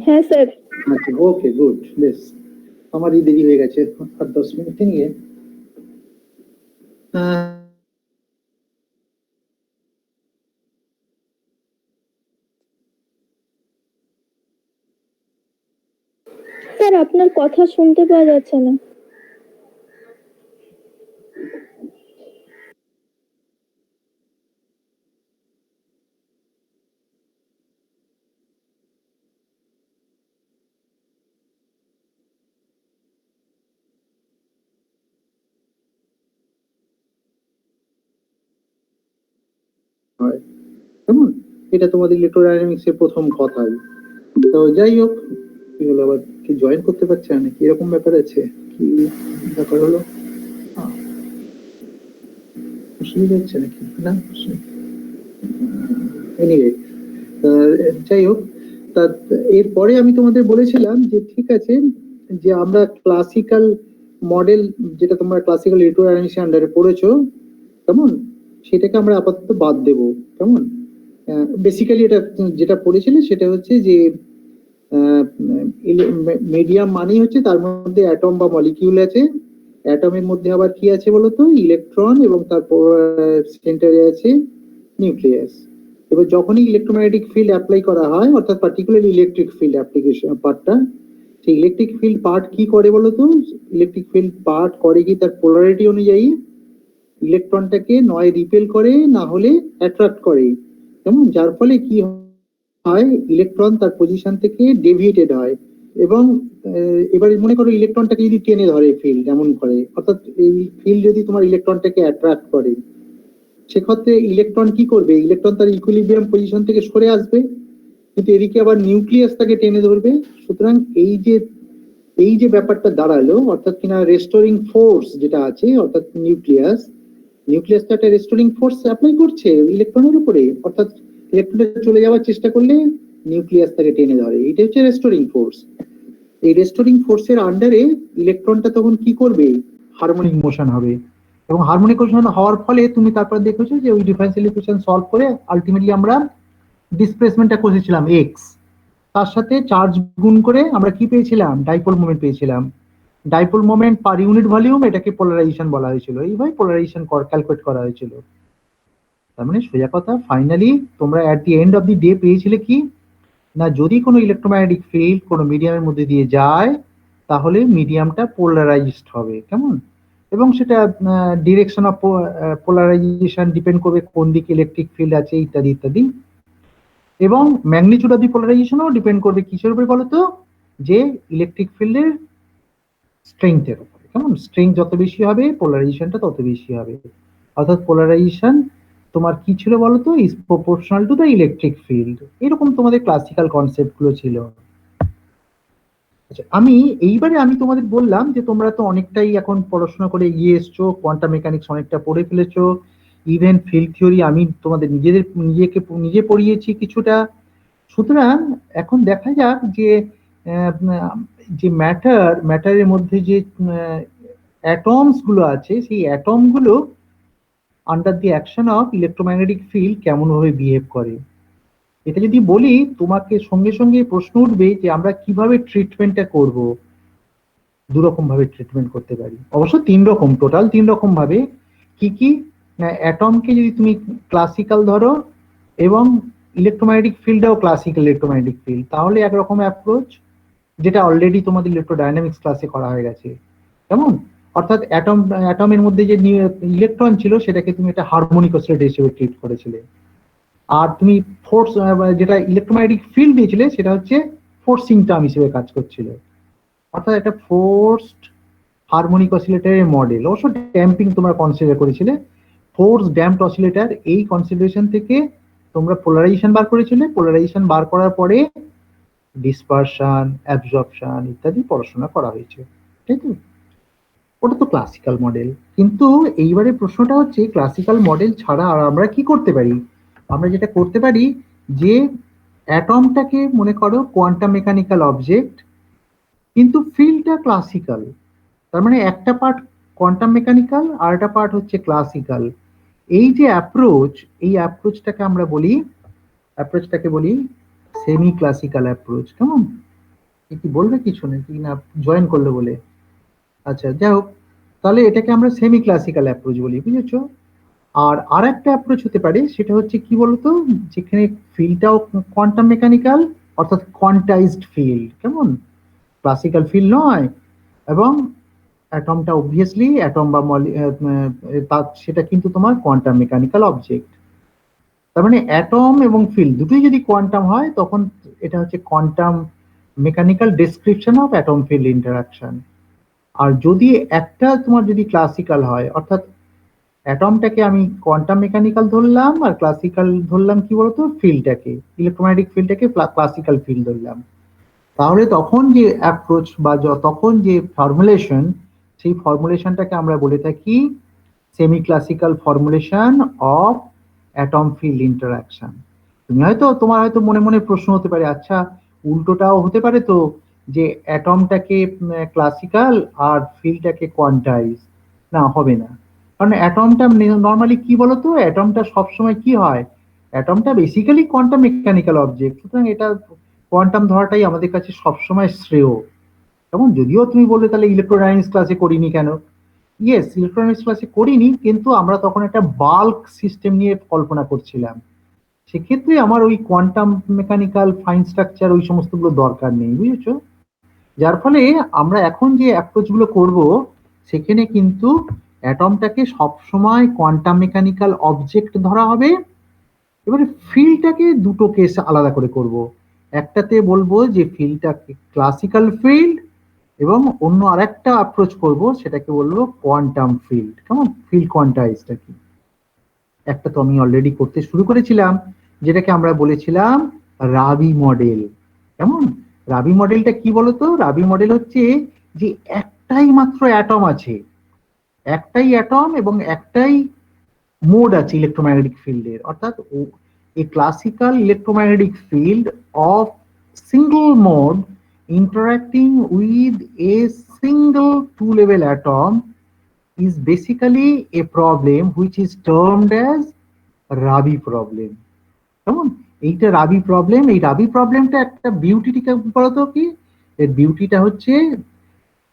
হ্যাঁ স্যার। আচ্ছা, ওকে, গুড, বেশ। আমারই দেরি হয়ে গেছে 8-10 মিনিট নিয়ে। স্যার আপনার কথা শুনতে পাওয়া যাচ্ছে না। কেমন, এটা তোমাদের ইলেকট্রোডাইনামিক্স এর প্রথম কথাই। তো যাই হোক, কি হলো আবার, কি জয়েন করতে পারছে না নাকি, এরকম ব্যাপার আছে কি? ব্যাপার হলো, অসুবিধা হচ্ছে নাকি? না, এনিওয়ে, যাই হোক, তা এরপরে আমি তোমাদের বলেছিলাম যে ঠিক আছে, যে আমরা ক্লাসিক্যাল মডেল, যেটা তোমরা ক্লাসিক্যাল ইলেকট্রোডাইনামিক্স আন্ডারে পড়েছো, কেমন, সেটাকে আমরা আপাতত বাদ দেব। কেমন, বেসিক্যালি এটা যেটা পড়েছিলে সেটা হচ্ছে যে মিডিয়াম মানেই হচ্ছে তার মধ্যে অ্যাটম বা মলিকিউল আছে। অ্যাটমের মধ্যে আবার কি আছে বলতো, ইলেকট্রন, এবং তারপর সেন্টারে আছে নিউক্লিয়াস। এবার যখনই ইলেকট্রোম্যাগনেটিক ফিল্ড অ্যাপ্লাই করা হয়, অর্থাৎ পার্টিকুলারলি ইলেকট্রিক ফিল্ড অ্যাপ্লিকেশন পার্টটা, সেই ইলেকট্রিক ফিল্ড পার্ট কি করে বলতো, ইলেকট্রিক ফিল্ড পার্ট করে কি তার পোলারিটি অনুযায়ী ইলেকট্রনটাকে নয় রিপেল করে, না হলে অ্যাট্রাক্ট করে। কেমন, যার ফলে কি হয়, ইলেকট্রন তার পজিশন থেকে ডেভিয়েটেড হয়। এবং এবার মনে করো ইলেকট্রনটাকে যদি টেনে ধরে ফিল্ড এমন করে, অর্থাৎ এই ফিল্ড যদি তোমার ইলেকট্রনটাকে অ্যাট্রাক্ট করে, সেক্ষেত্রে ইলেকট্রন কি করবে, ইলেকট্রন তার ইকুইলিব্রিয়াম পজিশন থেকে সরে আসবে, কিন্তু এদিকে আবার নিউক্লিয়াস তাকে টেনে ধরবে। সুতরাং এই যে ব্যাপারটা দাঁড়ালো, অর্থাৎ কিনা রেস্টোরিং ফোর্স যেটা আছে, অর্থাৎ নিউক্লিয়াসটা একটা রেস্টোরিং ফোর্স অ্যাপ্লাই করছে ইলেকট্রনের উপরে, অর্থাৎ ইলেকট্রনটা চলে যাওয়ার চেষ্টা করলে নিউক্লিয়াস তাকে টেনে ধরে, এটা হচ্ছে রেস্টোরিং ফোর্স। এই রেস্টোরিং ফোর্সের আন্ডারে ইলেকট্রনটা তখন কি করবে, হারমোনিক মোশন হবে, এবং হারমোনিক মোশন হওয়ার ফলে তুমি তারপর দেখেছো যে ওই ডিফারেন্সিয়াল ইকুয়েশন সলভ করে আলটিমেটলি আমরা ডিসপ্লেসমেন্টটা করেছিলাম এক্স, তার সাথে চার্জ গুণ করে আমরা কি পেয়েছিলাম, ডাইপোল মোমেন্ট পেয়েছিলাম। Dipole moment per unit volume, এটাকে পোলারাইজেশন বলা হয়েছিল, এইভাবে পোলারাইজেশন ক্যালকুলেট করা হয়েছিল। তার মানে সোজা কথা, ফাইনালি তোমরা at the end of the day পেয়েছিলে কি না, যদি কোনো ইলেকট্রোম্যাগনেটিক ফিল্ড কোনো মিডিয়ামের মধ্যে দিয়ে যায়, তাহলে মিডিয়ামটা পোলারাইজড হবে। কেমন, এবং সেটা ডিরেকশন অফ পোলারাইজেশন ডিপেন্ড করবে কোন দিকে ইলেকট্রিক ফিল্ড আছে, ইত্যাদি ইত্যাদি। এবং ম্যাগনিটিউড অফ দি পোলারাইজেশনও ডিপেন্ড করবে কিসের উপরে বলতো, যে ইলেকট্রিক ফিল্ডের স্ট্রেংথের উপরে। কেমন, স্ট্রেংথ যত বেশি হবে পোলারাইজেশনটা তত বেশি হবে, অর্থাৎ পোলারাইজেশন তোমার কি ছিল বলতো, is proportional to the electric field. এরকম তোমাদের ক্লাসিক্যাল কনসেপ্ট গুলো ছিল। আচ্ছা, আমি তোমাদের বললাম যে তোমরা তো অনেকটাই এখন পড়াশোনা করে এগিয়ে এসছো, কোয়ান্টাম মেকানিক্স অনেকটা পড়ে ফেলেছো, ইভেন ফিল্ড থিওরি আমি তোমাদের নিজে পড়িয়েছি কিছুটা। সুতরাং এখন দেখা যাক যে যে ম্যাটারের মধ্যে যে অ্যাটমস গুলো আছে, সেই অ্যাটম গুলো under the action of electromagnetic field কেমন ভাবে বিহেভ করে। এটা যদি বলি, তোমাকে সঙ্গে সঙ্গে প্রশ্ন উঠবে যে আমরা কিভাবে ট্রিটমেন্টটা করব। দুরকম ভাবে ট্রিটমেন্ট করতে পারি, অবশ্য টোটাল তিন রকম ভাবে। কি কি, অ্যাটমকে যদি তুমি ক্লাসিক্যাল ধরো এবং ইলেকট্রোম্যাগনেটিক ফিল্ডটাও ক্লাসিক্যাল ইলেকট্রোম্যাগনেটিক ফিল্ড, তাহলে একরকম অ্যাপ্রোচ, যেটা অলরেডি তোমাদের ইলেকট্রোডাইনামিক্স ক্লাসে করা হয়ে গেছে। কেমন, অর্থাৎ অ্যাটমের মধ্যে যে ইলেকট্রন ছিল সেটাকে তুমি একটা হারমোনিক অসিলেটর হিসেবে ট্রিট করেছিলে, আর তুমি ফোর্স যেটা ইলেকট্রোম্যাগনেটিক ফিল্ড দিয়েছিলে সেটা হচ্ছে ফোর্সিং টার্ম হিসেবে কাজ করছিল, অর্থাৎ একটা ফোর্সড হারমোনিক অসিলেটরের মডেল। অবশ্য ড্যাম্পিং তোমরা কনসিডার করেছিলে, ফোর্স ড্যাম্পড অসিলেটর, এই কনসিডারেশন থেকে তোমরা পোলারাইজেশন বার করেছিলে। পোলারাইজেশন বার করার পরে ডিসপারশন, অ্যাবজর্পশন ইত্যাদি পড়াশোনা করা হয়েছে, তাই তো? ওটা তো ক্লাসিক্যাল মডেল। কিন্তু এইবারে প্রশ্নটা হচ্ছে, ক্লাসিক্যাল মডেল ছাড়া আর আমরা কি করতে পারি? আমরা যেটা করতে পারি, যে অ্যাটমটাকে মনে করো কোয়ান্টাম মেকানিক্যাল অবজেক্ট, কিন্তু ফিল্ডটা ক্লাসিক্যাল। তার মানে একটা পার্ট কোয়ান্টাম মেকানিক্যাল আর একটা পার্ট হচ্ছে ক্লাসিক্যাল। এই যে অ্যাপ্রোচটাকে আমরা বলি সেমি ক্লাসিক্যাল অ্যাপ্রোচ। কেমন, কি বলবে কিছু নাকি না জয়েন করলে বলে? আচ্ছা, যাই হোক, তাহলে এটাকে আমরা সেমি ক্লাসিক্যাল অ্যাপ্রোচ বলি, বুঝেছো? আর একটা অ্যাপ্রোচ হতে পারে, সেটা হচ্ছে কি বলতো, যেখানে ফিল্ডটাও কোয়ান্টাম মেকানিক্যাল, অর্থাৎ কোয়ান্টাইজড ফিল্ড, কেমন, ক্লাসিক্যাল ফিল্ড নয়, এবং অ্যাটমটা অবভিয়াসলি অ্যাটম বা সেটা কিন্তু তোমার কোয়ান্টাম মেকানিক্যাল অবজেক্ট। তার মানে অ্যাটম এবং ফিল্ড দুটোই যদি কোয়ান্টাম হয়, তখন এটা হচ্ছে quantum mechanical description of atom field interaction. আর যদি একটা তোমার যদি ক্লাসিক্যাল হয়, অর্থাৎ অ্যাটমটাকে আমি কোয়ান্টাম মেকানিক্যাল ধরলাম, আর ক্লাসিক্যাল ধরলাম কি বলতো, ফিল্ডটাকে, ইলেকট্রোম্যাগনেটিক ফিল্ডটাকে ক্লাসিক্যাল ফিল্ড ধরলাম, তাহলে তখন যে অ্যাপ্রোচ বা তখন যে ফর্মুলেশন, সেই ফর্মুলেশনটাকে আমরা বলে থাকি semi classical formulation of atom field interaction. তোমার হয়তো মনে মনে প্রশ্ন হতে পারে, আচ্ছা উল্টোটাও হতে পারে তো, যে অ্যাটমটাকে ক্লাসিক্যাল আর ফিল্ডটাকে কোয়ান্টাইজ? না, হবে না। কারণ অ্যাটমটা নর্মালি কি বলতো, অ্যাটমটা সবসময় কি হয়, অ্যাটমটা বেসিক্যালি কোয়ান্টাম মেকানিক্যাল অবজেক্ট, সুতরাং এটা কোয়ান্টাম ধরাটাই আমাদের কাছে সবসময় শ্রেয়। যেমন যদিও তুমি বললে তাহলে ইলেকট্রোডাইনামিক্স ক্লাসে করিনি কেন, ইয়েস, ইলেকট্রনিক্স ক্লাসে করিনি, কিন্তু আমরা তখন একটা বাল্ক সিস্টেম নিয়ে কল্পনা করছিলাম, সেক্ষেত্রে আমার ওই কোয়ান্টাম মেকানিক্যাল ফাইন স্ট্রাকচার ওই সমস্তগুলো দরকার নেই, বুঝেছো? যার ফলে আমরা এখন যে অ্যাপ্রোচ গুলো করব, সেখানে কিন্তু অ্যাটমটাকে সবসময় কোয়ান্টাম মেকানিক্যাল অবজেক্ট ধরা হবে। এবারে ফিল্ডটাকে দুটো কেস আলাদা করে করব, একটাতে বলবো যে ফিল্ডটাকে ক্লাসিক্যাল ফিল্ড, এবং অন্য আরেকটা অ্যাপ্রোচ করব, সেটাকে বলবো কোয়ান্টাম ফিল্ড। কেমন, ফিল্ড কোয়ান্টাইজটা কি? একটা তো আমি অলরেডি করতে শুরু করেছিলাম, যেটাকে আমরা বলেছিলাম রাবি মডেল। কেমন, রাবি মডেলটা কি বলতো, রাবি মডেল হচ্ছে যে একটাই মাত্র অ্যাটম আছে, একটাই অ্যাটম এবং একটাই মোড আছে ইলেকট্রোম্যাগনেটিক ফিল্ডের, অর্থাৎ a classical electromagnetic field of single mode interacting with a single two-level atom is basically a problem which is termed as Rabi problem. কেমন, এইটা রাবি প্রবলেম, এই রাবি প্রবলেমটা একটা বিউটিটা বলতো কি, এর বিউটিটা হচ্ছে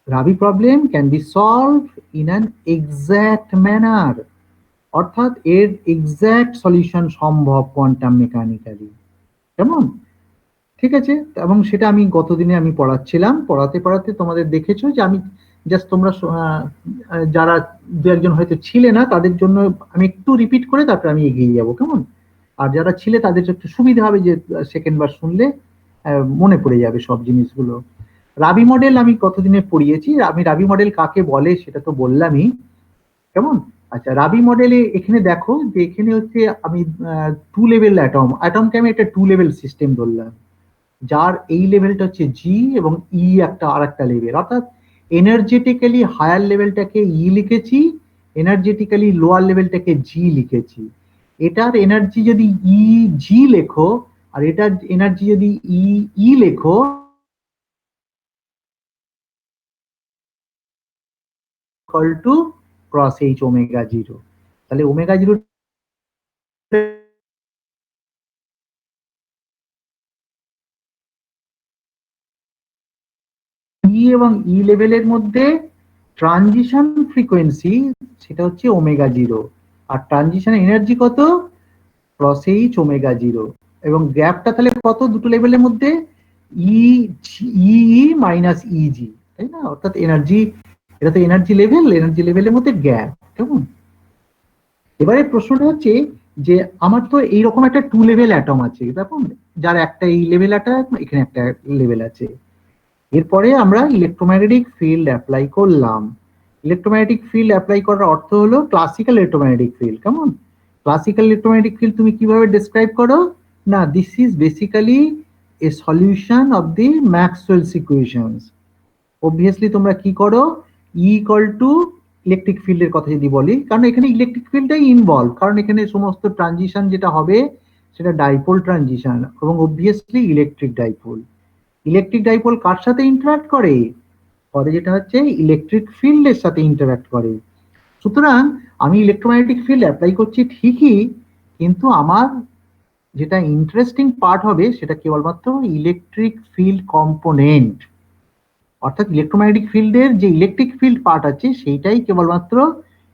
রাবি problem can be solve in an exact manner, অর্থাৎ এর এক্সাক্ট সলিউশন সম্ভব কোয়ান্টাম মেকানিক্যালি। কেমন, ঠিক আছে? এবং সেটা আমি গতদিনে আমি পড়াচ্ছিলাম, পড়াতে পড়াতে তোমাদের দেখেছো যে আমি জাস্ট তোমরা যারা দু একজন হয়তো ছিলে না, তাদের জন্য আমি একটু রিপিট করে তারপরে আমি এগিয়ে যাবো, কেমন? আর যারা ছিলে তাদের একটু সুবিধা হবে, যে সেকেন্ড বার শুনলে মনে পড়ে যাবে সব জিনিসগুলো। রাবি মডেল আমি কতদিনে পড়িয়েছি, আমি রাবি মডেল কাকে বলে সেটা তো বললামই, কেমন? আচ্ছা, রাবি মডেলে এখানে দেখো যে এখানে হচ্ছে আমি টু লেভেল অ্যাটমকে আমি একটা টু লেভেল সিস্টেম ধরলাম, যার এই লেভেলটা হচ্ছে জি এবং ই একটা আর একটা লেভেল, অর্থাৎ এনার্জেটিক্যালি হায়ার লেভেলটাকে ই লিখেছি, এনার্জেটিক্যালি লোয়ার লেভেলটাকে জি লিখেছি। এটার এনার্জি যদি ই জি লেখো, আর এটার এনার্জি যদি ই ই লেখো, equal to cross H omega zero. তাহলে ওমেগা জিরো ই এবং ই লেভেলের মধ্যে ট্রানজিশন ফ্রিকোয়েন্সি সেটা হচ্ছে ওমেগা জিরো, আর ট্রানজিশন এনার্জি কত, ক্রস এইচ ওমেগা জিরো। এবং গ্যাপটা তাহলে কত দুটো লেভেলের মধ্যে, ই ই মাইনাস ইজি, তাই না? অর্থাৎ এনার্জি, এটা তো এনার্জি লেভেলের মধ্যে গ্যাপ। কেমন, এবারে প্রশ্নটা হচ্ছে যে আমার তো এইরকম একটা টু লেভেল অ্যাটম আছে, দেখুন, যার একটা এই লেভেল অ্যাটম, এখানে একটা লেভেল আছে। এরপরে আমরা ইলেকট্রোম্যাগনেটিক ফিল্ড অ্যাপ্লাই করলাম। ইলেকট্রোম্যাগনেটিক ফিল্ড অ্যাপ্লাই করার অর্থ হলো ক্লাসিক্যাল ইলেকট্রোম্যাগনেটিক ফিল্ড। কেমন, ক্লাসিক্যাল ইলেকট্রোম্যাগনেটিক ফিল্ড তুমি কিভাবে ডেসক্রাইব করো, না, this is basically a solution of the Maxwell's equations. Obviously তোমরা কি করো, ই ইকুয়াল টু ইলেকট্রিক ফিল্ডের কথা যদি বলি, কারণ এখানে ইলেকট্রিক ফিল্ডটাই ইনভলভ, কারণ এখানে সমস্ত ট্রানজিশন যেটা হবে সেটা ডাইপোল ট্রানজিশন, এবং obviously electric dipole. Electric dipole কার সাথে ইন্টারঅ্যাক্ট করে, যেটা হচ্ছে ইলেকট্রিক ফিল্ডের সাথে ইন্টারঅ্যাক্ট করে। সুতরাং আমি ইলেকট্রোম্যাগনেটিক ফিল্ড অ্যাপ্লাই করছি ঠিকই, কিন্তু আমার যেটা ইন্টারেস্টিং পার্ট হবে সেটা কেবলমাত্র ইলেকট্রিক ফিল্ড কম্পোনেন্ট, অর্থাৎ ইলেকট্রোম্যাগনেটিক ফিল্ডের যে ইলেকট্রিক ফিল্ড পার্ট আছে সেইটাই কেবলমাত্র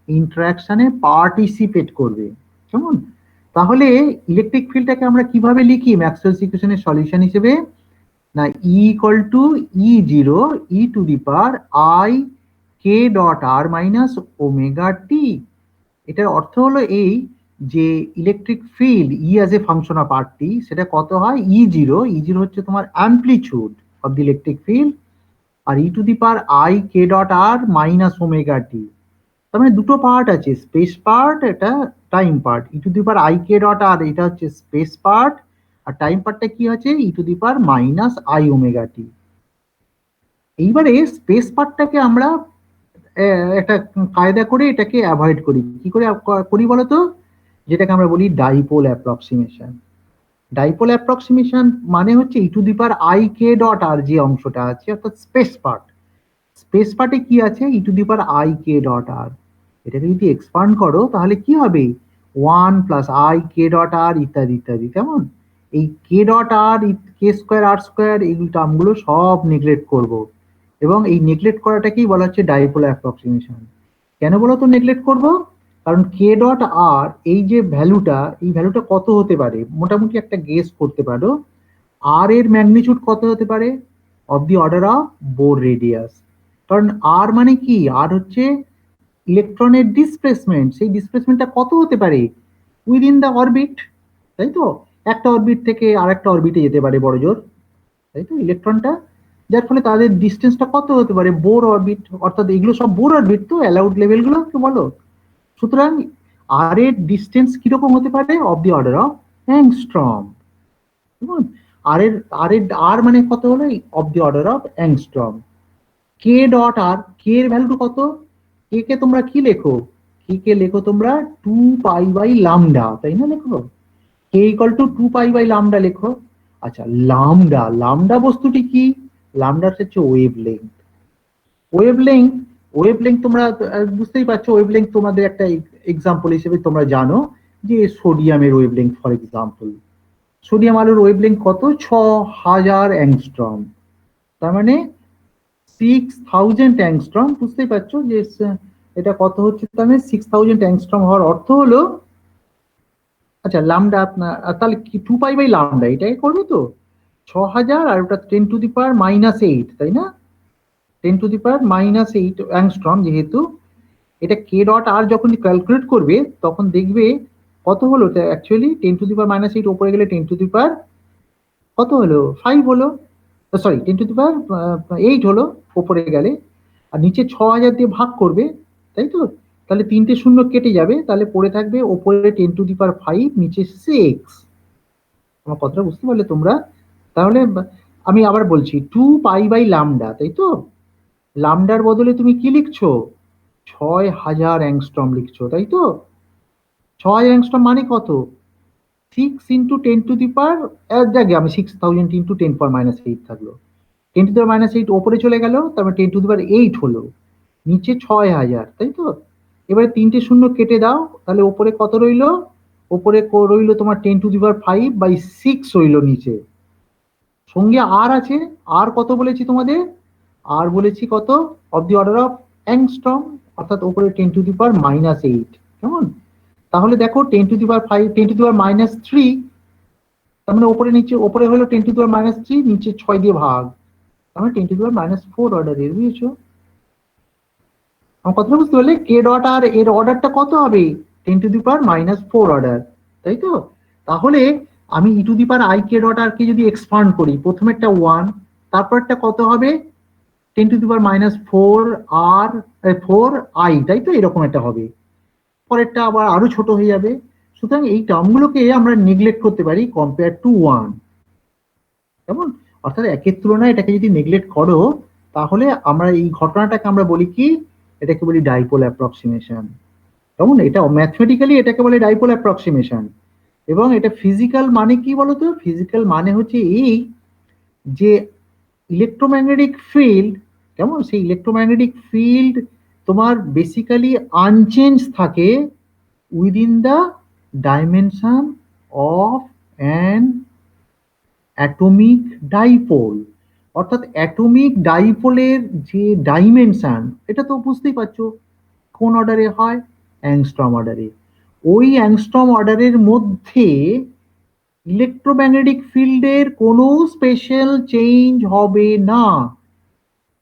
ইন্টারাকশনে পার্টিসিপেট করবে। কেমন? তাহলে ইলেকট্রিক ফিল্ডটাকে আমরা কিভাবে লিখি ম্যাক্সওয়েলস ইকুয়েশনের সলিউশন হিসেবে? না, E equal to E0 e to the power I k dot r minus omega T. এটার অর্থ হলো এই যে electric field E as a function of R T, সেটা কত হয়? E0 হচ্ছে তোমার amplitude of the electric field, আর E to the power I k dot r minus omega T. তার মানে দুটো পার্ট আছে, স্পেস পার্ট, এটা time part. E to the power I k dot r এটা হচ্ছে স্পেস পার্ট, আর time পার্টটা কি আছে? E to the power minus I omega T. এইবারে স্পেস পার্টটাকে আমরা একটা কায়দা করে এটাকে অ্যাভয়েড করি। কি করে করি বলতো? যেটাকে আমরা বলি ডাইপোল অ্যাপ্রক্সিমেশন। ডাইপোল অ্যাপ্রক্সিমেশন মানে হচ্ছে E to the power I k dot r যে অংশটা আছে, অর্থাৎ স্পেস পার্ট। স্পেস পার্টে কি আছে? E to the power I k dot r। এটাকে যদি এক্সপান্ড করো তাহলে কি হবে? 1 plus I k dot r ইত্যাদি ইত্যাদি। কেমন? এই k dot r, k square r square, এই টার্মগুলো সব নেগলেক্ট করব, এবং এই নেগলেক্ট করাটাকেই বলা হচ্ছে ডাইপোল অ্যাপ্রক্সিমেশন। কেন বলো তো নেগলেক্ট করব? কারণ k ডট r এই যে ভ্যালুটা, এই ভ্যালুটা কত হতে পারে? মোটামুটি একটা গেস করতে পারো। r এর ম্যাগনিটিউড কত হতে পারে? Of the order of Bohr radius. কারণ r মানে কি? r হচ্ছে ইলেকট্রনের ডিসপ্লেসমেন্ট। সেই ডিসপ্লেসমেন্টটা কত হতে পারে? উইদিন দ্য অরবিট, তাই তো? একটা অরবিট থেকে আর একটা অরবিটে যেতে পারে বড় জোর, তাই তো ইলেকট্রনটা। যার ফলে তাদের ডিস্টেন্সটা কত হতে পারে? Bohr orbit. অর্থাৎ এগুলো সব বোর অরবিট, তো অ্যালাউড লেভেলগুলো বলো। সুতরাং আর এর ডিস্টেন্স কিরকম হতে পারে? Of the order of angstrom. আর এর আর এর আর মানে কত হলো? Of the order of angstrom. K dot R, K এর ভ্যালু কত? কে কে তোমরা কি লেখো? কে কে লেখো তোমরা 2 পাই বাই লামডা, তাই না? লেখো K equal to 2 pi by lambda লেখো। আচ্ছা, লামডা, লামডা বস্তুটি কি? লামডা হচ্ছে wavelength. Wavelength, wavelength তোমরা বুঝতেই পারছো। ওয়েভ লেংথ তোমাদের একটা এক্সাম্পল হিসেবে তোমরা জানো যে সোডিয়ামের wavelength, for example sodium আলোর ওয়েভ লেংথ কত? 6000 অ্যাংস্ট্রম। তার মানে 6000 অ্যাংস্ট্রম। বুঝতেই পারছো যে এটা কত হচ্ছে? তার মানে 6000 অ্যাংস্ট্রম হওয়ার অর্থ হলো, আচ্ছা লামডা আপনার তাহলে কি 2 পাই বাই লামডা এটাই করবে তো? 6000 আর ওটা 10 টু দি পাওয়ার মাইনাস 8, তাই না? 10 to the power minus 8 angstrom. যেহেতু এটা কে ডট আর যখন ক্যালকুলেট করবে তখন দেখবে কত হলো? Actually 10 to the power minus 8 উপরে গেলে 10 টু দি পাওয়ার কত হলো? 5 হলো। সরি, 10 টু দি পাওয়ার 8 হলো উপরে গেলে, আর নিচে 6000 দিয়ে ভাগ করবে, তাই তো? তাহলে 3টে শূন্য কেটে যাবে, তাহলে পড়ে থাকবে ওপরে 10 টু দি পাওয়ার 5, নিচে 6। আমার কথাটা বুঝতে পারলে তোমরা? তাহলে আমি আবার বলছি 2 পাই বাই লামডা, তাই তো? লামডার বদলে তুমি কি লিখছো? 6000 অ্যাংস্ট্রম লিখছো, তাই তো? 6000 অ্যাংস্ট্রম মানে কত? 6 ইন্টু 10 টু দি পাওয়ার, জায়গায় আমি 6000 ইন্টু 10 পাওয়ার মাইনাস 8 থাকলো। 10 টু দি পাওয়ার মাইনাস 8 ওপরে চলে গেল, তারপরে 10 টু দি পাওয়ার 8 হলো, নিচে 6000, তাই তো? এবারে 3টে শূন্য কেটে দাও, তাহলে ওপরে কত রইলো? ওপরে রইলো তোমার 10 টু দি পাওয়ার 5 বাই 6 রইলো নিচে। সঙ্গে আর আছে। আর কত বলেছি তোমাদের? আর বলেছি কত? Of the order of angstrom, অর্থাৎ ওপরে 10 টু দি পাওয়ার মাইনাস 8। কেমন? তাহলে দেখো 10 to the power 5, 10 to the power minus 3, তার মানে ওপরে নিচে, ওপরে হলো 10 টু দি পাওয়ার মাইনাস 3, নিচে 6 দিয়ে ভাগ, তার মানে 10 টু দি পাওয়ার মাইনাস 4 অর্ডারের। বুঝেছো আমার কথাটা? বুঝতে পারলে কে ডট আর এর অর্ডারটা কত হবে? 10 to the power minus 4 order, তাই তো? তাহলে আমি E to the power I K dot R কে যদি এক্সপান্ড করি, প্রথমেরটা 1, তারপরটা কত হবে? 10 টু দি পাওয়ার মাইনাস 4 আর 4 আই, তাই তো? এরকম একটা হবে। পরেরটা আবার আরো ছোট হয়ে যাবে। সুতরাং এই টার্মগুলোকে আমরা নেগলেক্ট করতে পারি কম্পেয়ার টু 1। কেমন? অর্থাৎ একের তুলনায় এটাকে যদি নেগলেক্ট করো তাহলে আমরা এই ঘটনাটাকে আমরা বলি কি? এটাকে বলি ডাইপোল অ্যাপ্রক্সিমেশন। কেমন? এটা ম্যাথমেটিক্যালি এটাকে বলে ডাইপোল অ্যাপ্রক্সিমেশন। এবং এটা ফিজিক্যাল মানে কি বলতো? ফিজিক্যাল মানে হচ্ছে এই যে ইলেকট্রোম্যাগনেটিক ফিল্ড, কেমন, সেই ইলেকট্রোম্যাগনেটিক ফিল্ড তোমার বেসিক্যালি আনচেঞ্জ থাকে within the dimension of an atomic dipole. অর্থাৎ অ্যাটমিক ডাইপোলের যে ডাইমেনশন, এটা তো বুঝতেই পারছো কোন অর্ডারে হয়, অ্যাংস্ট্রম অর্ডারে। ওই অ্যাংস্ট্রম অর্ডারের মধ্যে ইলেকট্রোম্যাগনেটিক ফিল্ডের কোনো স্পেশাল চেঞ্জ হবে না,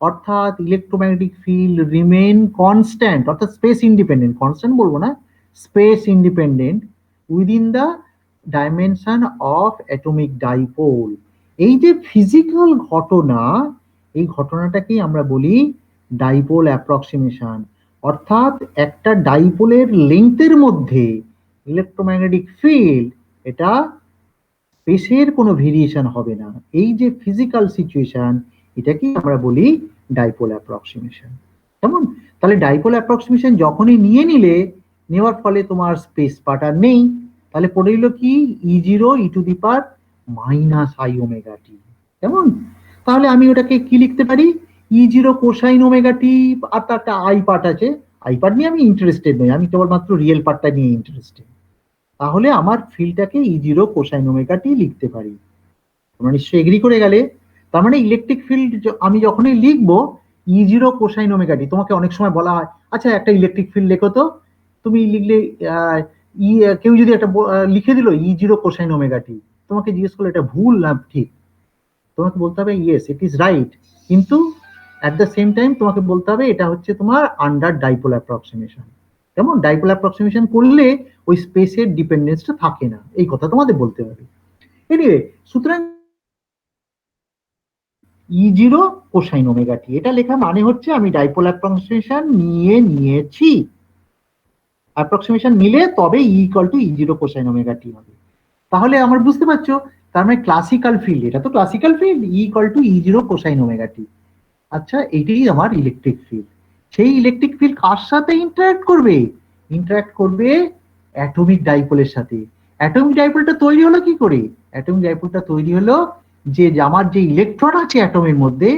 অর্থাৎ ইলেকট্রোম্যাগনেটিক ফিল্ড রিমেন কনস্ট্যান্ট, অর্থাৎ স্পেস ইন্ডিপেন্ডেন্ট, কনস্ট্যান্ট বলবো না, space independent within the dimension of atomic dipole. এই যে ফিজিক্যাল ঘটনা, এই ঘটনাটাকেই আমরা বলি ডাইপোল অ্যাপ্রক্সিমেশন। অর্থাৎ একটা ডাইপোলের লেংথের মধ্যে ইলেকট্রোম্যাগনেটিক ফিল্ড, এটা স্পেসের কোনো ভেরিয়েশন হবে না। এই যে ফিজিক্যাল সিচুয়েশন, এটাকে আমরা বলি ডাইপোল অ্যাপ্রক্সিমেশন। কেমন? তাহলে ডাইপোল অ্যাপ্রক্সিমেশন যখনই নিয়ে নিলে, নেওয়ার ফলে তোমার স্পেস পার্ট আর নেই, তাহলে পড়ে গেল কি E0 e⁻⁻⁰ টি। কেমন? তাহলে আমি ওটাকে কি লিখতে পারি, E0 কোসাইন ওমেগা টি, আর তার একটা আই পার্ট আছে, আই পার্ট নিয়ে আমি ইন্টারেস্টেড নই, আমি কেবলমাত্র রিয়েল পার্টটা নিয়ে ইন্টারেস্টেড। তাহলে আমার ফিল্ডটাকে E0 কোসাইন ওমেগা টি লিখতে পারি। তোমরা নিশ্চয়ই এগ্রি করে গেলে। তার মানে ইলেকট্রিক ফিল্ড আমি যখনই লিখবো E0 কোসাইন ওমেগা টি, তোমাকে অনেক সময় বলা হয় আচ্ছা একটা ইলেকট্রিক ফিল্ড লেখো তো, তুমি লিখলে কেউ যদি একটা লিখে দিল E0 কোসাইন ওমেগা টি, তোমাকে জিজ্ঞেস করলো এটা ভুল না ঠিক, তোমাকে বলতে হবে ইয়েস ইট ইজ রাইট, কিন্তু অ্যাট দ্য সেম টাইম তোমাকে বলতে হবে এটা হচ্ছে তোমার আন্ডার ডাইপোল অ্যাপ্রক্সিমেশন। কেমন? ডাইপোল অ্যাপ্রক্সিমেশন করলে ওই স্পেসের ডিপেন্ডেন্সটা থাকে না, এই কথা তোমাদের বলতে হবে। এনিওয়ে, সুতরাং E0 কোসাইন ওমেগা টি, এটা লেখা মানে হচ্ছে আমি ডাইপোল অ্যাপ্রক্সিমেশন নিয়েছি। অ্যাপ্রক্সিমেশন নিলে তবে E0 কোসাইন ওমেগা টি হবে। তাহলে আমার বুঝতে পারছো, তার মানে ক্লাসিক্যাল ফিল্ড, এটা তো classical field, E0 cosine omega T. আচ্ছা, এইটাই আমার ইলেকট্রিক ফিল্ড। সেই ইলেকট্রিক ফিল্ড কার সাথে ইন্টারঅ্যাক্ট করবে? ইন্টারঅ্যাক্ট করবে অ্যাটমিক ডাইপোলের সাথে। অ্যাটমিক ডাইপোলটা তৈরি হলো কি করে? অ্যাটমিক ডাইপোলটা তৈরি হলো যে আমার যে ইলেকট্রন আছে অ্যাটমের মধ্যে,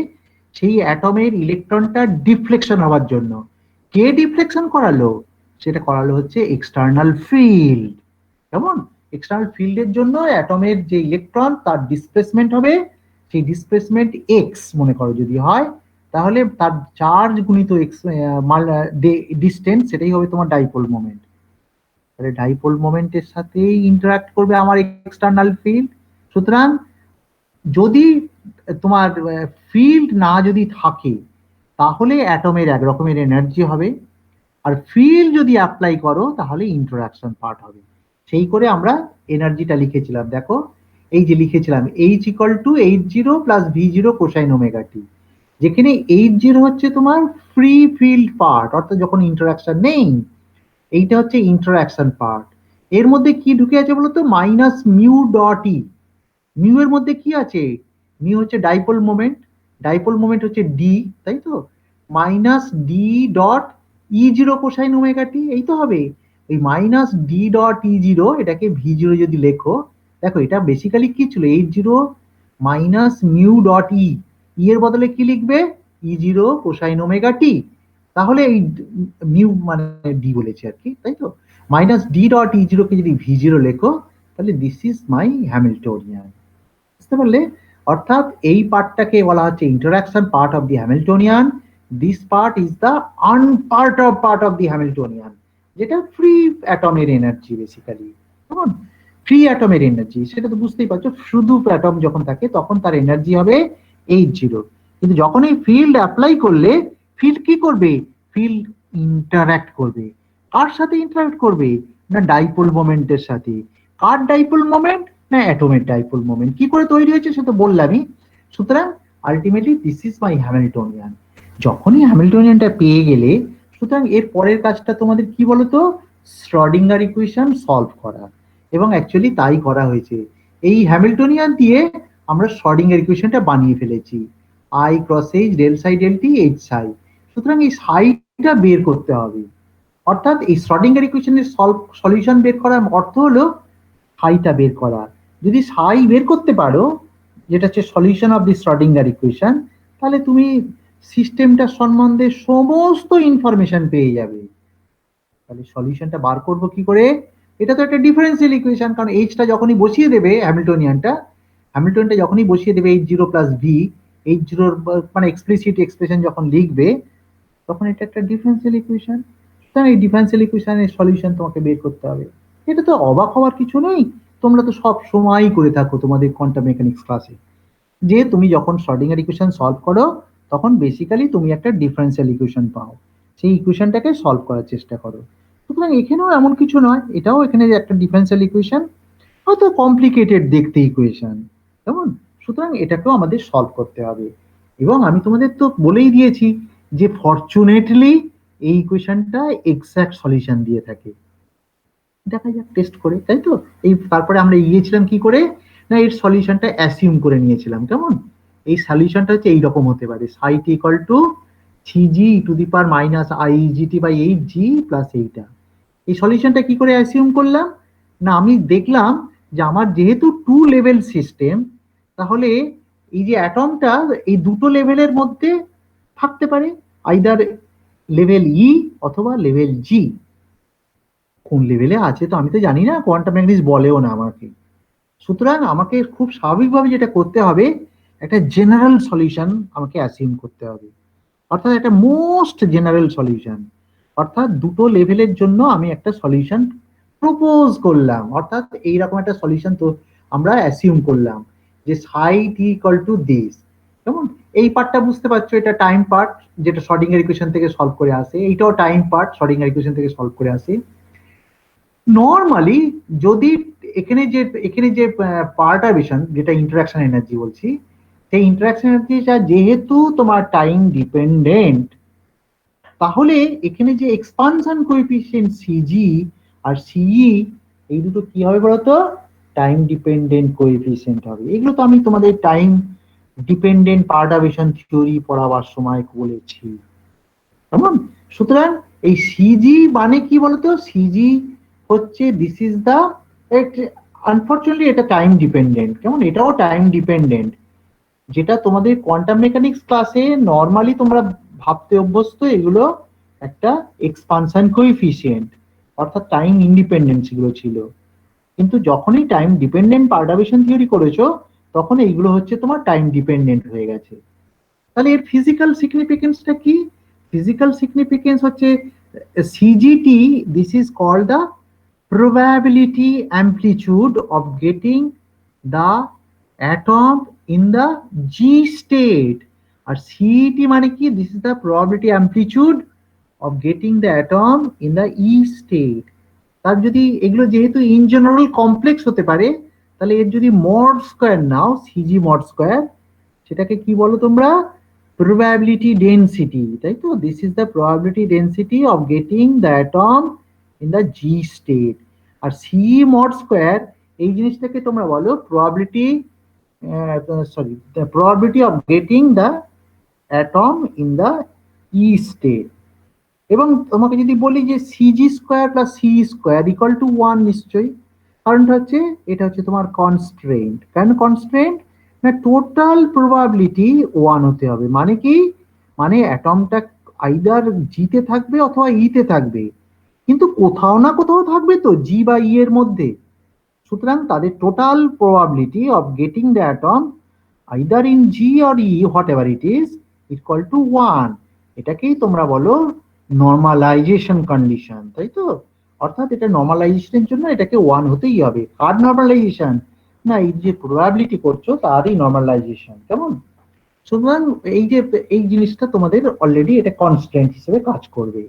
সেই অ্যাটমের ইলেকট্রনটা ডিফ্লেকশন হওয়ার জন্য। কে ডিফ্লেকশন করালো? সেটা করালো হচ্ছে এক্সটার্নাল ফিল্ড। কেমন? এক্সটার্নাল ফিল্ডের জন্য অ্যাটমের যে ইলেকট্রন তার ডিসপ্লেসমেন্ট হবে, সেই ডিসপ্লেসমেন্ট এক্স মনে করো যদি হয়, তাহলে তার চার্জ গুণিত এক্স ডিস্টেন্স, সেটাই হবে তোমার ডাইপোল মোমেন্ট। তাহলে ডাইপোল মোমেন্টের সাথেই ইন্টারঅ্যাক্ট করবে আমার এক্সটার্নাল ফিল্ড। সুতরাং যদি তোমার ফিল্ড না যদি থাকে, তাহলে অ্যাটমের এক রকমের এনার্জি হবে, আর ফিল্ড যদি অ্যাপ্লাই করো তাহলে ইন্টারঅ্যাকশন পার্ট হবে। সেই করে আমরা এনার্জিটা লিখেছিলাম, দেখো এই যে লিখেছিলাম H=H0 + V0 কোসাইন ওমেগা টি, যেখানে H0 হচ্ছে তোমার ফ্রি ফিল্ড পার্ট, অর্থাৎ যখন ইন্টারঅ্যাকশন নেই, এইটা হচ্ছে ইন্টারঅ্যাকশন পার্ট। এর মধ্যে কি ঢুকে আছে বলতো? -μ.e। মিউ এর মধ্যে কি আছে? মিউ হচ্ছে ডাইপোল মোমেন্ট, ডাইপোল মোমেন্ট হচ্ছে ডি, তাই তো, -d.E0 কোসাইন ওমেগা টি, এই তো হবে। এই -d.E0 এটাকে V0 যদি লেখো, দেখো এটা বেসিক্যালি কি ছিল, H0 -μ.e, ই এর বদলে কি লিখবে? E0 কোসাইন ওমেগা টি। তাহলে এই মিউ মানে ডি বলেছি আর কি, তাই তো, -d.E0 কে যদি V0 লেখো, তাহলে দিস ইজ মাই হ্যামিল্টনিয়ান। বুঝতে পারলে? অর্থাৎ এই পার্টটাকে বলা হচ্ছে interaction part of the Hamiltonian, this part is the আনপার্ট অফ দি হ্যামিল্টনিয়ান, যেটা ফ্রি অ্যাটমের এনার্জি বেসিক্যালি। কেমন? ফ্রি অ্যাটমের এনার্জি, সেটা তো বুঝতেই পারছো, শুধু অ্যাটম যখন থাকে তখন তার এনার্জি হবে H0, কিন্তু যখন এই ফিল্ড অ্যাপ্লাই করলে ফিল্ড কি করবে? ফিল্ড ইন্টারঅ্যাক্ট করবে। কার সাথে ইন্টারঅ্যাক্ট করবে? না ডাইপোল মোমেন্টের সাথে। কার ডাইপোল মোমেন্ট? না অ্যাটমের ডাইপোল মোমেন্ট। কি করে তৈরি হয়েছে সেটা বললামই। সুতরাং ultimately this is my Hamiltonian. যখনই হ্যামিল্টনিয়ানটা পেয়ে গেলে, সুতরাং এর পরের কাজটা তোমাদের কি বলতো? শ্রডিঙ্গার ইকুয়েশন সলভ করা। এবং অ্যাকচুয়ালি তাই করা হয়েছে। এই হ্যামিল্টনিয়ান দিয়ে আমরা শ্রডিঙ্গার ইকুয়েশনটা বানিয়ে ফেলেছি, I × H del psi del t H psi। সুতরাং এই সাইটা বের করতে হবে, অর্থাৎ এই শ্রডিঙ্গার ইকুয়েশনের সলিউশন বের করার অর্থ হলো সাইটা বের করা। যদি সাই বের করতে পারো, যেটা হচ্ছে সলিউশন অফ দি শ্রডিঙ্গার ইকুয়েশন, তাহলে তুমি সিস্টেমটা সম্বন্ধে সমস্ত ইনফরমেশন পেয়ে যাবে। তাহলে সলিউশনটা বার করব কি করে? এটা তো একটা ডিফারেন্সিয়াল ইকুয়েশন, কারণ এইচটা যখনই বসিয়ে দেবে হ্যামিল্টনিয়ানটা যখনই বসিয়ে দেবে H0 প্লাস ভি, H0 মানে এক্সপ্লিসিট এক্সপ্রেশন যখন লিখবে তখন এটা একটা ডিফারেন্সিয়াল ইকুয়েশন। সুতরাং এই ডিফারেন্সিয়াল ইকুয়েশনের সলিউশন তোমাকে বের করতে হবে। এটা তো অবাক হওয়ার কিছু নেই, তোমরা তো সব সময়ই করে থাকো তোমাদের কোয়ান্টাম মেকানিক্স ক্লাসে, যে তুমি যখন শ্রোডিঙ্গার ইকুয়েশন সলভ করো তখন বেসিক্যালি তুমি একটা ডিফারেন্সিয়াল ইকুয়েশন পাও, সেই ইকুয়েশনটাকে সলভ করার চেষ্টা করো। সুতরাং এখানেও এমন কিছু নয়, এটাও এখানে একটা ডিফারেন্সিয়াল ইকুয়েশন, হয়তো কমপ্লিকেটেড দেখতে ইকুয়েশন, কেমন? সুতরাং এটাকেও আমাদের সলভ করতে হবে। এবং আমি তোমাদের তো বলেই দিয়েছি যে ফরচুনেটলি এই ইকুয়েশনটা এক্সাক্ট সলিউশন দিয়ে থাকে। দেখা যাক টেস্ট করে, তাই তো? এই তারপরে আমরা গিয়েছিলাম কি করে, না এর সলিউশনটা অ্যাসিউম করে নিয়েছিলাম। কেমন? এই সলিউশনটা হচ্ছে এইরকম হতে পারে, psi t equal to 3g to the power minus IGT by 8g plus এইটা। এই সলিউশনটা কি করে অ্যাসিউম করলাম, না আমি দেখলাম যে আমার যেহেতু 2 লেভেল সিস্টেম, তাহলে এই যে অ্যাটমটা এই দুটো লেভেলের মধ্যে থাকতে পারে, আইদার লেভেল ই অথবা লেভেল জি। কোন লেভেলে আছে তো আমি তো জানি না, কোয়ান্টাম মেকানিক্স বলেও না আমাকে। সুতরাং আমাকে খুব স্বাভাবিকভাবে যেটা করতে হবে, একটা জেনারেল সলিউশন আমাকে অ্যাসিউম করতে হবে, অর্থাৎ একটা মোস্ট জেনারেল সলিউশন, অর্থাৎ দুটো লেভেলের জন্য আমি একটা সলিউশন প্রপোজ করলাম, অর্থাৎ এইরকম একটা সলিউশন তো আমরা অ্যাসিউম করলাম যে সাইট ইকুয়াল টু দিস। কেমন? এই পার্টটা বুঝতে পারছো, এটা টাইম পার্ট যেটা শ্রোডিঙ্গার ইকুয়েশন থেকে সলভ করে আসে, এইটাও টাইম পার্ট শ্রোডিঙ্গার ইকুয়েশন থেকে সলভ করে আসে। নর্মালি যদি এখানে যে পার্টারবিশন, যেটা ইন্টারঅ্যাকশন এনার্জি বলছি, সেই ইন্টারঅ্যাকশন এনার্জিটা যেহেতু তোমার টাইম ডিপেন্ডেন্ট, তাহলে এখানে যে এক্সপানশন কোএফিসিয়েন্ট সিজি আর সিই, এই দুটো কি হবে বলতো? টাইম ডিপেন্ডেন্ট কোএফিসিয়েন্ট হবে। এগুলো তো আমি তোমাদের টাইম ডিপেন্ডেন্ট পার্টারবিশন থিওরি পড়াবার সময় বলেছি, কেমন? সুতরাং এই সিজি মানে কি বলতো? সিজি হচ্ছে দিস ইজ দা, আনফরচুনেটলি এটা টাইম ডিপেন্ডেন্ট, কেমন? এটাও টাইম ডিপেন্ডেন্ট, যেটা তোমাদের কোয়ান্টাম মেকানিক্স ক্লাসে নর্মালি তোমরা ভাবতে অভ্যস্ত, এগুলো একটা এক্সপানশন কোএফিসিয়েন্ট, অর্থাৎ টাইম ইন্ডিপেন্ডেন্ট এগুলো ছিল। কিন্তু যখনই টাইম ডিপেন্ডেন্ট পার্টারবিশন থিওরি করেছো, তখন এইগুলো হচ্ছে তোমার টাইম ডিপেন্ডেন্ট হয়ে গেছে। তাহলে এর ফিজিক্যাল সিগনিফিকেন্সটা কি? ফিজিক্যাল সিগনিফিকেন্স হচ্ছে সিজিটি, দিস ইজ কল্ড is probability amplitude of getting the atom in the G state, আর CET মানে কি? This is the probability amplitude of getting the atom in the E state। তার যদি এগুলো যেহেতু ইন জেনারেল কমপ্লেক্স হতে পারে, তাহলে এর যদি মড স্কয়ার নাও, সিজি মড স্কয়ার, সেটাকে কি বলো তোমরা? probability density, তাই তো? This is the probability density of getting the atom in the G state। আর সি মড স্কয়ার, এই জিনিসটাকে তোমরা বলো probability of getting the atom in the E state। এবং তোমাকে যদি বলি যে CG square plus C square equal to 1, নিশ্চয়ই, কারণটা হচ্ছে এটা হচ্ছে তোমার কনস্ট্রেন্ট। কেন কনস্ট্রেন্ট? না টোটাল প্রবাবিলিটি 1 হতে হবে। মানে কি? মানে অ্যাটমটা আইদার জিতে থাকবে অথবা ইতে থাকবে, কিন্তু কোথাও না কোথাও থাকবে তো জি বা ই এর মধ্যে। সুতরাং তাদের total probability of getting the atom either in G or E, what ever it is, equal to 1। এটাকেই তোমরা বলো নর্মালাইজেশন কন্ডিশন, তাই তো? অর্থাৎ এটা নর্মালাইজেশনের জন্য এটাকে 1 হতেই হবে। কার নর্মালাইজেশন? না এই যে প্রবাবিলিটি করছো তারই নর্মালাইজেশন, কেমন? সুতরাং এই জিনিসটা তোমাদের অলরেডি এটা কনস্ট্যান্ট হিসেবে কাজ করবে,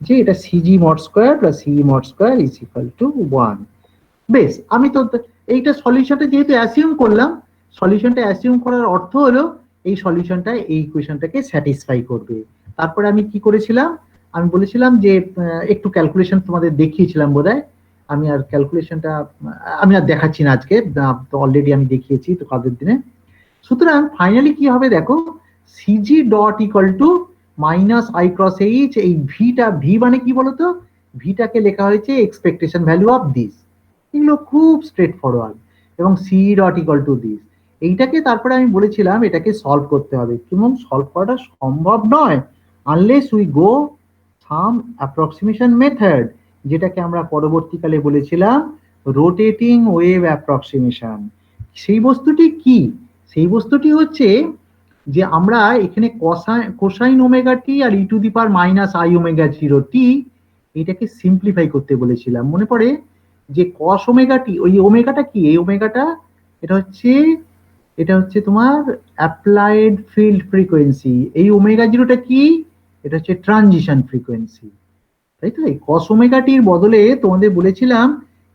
যে এটা সিজি মড স্কয়ার প্লাস সিই mod square is equal to 1। বেশ, আমি তো এইটা সলিউশনটা যেহেতু অ্যাসিউম করলাম, সলিউশনটা অ্যাসিউম করার অর্থ হলো এই সলিউশনটা এই ইকুয়েশনটাকে স্যাটিসফাই করবে। তারপরে আমি কি করেছিলাম? আমি বলেছিলাম যে একটু ক্যালকুলেশন তোমাদের দেখিয়েছিলাম বোধহয়, আমি আর ক্যালকুলেশনটা আমি আর দেখাচ্ছি না আজকে, তো অলরেডি আমি দেখিয়েছি তো কালকের দিনে। সুতরাং ফাইনালি কি হবে দেখো, CG dot equal to minus I cross H, এই ভিটা, ভি মানে কি বলতো? ভিটাকে লেখা হয়েছে এক্সপেকটেশন ভ্যালু অফ দিস। এগুলো খুব স্ট্রেট ফরওয়ার্ড। এবং C dot equal to this, এইটাকে তারপরে আমি বলেছিলাম এটাকে সলভ করতে হবে, এবং সলভ করাটা সম্ভব নয় unless we go some approximation method. যেটাকে আমরা পরবর্তীকালে বলেছিলাম রোটেটিং ওয়েভ অ্যাপ্রক্সিমেশন। সেই বস্তুটি কি? সেই বস্তুটি হচ্ছে যে আমরা এখানে কোসাইন ওমেগা টি আর E to the power minus I omega 0 T এটাকে সিম্পলিফাই করতে বলেছিলাম। মনে পড়ে যে কস ওমেগা টি, ওই ওমেগাটা কি? এই ওমেগাটা এটা হচ্ছে তোমার অ্যাপ্লাইড ফিল্ড ফ্রিকোয়েন্সি। এই ওমেগা 0টা কি? এটা হচ্ছে ট্রানজিশন ফ্রিকোয়েন্সি, তাই তো? এই কস ওমেগা টির বদলে তোমাদের বলেছিলাম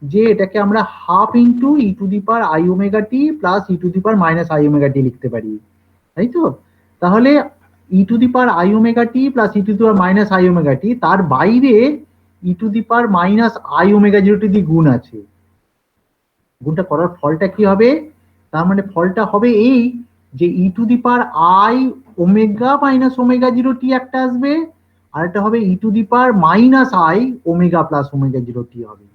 যে এটাকে আমরা half into E to the power I omega T plus E to the power minus I omega T লিখতে পারি, তাই তো? তাহলে E to the power I omega T plus E to the power minus I omega T, তার বাইরে E to the power minus I omega 0 T দিয়ে গুণ আছে। গুণটা করার ফলটা কি হবে? তার মানে ফলটা হবে এই যে E to the power I omega minus omega 0 T একটা আসবে, আর এটা হবে E to the power minus I omega plus omega 0 T হবে।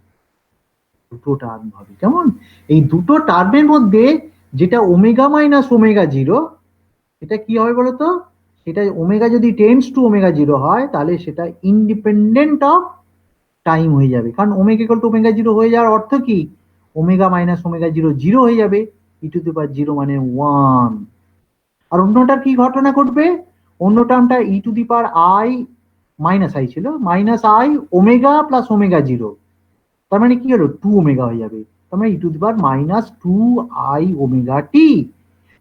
দুটো টার্ম হবে, কেমন? এই দুটো টার্মের মধ্যে যেটা ওমেগা মাইনাস ওমেগা 0, এটা কি হবে বলতো? সেটা ওমেগা যদি টেন্ডস টু ওমেগা 0 হয় তাহলে সেটা ইন্ডিপেন্ডেন্ট অফ টাইম হয়ে যাবে, কারণ ওমেগা ইকুয়াল টু ওমেগা 0 হয়ে যাওয়ার অর্থ কি? ওমেগা মাইনাস ওমেগা 0 0 হয়ে যাবে, ই টু দি পাওয়ার 0 মানে 1। আর অন্যটা কি ঘটনা ঘটবে? অন্য টার্মটা E to the power I minus I ছিল, minus I omega plus omega 0, তার মানে কি হলো? 2 ওমেগা হয়ে যাবে। তার মানে E to the power minus 2 I omega T.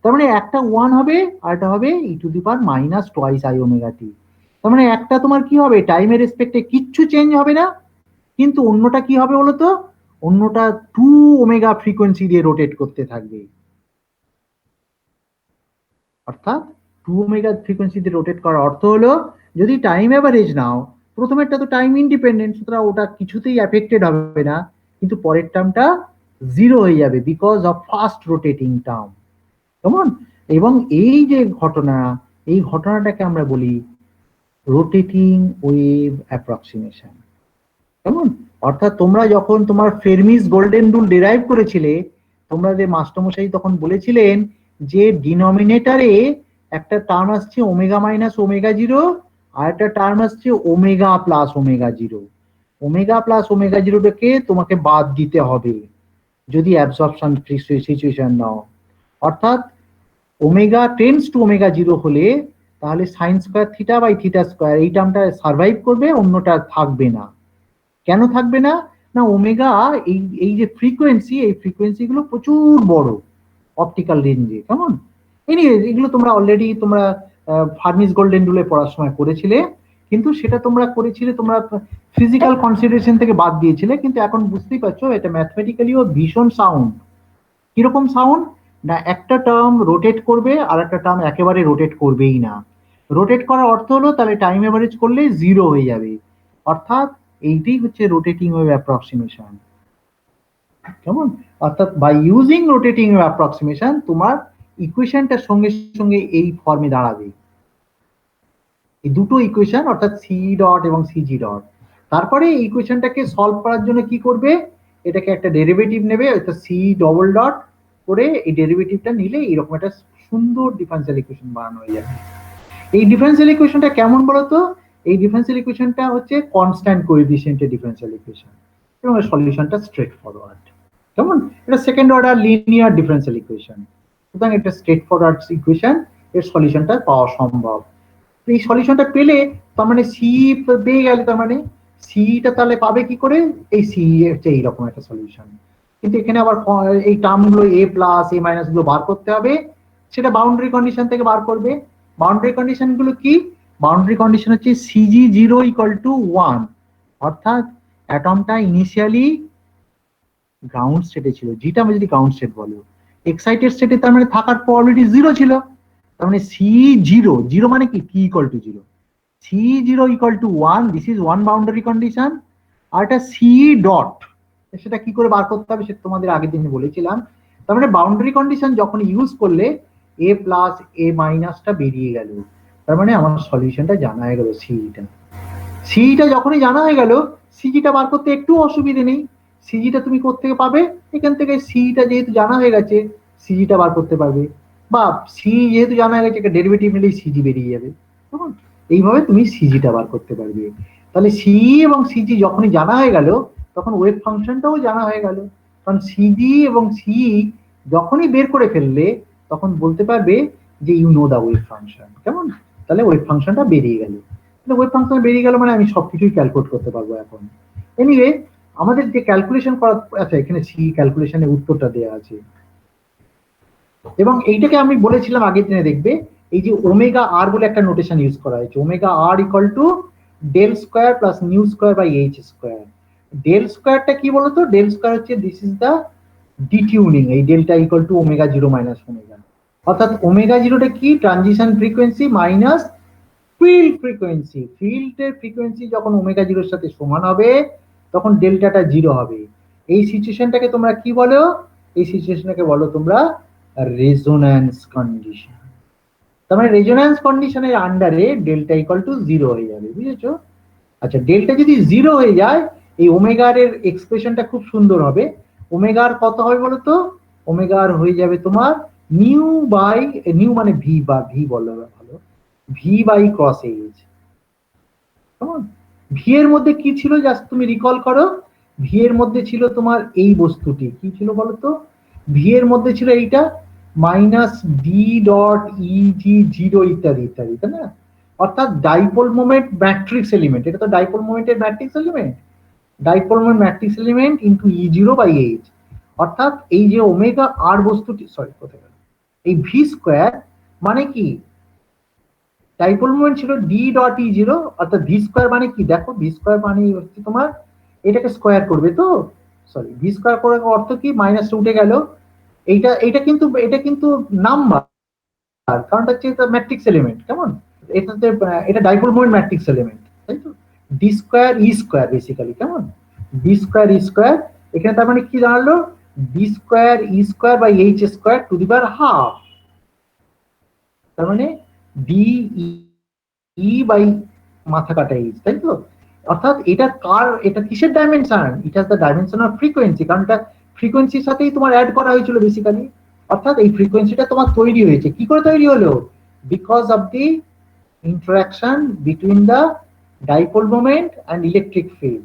তার মানে একটা 1 হবে আর এটা হবে E to the power minus twice I omega T. তার মানে একটা তোমার কি হবে? টাইমের রেসপেক্টে কিচ্ছু চেঞ্জ হবে না, কিন্তু অন্যটা কি হবে বলতো? অন্যটা 2 ওমেগা ফ্রিকোয়েন্সি দিয়ে রোটেট করতে থাকবে। অর্থাৎ 2 ওমেগা ফ্রিকোয়েন্সি দিয়ে রোটেট করার অর্থ হলো যদি টাইম এভারেজ নাও, প্রথমেরটা তো টাইম ইন্ডিপেন্ডেন্ট, সুতরাং ওটা কিছুতেই এফেক্টেড হবে না, কিন্তু পরের টার্মটা 0 হয়ে যাবে because of fast rotating term, কেমন? এবং এই যে ঘটনা, এই ঘটনাটাকে আমরা বলি রোটেটিং ওয়েভ অ্যাপ্রক্সিমেশন, কেমন? অর্থাৎ তোমরা যখন তোমার ফেরমিস গোল্ডেন রুল ডিরাইভ করেছিলে, তোমরা যে মাস্টারমশাই তখন বলেছিলেন যে ডিনোমিনেটরে একটা টার্ম আসছে ওমেগা মাইনাস ওমেগা 0, আর একটা টার্ম আসছে omega plus omega 0। Omega plus ওমেগা 0টাকে তোমাকে বাদ দিতে হবে যদি অ্যাবজর্পশন ফ্রি সিচুয়েশন নাও। অর্থাৎ ওমেগা টেন্ডস টু ওমেগা 0 হলে তাহলে sine square theta by theta square এই টার্মটা সার্ভাইভ করবে, অন্যটা থাকবে না। কেন থাকবে না? না, ওমেগা এই যে ফ্রিকোয়েন্সি, এই ফ্রিকোয়েন্সি গুলো প্রচুর বড় অপটিক্যাল রেঞ্জে, কেমন? এনিওয়ে এগুলো তোমরা অলরেডি তোমরা ফার্মিস গোল্ডেন রুলে পড়াশোনা করেছিলে, কিন্তু সেটা তোমরা করেছিলে তোমরা ফিজিক্যাল কনসিডারেশন থেকে বাদ দিয়েছিলে, কিন্তু এখন বুঝতেই পারছো এটা ম্যাথমেটিক্যালিও ভীষণ সাউন্ড। কিরকম সাউন্ড? না, একটা টার্ম রোটেট করবে আর একটা টার্ম একেবারে রোটেট করবেই না। রোটেট করার অর্থ হলো তাহলে টাইম এভারেজ করলে 0 হয়ে যাবে, অর্থাৎ এইটাই হচ্ছে রোটেটিং ওয়েভ অ্যাপ্রক্সিমেশন, কেমন? অর্থাৎ by using rotating wave approximation তোমার ইকুয়েশনটার সঙ্গে সঙ্গে এই ফর্মে দাঁড়াবে, এই দুটো ইকুয়েশন অর্থাৎ সি ডট এবং সিজি ডট। তারপরে এই ইকুয়েশনটাকে সলভ করার জন্য কি করবে? এটাকে একটা ডেরিভেটিভ নেবে, অর্থাৎ সি ডবল ডট করে এই ডেরিভেটিভটা নিলে এরকম একটা সুন্দর ডিফারেন্সিয়াল ইকুয়েশন বানানো হয়ে যাবে। এই ডিফারেন্সিয়াল ইকুয়েশনটা কেমন বলতো? এই ডিফারেন্সিয়াল ইকুয়েশনটা হচ্ছে কনস্ট্যান্ট কোএফিসিয়েন্টের ডিফারেন্সিয়াল ইকুয়েশন এবং সলিউশনটা স্ট্রেট ফরওয়ার্ড, কেমন? এটা second order linear differential equation, সুতরাং এটা স্ট্রেট ফরওয়ার্ড ইকুয়েশন, এর সলিউশনটা পাওয়া সম্ভব। এই সলিউশনটা পেলে তার মানে সি পেয়ে গেলে, তার মানে সিটা তাহলে পাবে কি করে? এই সি হচ্ছে এইরকম একটা সলিউশন, কিন্তু এখানে আবার এই টার্মগুলো এ প্লাস এ মাইনাস গুলো বার করতে হবে, সেটা বাউন্ডারি কন্ডিশন থেকে বার করবে। বাউন্ডারি কন্ডিশন গুলো কি? বাউন্ডারি কন্ডিশন হচ্ছে সিজি 0 ইকুয়াল টু 1, অর্থাৎ অ্যাটমটা ইনিশিয়ালি গ্রাউন্ড স্টেটে ছিল, যেটা আমরা যদি গ্রাউন্ড স্টেট বলি, এক্সাইটেড স্টেটে তার মানে থাকার প্রবাবিলিটি 0 ছিল, তার মানে C0 0 মানে কি? T equal to 0, C0 equal to 1, this is one boundary condition. আর এটা সি ডট, সেটা কি করে বার করতে হবে সেটা তোমাদের আগের দিনে বলেছিলাম। তার মানে বাউন্ডারি কন্ডিশন যখন ইউজ করলে এ প্লাস এ মাইনাসটা বেরিয়ে গেল, তার মানে আমার সলিউশনটা জানা হয়ে গেল। সিটা যখনই জানা হয়ে গেল, সিজিটা বার করতে একটু অসুবিধে নেই। সিজিটা তুমি কোত্থেকে পাবে? এখান থেকে সিটা যেহেতু জানা হয়ে গেছে, সিজিটা বার করতে পারবে, বা সি যেহেতু জানা হয়ে গেছে ডেরিভেটিভ নিলেই সিজি বেরিয়ে যাবে, এইভাবে তুমি সিজিটা বার করতে পারবে। তাহলে সি এবং সিজি যখনই জানা হয়ে গেল তখন ওয়েভ ফাংশনটাও জানা হয়ে গেল, কারণ সিজি এবং সি যখনই বের করে ফেললে তখন বলতে পারবে যে you know the wave function, কেমন? তাহলে ওয়েভ ফাংশনটা বেরিয়ে গেল, তাহলে ওয়েভ ফাংশন বেরিয়ে গেল মানে আমি সবকিছুই ক্যালকুলেট করতে পারবো এখন। এনিওয়ে আমাদের যে ক্যালকুলেশন করা, আচ্ছা এখানে সি ক্যালকুলেশনের উত্তরটা দেওয়া আছে, এবং এইটাকে আমি বলেছিলাম আগের দিনে দেখবে এই যে ওমেগা আর বলে একটা নোটেশন ইউজ করা হয়েছে, omega R equal to del square plus nu square by H square. Del স্কোয়ারটা কি বলতো? ডেল স্কোয়ার হচ্ছে দিস ইজ দ্য ডিটিউনিং, এই delta equal to omega zero minus omega, অর্থাৎ ওমেগা জিরোটা কি? Transition frequency minus field frequency. ফিল্ডের frequency যখন ওমেগা জিরোর সাথে সমান হবে তখন ডেল্টাটা জিরো হবে। এই সিচুয়েশনটাকে তোমরা কি বলো? এই সিচুয়েশনটাকে বলো তোমরা রেজোন্যান্স কন্ডিশন। তার মানে রেজোন্যান্স কন্ডিশনের আন্ডারে ডেল্টা ইকুয়াল টু জিরো হয়ে যাবে, বুঝেছো? আচ্ছা ডেল্টা যদি জিরো হয়ে যায় এই ওমেগার এর এক্সপ্রেশনটা খুব সুন্দর হবে। ওমেগার কত হবে বলো তো? ওমেগার হয়ে যাবে তোমার নিউ বাই, নিউ মানে ভি বা ভি বলো ভালো, ভি বাই ক্রস এইচ। কেমন? ভি এর মধ্যে কি ছিল জাস্ট তুমি রিকল করো, ভি এর মধ্যে ছিল তোমার এই বস্তুটি, কি ছিল বলো তো? ভি এর মধ্যে ছিল এইটা minus D dot easy zero ইত্যাদি ইত্যাদি, তাই না? অর্থাৎ ডাইপোল মোমেন্ট ম্যাট্রিক্স এলিমেন্ট, এটা তো ডাইপোল মোমেন্টের matrix element, dipole moment matrix element into E zero by H. অর্থাৎ এই যে ওমেগা আর বস্তুটি, সরি কোথায় গেল, এই ভি স্কোয়ার মানে কি? ডাইপোল মোমেন্ট ছিল ডি ডট ই জিরো, অর্থাৎ ভি স্কোয়ার মানে কি? দেখো ভি স্কোয়ার মানে হচ্ছে তোমার এটাকে স্কোয়ার করবে তো, সরি ভি স্কোয়ার করার অর্থ কি? মাইনাস উঠে গেল, এইটা এটা কিন্তু নাম্বার, কারণ হচ্ছে এটা ম্যাট্রিক্স এলিমেন্ট, কেমন? এটাতে এটা ডাইপোল মোমেন্ট ম্যাট্রিক্স এলিমেন্ট, তাই তো? D square E square basically, কেমন? ডি স্কোয়ার ই স্কোয়ার, এখানে তার মানে কি দাঁড়ালো? D square E square by H square to the power half, তার মানে ডি ই বাই মাথা কাটা এইচ, তাই তো? অর্থাৎ এটা কার, এটা কিসের dimension? It has the dimension of frequency, কারণ এটা ফ্রিকোয়েন্সির সাথেই তোমার অ্যাড করা হয়েছিল বেসিক্যালি। অর্থাৎ এই ফ্রিকোয়েন্সিটা তোমার তৈরি হয়েছে, কি করে তৈরি হলো? Because of the interaction between the dipole moment and electric field,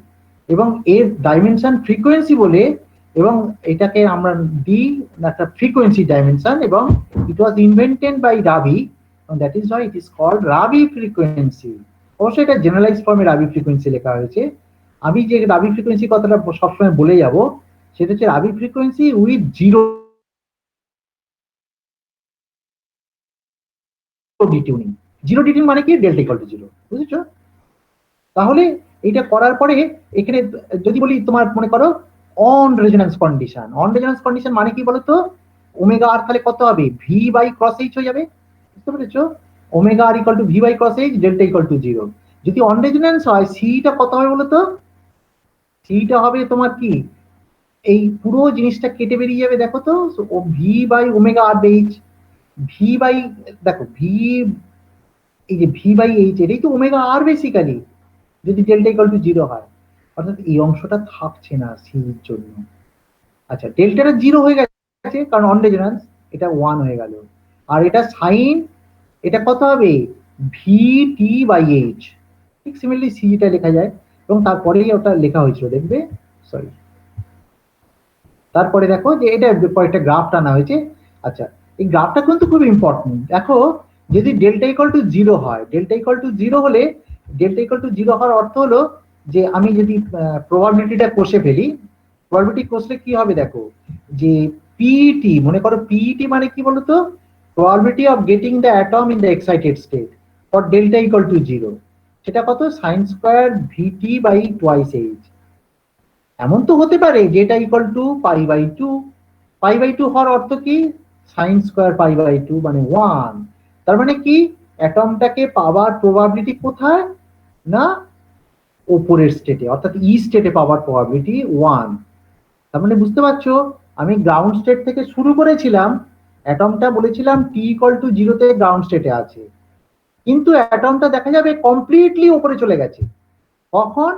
এবং এর ডাইমেনশন ফ্রিকোয়েন্সি বলে, এবং এটাকে আমরা দি একটা ফ্রিকোয়েন্সি ডাইমেনশন, এবং it was invented by Rabi, that is why it is called Rabi frequency. অবশ্যই এটা জেনারেলাইজ ফর্মে রাবি ফ্রিকোয়েন্সি লেখা হয়েছে। আমি যে রাবি ফ্রিকোয়েন্সি কথাটা সবসময় বলে যাব সেটা হচ্ছে রাবি ফ্রিকোয়েন্সি উইথ জিরো ডিটিউনিং। জিরো ডিটিউনিং মানে কি? ডেল্টা ইকুয়াল টু জিরো, বুঝেছো? তাহলে এটা করার পরে এখানে যদি বলি তোমার মনে করো on resonance condition, on resonance condition মানে কি বলতো? ওমেগা আর তাহলে কত হবে? ভি বাই ক্রস এইচ হয়ে যাবে, বুঝতে পেরেছো? Omega R equal to V by cross H, delta equal to zero. যদি অন রেজোন্যান্স হয় সিটা কত হবে বলতো? সিটা হবে তোমার কি? এই পুরো জিনিসটা কেটে বেরিয়ে যাবে, দেখো তো, V by omega R H, V by, দেখো ভি, এই যে ভি বাই এইচ এটাই তো ওমেগা আর বেসিক্যালি, যদি ডেল্টা ইকুয়াল টু জিরো হয়, অর্থাৎ এই অংশটা থাকছে না সির জন্য। আচ্ছা ডেল্টাটা জিরো হয়ে গেছে কারণ অন রেজোন্যান্স, এটা ওয়ান হয়ে গেল, আর এটা সাইন, এটা কত হবে? ভি টি বাই এইচ, ঠিক সিমিলারলি সিটা লেখা যায়, এবং তারপরেই ওটা লেখা হয়েছিল দেখবে, সরি তারপরে দেখো যে এটা একটা গ্রাফ টানা হয়েছে। আচ্ছা এই গ্রাফটা কিন্তু খুব ইম্পর্টেন্ট। দেখো যদি ডেল্টা ইকুয়াল টু জিরো হয়, ডেল্টা ইকুয়াল টু জিরো হলে, ডেল্টা ইকুয়াল টু জিরো হওয়ার অর্থ হলো যে আমি যদি প্রবাবিলিটিটা কষে ফেলি, প্রবাবিলিটি কষলে কি হবে দেখো, যে পিটি, মনে করো পিটি মানে কি বলতো? Probability of getting the atom in the excited state for delta equal to zero, সেটা কত? Sine square VT by twice H. এমন তো হতে পারে যেটা equal to pi by two, pi by two হওয়ার অর্থ কি? Sine square pi by two মানে ওয়ান। তার মানে কি? অ্যাটমটাকে পাওয়ার প্রবাবিলিটি কোথায় না? ওপরের স্টেটে, অর্থাৎ ই স্টেটে পাওয়ার প্রবাবিলিটি ওয়ান। তার মানে বুঝতে পারছো আমি গ্রাউন্ড স্টেট থেকে শুরু করেছিলাম, অ্যাটমটা বলেছিলাম টি ইকুয়াল টু জিরোতে গ্রাউন্ড স্টেটে আছে, কিন্তু অ্যাটমটা দেখা যাবে কমপ্লিটলি উপরে চলে গেছে। কখন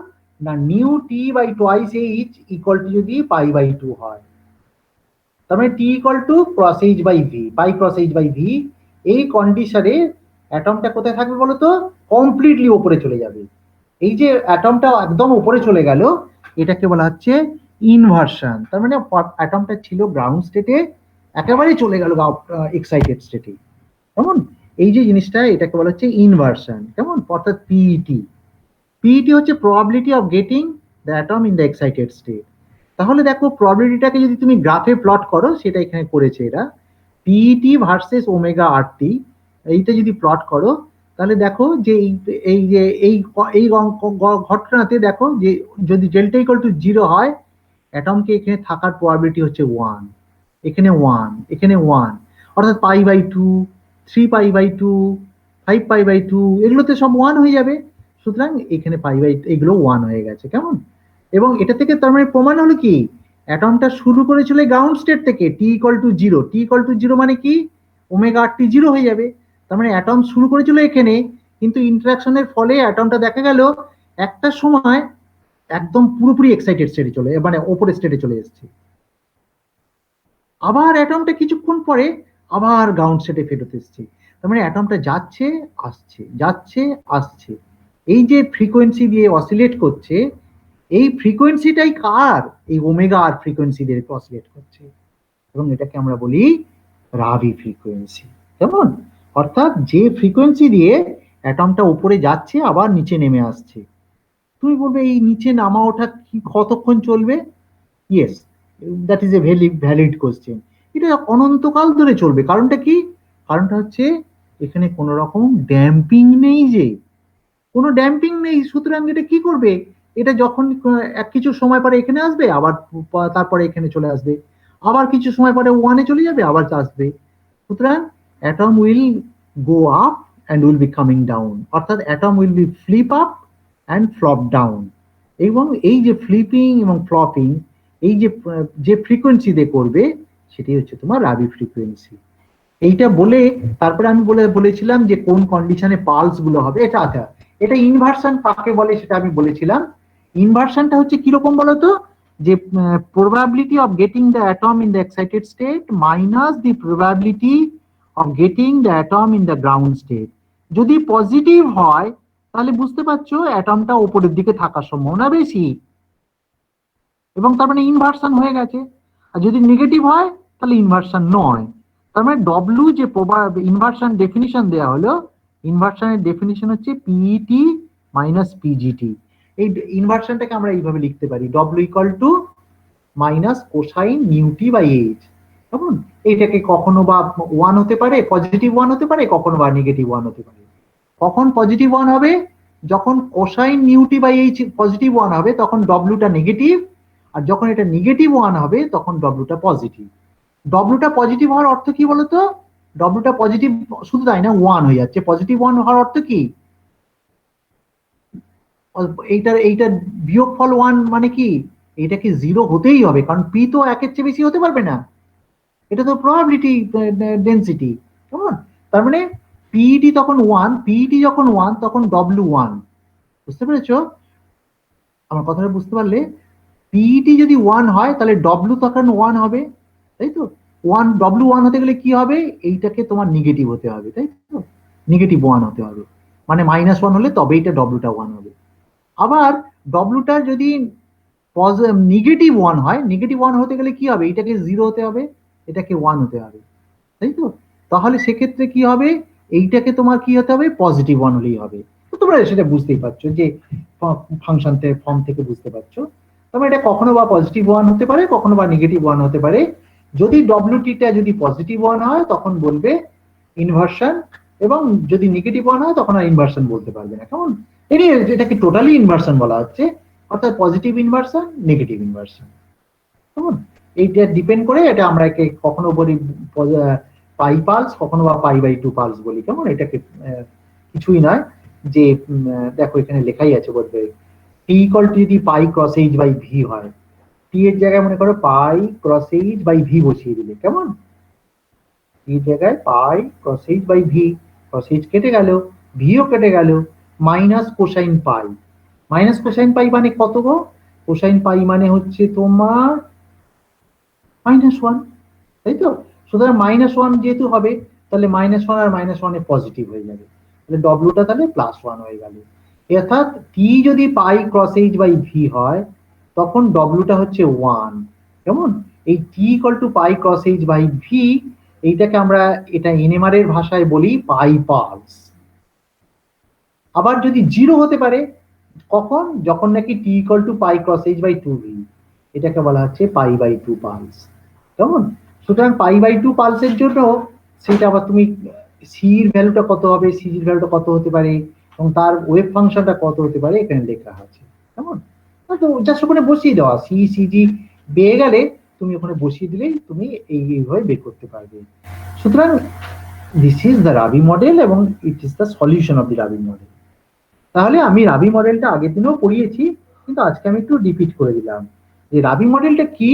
না? Nu T by twice H equal to যদি পাই বাই টু হয়, তার মানে T equal to cross H by V, pi cross H by V. এই কন্ডিশনে অ্যাটমটা কোথায় থাকবে বলতো? কমপ্লিটলি উপরে চলে যাবে। এই যে অ্যাটমটা একদম উপরে চলে গেল, এটাকে বলা হচ্ছে ইনভার্সন। তার মানে অ্যাটমটা ছিল গ্রাউন্ড স্টেটে, একেবারেই চলে গেল এক্সাইটেড স্টেটে। কেমন? এই যে জিনিসটা, এটাকে বলা হচ্ছে ইনভার্সন। কেমন? অর্থাৎ পিইটি। পিইটি হচ্ছে probability of getting the atom in the excited state. তাহলে দেখো প্রবাবিলিটিটাকে যদি তুমি গ্রাফে প্লট করো, সেটা এখানে করেছে এরা, পিইটি ভার্সেস ওমেগা আরটি, এইটা যদি প্লট করো, তাহলে দেখো যে এই যে এই ঘটনাতে দেখো যে যদি ডেল্টা ইকুয়াল টু 0 হয়, অ্যাটমকে এখানে থাকার প্রবাবিলিটি হচ্ছে 1, এখানে 1, এখানে 1, অর্থাৎ π/2, 3π/2, 5π/2, এগুলোতে সব 1 হয়ে যাবে। সুতরাং এখানে এগুলো 1 হয়ে গেছে। কেমন? এবং এটা থেকে তার মানে প্রমাণ হলো কি, অ্যাটমটা শুরু করেছিল গ্রাউন্ড স্টেট থেকে, t = 0, t = 0 মানে কি, ওমেগা আরটি 0 হয়ে যাবে। তার মানে অ্যাটম শুরু করেছিল এখানে, কিন্তু ইন্টারাকশনের ফলে অ্যাটমটা দেখা গেল একটা সময় একদম পুরোপুরি এক্সাইটেড স্টেটে মানে ওপরের স্টেটে চলে এসেছে। আবার অ্যাটমটা কিছুক্ষণ পরে আবার গ্রাউন্ড স্টেটে ফেরত এসেছে। তার মানে অ্যাটমটা যাচ্ছে আসছে, যাচ্ছে আসছে, এই যে ফ্রিকোয়েন্সি দিয়ে অসিলেট করছে, এই ফ্রিকোয়েন্সিটাই কার, এই ওমেগা আর ফ্রিকোয়েন্সি দিয়ে অসিলেট করছে, এবং এটাকে আমরা বলি রাভি ফ্রিকোয়েন্সি। কেমন? অর্থাৎ যে ফ্রিকোয়েন্সি দিয়ে অ্যাটমটা উপরে যাচ্ছে আবার নিচে নেমে আসছে। তুমি বলবে এই নিচে নামা ওঠা কি কতক্ষণ চলবে? Yes, that is a valid question. এটা অনন্তকাল ধরে চলবে। কারণটা কি? কারণটা হচ্ছে এখানে কোনো রকম ড্যাম্পিং নেই, যে কোনো ড্যাম্পিং নেই। সুতরাং এটা কি করবে, এটা যখন কিছু সময় পরে এখানে আসবে, আবার তারপরে এখানে চলে আসবে, আবার কিছু সময় পরে 1-এ চলে যাবে, আবার আসবে। সুতরাং atom will go up and will be coming down, অর্থাৎ atom will be flip up and flop down. এবং এই যে ফ্লিপিং এবং ফ্লপিং, এই যে ফ্রিকোয়েন্সি দিয়ে করবে, সেটাই হচ্ছে তোমার রাভি ফ্রিকোয়েন্সি। এইটা বলে তারপরে আমি বলেছিলাম যে কোন কন্ডিশনে পালস গুলো হবে। এটা ইনভার্সন কাকে বলে সেটা আমি বলেছিলাম। ইনভার্সনটা হচ্ছে কিরকম বলতো, যে probability of getting the atom in the excited state minus the probability of getting the atom in the ground state. যদি পজিটিভ হয়, তাহলে বুঝতে পারছো অ্যাটমটা উপরের দিকে থাকার সম্ভাবনা বেশি, এবং তার মানে ইনভার্সন হয়ে গেছে। আর যদি নেগেটিভ হয়, তাহলে ইনভার্সন নয়। তার মানে ডব্লিউ যে ইনভার্সন ডেফিনিশন দেওয়া হলো, ইনভার্সনের ডেফিনিশন হচ্ছে পিইটি মাইনাস পিজিটি। এই ইনভার্সনটাকে আমরা এইভাবে লিখতে পারি, W equal to minus cosine nu t by H. কেমন? এইটাকে কখনো বা 1 হতে পারে, পজিটিভ 1 হতে পারে, কখনো বা নেগেটিভ 1 হতে পারে। কখন পজিটিভ 1 হবে? যখন cosine nu t by H positive 1 হবে, তখন ডব্লিউটা নেগেটিভ। আর যখন এটা নেগেটিভ 1 হবে, তখন ডব্লিউটা পজিটিভ। ডব্লিউটা পজিটিভ হওয়ার অর্থ কি বলতো? ডব্লিউটা পজিটিভ শুধু তাই না, 1 হয়ে যাচ্ছে। পজিটিভ 1 হওয়ার অর্থ কি? এইটার বিয়োগফল 1 মানে কি? এটাকে 0 হতেই হবে, কারণ পি তো 1-এর চেয়ে বেশি হতে পারবে না। এটা তো প্রবাবিলিটি ডেনসিটি। কেমন? তার মানে পিইটি তখন 1, পিইটি যখন 1, তখন ডব্লিউ 1। বুঝতে পেরেছো? আমার কথাটা বুঝতে পারলে? পিইটি যদি 1 হয়, তাহলে ডব্লিউ তখন 1 হবে, তাই তো? ডব্লিউ 1 হতে গেলে কি হবে? এইটাকে তোমার নেগেটিভ হতে হবে, তাই তো? নেগেটিভ 1 হতে হবে, মানে -1 হলে তবে এটা ডব্লিউটা 1 হবে। আবার ডব্লিউটা যদি নেগেটিভ 1 হয়, নেগেটিভ 1 হতে গেলে কি হবে? এটাকে 0 হতে হবে, এটাকে 1 হতে হবে, তাই তো? তাহলে সেক্ষেত্রে কি হবে? এইটাকে তোমার কি হতে হবে? পজিটিভ 1 হলেই হবে। তো তোমরা সেটা বুঝতেই পারছো, যে ফাংশন ফর্ম থেকে বুঝতে পারছো। তবে এটা কখনো বা পজিটিভ 1 হতে পারে, কখনো বা নেগেটিভ 1 হতে পারে। যদি ডব্লিউটিটা যদি পজিটিভ 1 হয়, তখন বলবে ইনভার্সন, এবং যদি নেগেটিভ 1 হয়, তখন আর ইনভার্সন বলতে পারবে না। কেমন? এটাকে টোটালি ইনভার্সন বলা হচ্ছে, অর্থাৎ পজিটিভ ইনভার্সন, নেগেটিভ ইনভার্সন। কেমন? এইটা ডিপেন্ড করে, এটা আমরা একে কখনো বলি পাই পালস, কখনো বা π/2 পালস বলি। কেমন? এটাকে কিছুই নয়, যে দেখো এখানে লেখাই আছে, বলতে টি ইকুয়াল টু যদি pi cross H by V হয়, টি এর জায়গায় মনে করো pi cross H by V বসিয়ে দিলে। কেমন? টি জায়গায় pi cross H by V, cross H কেটে গেল, ভিও কেটে গেল, minus cosine pi. Minus cosine pi মানে কত গো? কোসাইন পাই মানে হচ্ছে তোমার -1, তাই তো? সুতরাং -1 যেহেতু হবে, তাহলে -1 আর -1 এ পজিটিভ হয়ে যাবে, তাহলে ডব্লিউটা তাহলে +1 হয়ে গেল। অর্থাৎ টি যদি pi cross H by V হয় তখন ডব্লিউটা হচ্ছে 1, কেমন? এই T equal to pi cross H by V, এইটাকে আমরা এটা এনএমআর এর ভাষায় বলি পাই পালস। আবার যদি 0 হতে পারে কখন? যখন নাকি T equal to pi cross H by 2v, এটাকে বলা হচ্ছে পাই বাই 2 পালস, কেমন? সুতরাং পাই বাই 2 পালসের জন্য সেটা আবার তুমি সি এর ভ্যালুটা কত হবে, সি এর ভ্যালুটা কত হতে পারে এবং তার ওয়েভ ফাংশনটা কত হতে পারে এখানে লেখা আছে, কেমন? তো জাস্ট ওখানে বসিয়ে দেওয়া, সি সিজি পেয়ে গেলে তুমি ওখানে বসিয়ে দিলেই তুমি এইভাবে বের করতে পারবে। সুতরাং this is the Rabi model এবং it is the solution of the Rabi model. তাহলে আমি রাবি মডেলটা আগের দিনেও পড়িয়েছি, কিন্তু আজকে আমি একটু রিপিট করে দিলাম যে রাবি মডেলটা কি।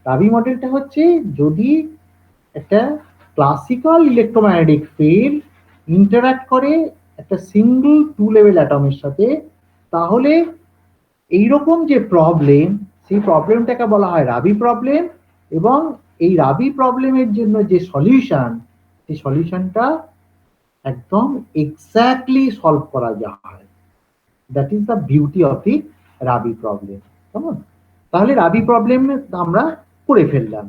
রাবি মডেলটা হচ্ছে যদি একটা ক্লাসিক্যাল ইলেকট্রোম্যাগনেটিক ফিল্ড ইন্টারঅ্যাক্ট করে একটা সিঙ্গল 2 লেভেল অ্যাটমের সাথে, তাহলে এইরকম যে প্রবলেম, সেই প্রবলেমটাকে বলা হয় রাবি প্রবলেম, এবং এই রাবি প্রবলেমের জন্য যে সলিউশন, সেই সলিউশনটা একদম এক্স্যাক্টলি সলভ করা যায়। That is the beauty of the Rabi problem, কেমন? তাহলে রাবি প্রবলেম আমরা করে ফেললাম।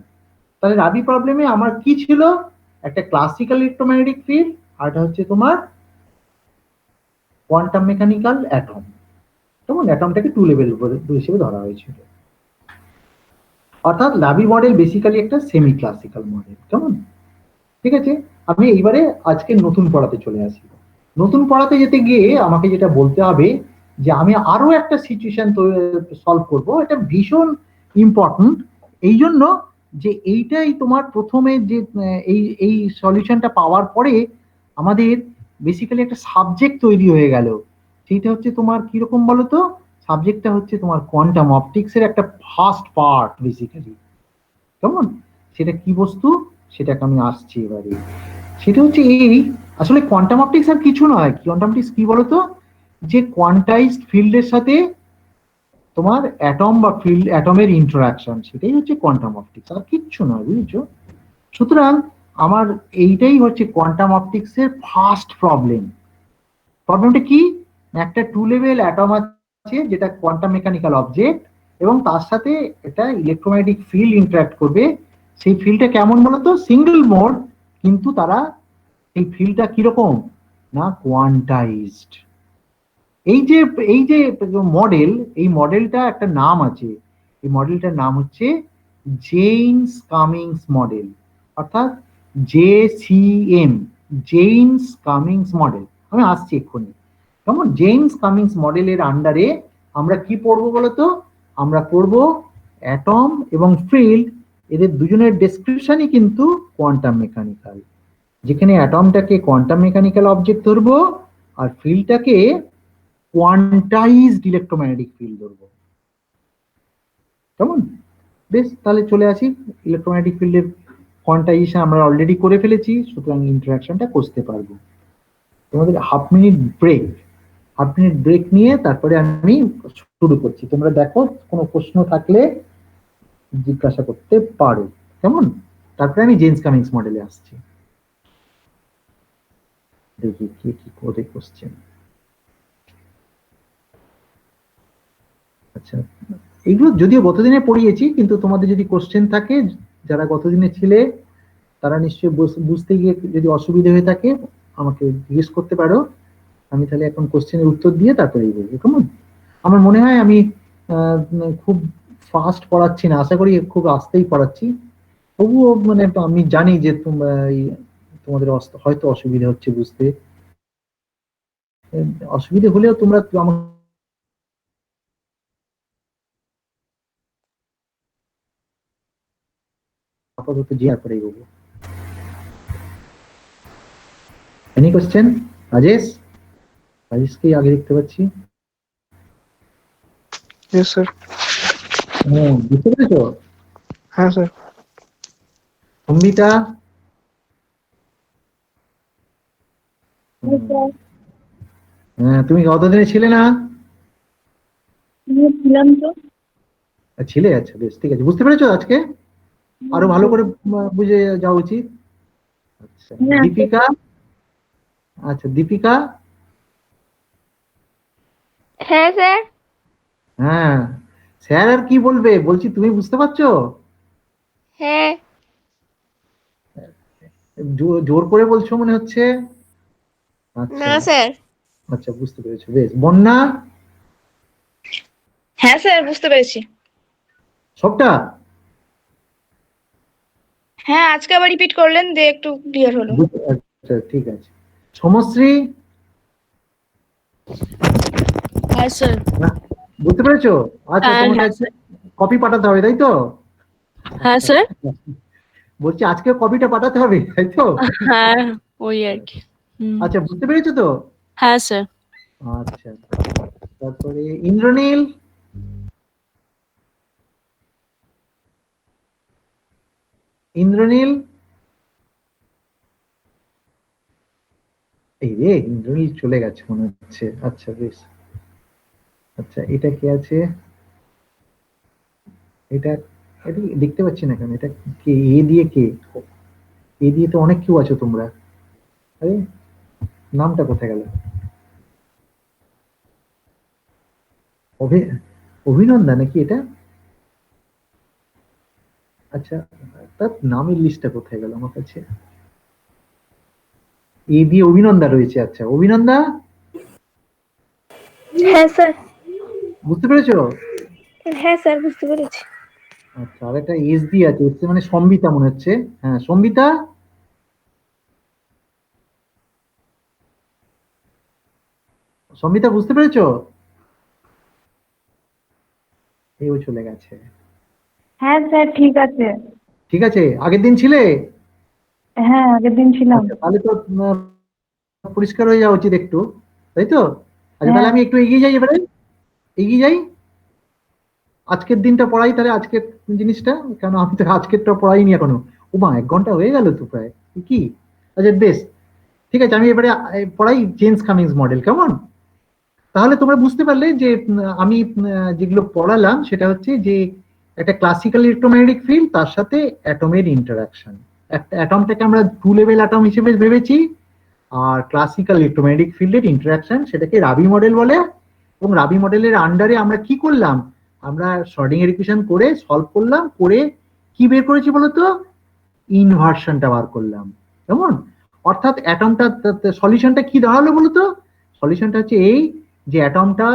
তাহলে রাবি প্রবলেমে আমার কি ছিল? একটা ক্লাসিক্যাল ইলেকট্রোম্যাগনেটিক ফিল্ড, আর এটা হচ্ছে তোমার কোয়ান্টাম মেকানিক্যাল অ্যাটম, কেমন? অ্যাটমটাকে 2 লেভেল হিসেবে ধরা হয়েছিল। অর্থাৎ রাবি মডেল বেসিক্যালি একটা সেমি ক্লাসিক্যাল মডেল, কেমন? ঠিক আছে, আমি এইবারে আজকে নতুন পড়াতে চলে আসি। নতুন পড়াতে যেতে গিয়ে আমাকে যেটা বলতে হবে যে আমি আরো একটা সিচুয়েশন সলভ করব, এটা ভীষণ ইম্পর্টেন্ট এই জন্য যে এইটাই তোমার প্রথমে যে এই সলিউশনটা পাওয়ার পরে আমাদের বেসিক্যালি একটা সাবজেক্ট তৈরি হয়ে গেল। সেইটা হচ্ছে তোমার কিরকম বলো তো? সাবজেক্টটা হচ্ছে তোমার কোয়ান্টাম অপটিক্স এর একটা ফার্স্ট পার্ট বেসিক্যালি, কেমন? সেটা কি বস্তু সেটাকে আমি আসছি এবারে। সেটা হচ্ছে এই, আসলে কোয়ান্টাম অপটিক্স আর কিছু নয়। কোয়ান্টাম অপটিক্স কি বলতো? যে কোয়ান্টাইজড ফিল্ডের সাথে তোমার অ্যাটম বা ফিল্ড অ্যাটমের ইন্টারাকশন, সেটাই হচ্ছে কোয়ান্টাম অপটিক্স, আর কিচ্ছু নয়, বুঝেছো? সুতরাং আমার এইটাই হচ্ছে কোয়ান্টাম অপটিক্স এর ফার্স্ট প্রবলেম। প্রবলেমটা কি? একটা 2 লেভেল অ্যাটম আছে যেটা কোয়ান্টাম মেকানিক্যাল অবজেক্ট, এবং তার সাথে একটা ইলেকট্রোম্যাগনেটিক ফিল্ড ইন্টারঅ্যাক্ট করবে। সেই ফিল্ডটা কেমন বলতো? সিঙ্গেল মোড, কিন্তু তারা এই ফিল্ডটা কিরকম না কোয়ান্টাইজড। এই যে মডেল, এই মডেলটা একটা নাম আছে, এই মডেলটার নাম হচ্ছে জেইন্স কামিংস মডেল, অর্থাৎ JCM, জেইন্স কামিংস মডেল। আমি আসছি এক্ষুনি, কেমন? জেইন্স কামিংস মডেলের আন্ডারে আমরা কি পড়বো বলতো? আমরা পড়বো অ্যাটম এবং ফিল্ড, এদের দুজনের ডেসক্রিপশনই কিন্তু কোয়ান্টাম মেকানিক্যাল, যেখানে অ্যাটমটাকে কোয়ান্টাম মেকানিক্যাল অবজেক্ট ধরবো আর ফিল্ডটাকে কোয়ান্টাইজড ইলেকট্রোম্যাগনেটিক ফিল্ড ধরবো, কেমন? বেশ, তাহলে চলে আসি। ইলেকট্রোম্যাগনেটিক ফিল্ডের কোয়ান্টাইজেশন আমরা অলরেডি করে ফেলেছি, সুতরাং ইন্টারাকশনটা করতে পারবো। তোমাদের হাফ মিনিট ব্রেক নিয়ে তারপরে আমি শুরু করছি। তোমরা দেখো কোনো প্রশ্ন থাকলে জিজ্ঞাসা করতে পারো, কেমন? তারপরে আমি জেমস কামিংস মডেলে আসছি। দেখি কি কি করে কোশ্চেন। আচ্ছা, এইগুলো যদিও গতদিনে পড়িয়েছি, কিন্তু তোমাদের যদি কোশ্চেন থাকে, যারা গতদিনে ছিলে তারা নিশ্চয়ই বুঝতে গিয়ে যদি অসুবিধা হয়ে থাকে আমাকে জিজ্ঞেস করতে পারো। আমি তাহলে এখন কোশ্চেনের উত্তর দিয়ে তারপরেই বলবো, কেমন? আমার মনে হয় আমি খুব ফাস্ট পড়াচ্ছি না, আশা করি খুব আস্তেই পড়াচ্ছি। তবুও মানে আমি জানি যে তোমাদের হয়তো অসুবিধা হচ্ছে বুঝতে। অসুবিধা হলেও তোমরা আমাকে আপাতত যে তারপরেই বলবো। Any question? রাজেশকে আগে দেখতে পাচ্ছি। Yes, sir. বুঝতে পেরেছো? হ্যাঁ স্যার। অম্বিতা? হ্যাঁ, তুমি গতদিনে ছিলে না? ছিলাম তো। ছিলে, আচ্ছা বেশ, ঠিক আছে। বুঝতে পেরেছো আজকে? আরো ভালো করে বুঝে যাওয়া উচিত। আচ্ছা, দীপিকা? আচ্ছা, দীপিকা হ্যাঁ স্যার। হ্যাঁ, স্যার আর কি বলবে, বলছি তুমি বুঝতে পারছো? হ্যাঁ। জোর করে বলছো মনে হচ্ছে। আচ্ছা না স্যার। আচ্ছা, বুঝতে পেরেছো, বেশ। বন্যা, হ্যাঁ স্যার, বুঝতে পেরেছি। সবটা? হ্যাঁ, আজকে আবার রিপিট করলেন, দিয়ে একটু ক্লিয়ার হলো। আচ্ছা ঠিক আছে। সমশ্রী, হ্যাঁ স্যার। হ্যাঁ, বুঝতে পেরেছো? আচ্ছা, হ্যাঁ তোমাকে হ্যাঁ আজকে কপি পাঠাতে হবে, তাই তো? হ্যাঁ আচ্ছা, স্যার। বলছি আজকে কপিটা পাঠাতে হবে, তাই তো? হ্যাঁ, ওই আর কি। আচ্ছা, বুঝতে পেরেছো তো? হ্যাঁ স্যার। আচ্ছা, তারপরে ইন্দ্রনীল, ইন্দ্রনীল, এই রে, ইন্দ্রনীল চলে গেছে মনে হচ্ছে। আচ্ছা বেশ। আচ্ছা, এটা কে আছে? এটা এটা দেখতে পাচ্ছি না কেন? এটা কে? এ দিয়ে কে? এ দিয়ে তো অনেক কেউ আছো তোমরা। আরে, নামটা কোথায় গেল? অভিনন্দা নাকি এটা? আচ্ছা, তার নামের লিস্টটা কোথায় গেল আমার কাছে? এ দিয়ে অভিনন্দা রয়েছে। আচ্ছা, অভিনন্দা, হ্যাঁ স্যার। বুঝতে পেরেছো? হ্যাঁ স্যার, বুঝতে পেরেছি। আচ্ছা, আর একটা এস দিয়ে আছে, এস মানে সম্বিতা মনে হচ্ছে। হ্যাঁ, সম্বিতা, সম্বিতা বুঝতে পেরেছো? এই চলে গেছে। হ্যাঁ স্যার, ঠিক আছে। ঠিক আছে, আগের দিন ছিলে? হ্যাঁ, আগের দিন ছিলাম। আচ্ছা, তাহলে তো পরিষ্কার হয়ে যাওয়া উচিত একটু, তাই তো? আচ্ছা, তাহলে হ্যাঁ। আমি একটু এগিয়ে যাই এবারে, এগিয়ে যাই। আজকের দিনটা পড়াই তাহলে, আজকের জিনিসটা, কেন আমি তো আজকেরটা পড়াইনি এখনো। ও মা, 1 ঘন্টা হয়ে গেল তো প্রায়, কি? আচ্ছা বেশ, ঠিক আছে, আমি এবারে পড়াই জেমস কামিংস মডেল, কেমন? তাহলে তোমরা বুঝতে পারলে যে আমি যেগুলো পড়ালাম সেটা হচ্ছে যে একটা ক্লাসিক্যাল ইলেকট্রোম্যাগনেটিক ফিল্ড, তার সাথে অ্যাটমের ইন্টারাকশন। একটা অ্যাটমটাকে আমরা 2 লেভেল অ্যাটম হিসেবে ভেবেছি, আর ক্লাসিক্যাল ইলেকট্রোম্যাগনেটিক ফিল্ডের ইন্টারাকশন, সেটাকে রাবি মডেল বলে। এবং রাবি মডেলের আন্ডারে আমরা কি করলাম? আমরা শ্রোডিঙ্গার ইকুয়েশন করে সলভ করলাম, করে কি বের করেছি বলতো? ইনভার্সনটা বার করলাম, কেমন? অর্থাৎ অ্যাটমটা, সলিউশনটা কি দাঁড়ালো বলতো? সলিউশনটা হচ্ছে এই, যে অ্যাটমটা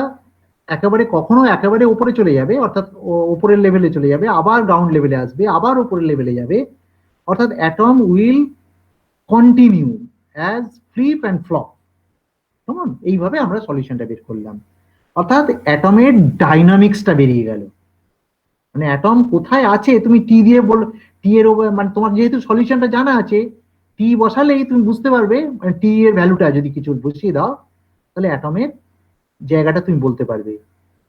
একেবারে কখনো একেবারে উপরে চলে যাবে, অর্থাৎ উপরের লেভেলে চলে যাবে, আবার গ্রাউন্ড লেভেলে আসবে, আবার উপরের লেভেলে যাবে। অর্থাৎ atom will continue as flip and flop, কেমন? এইভাবে আমরা সলিউশনটা বের করলাম। অর্থাৎ অ্যাটমের ডাইনামিক্সটা বেরিয়ে গেল। মানে অ্যাটম কোথায় আছে তুমি টি দিয়ে বল, টি এর মানে তোমার যেহেতু সলিউশনটা জানা আছে, টি বসালেই তুমি বুঝতে পারবে, টি এর ভ্যালুটা যদি কিছু বসিয়ে দাও, তাহলে অ্যাটমের জায়গাটা তুমি বলতে পারবে।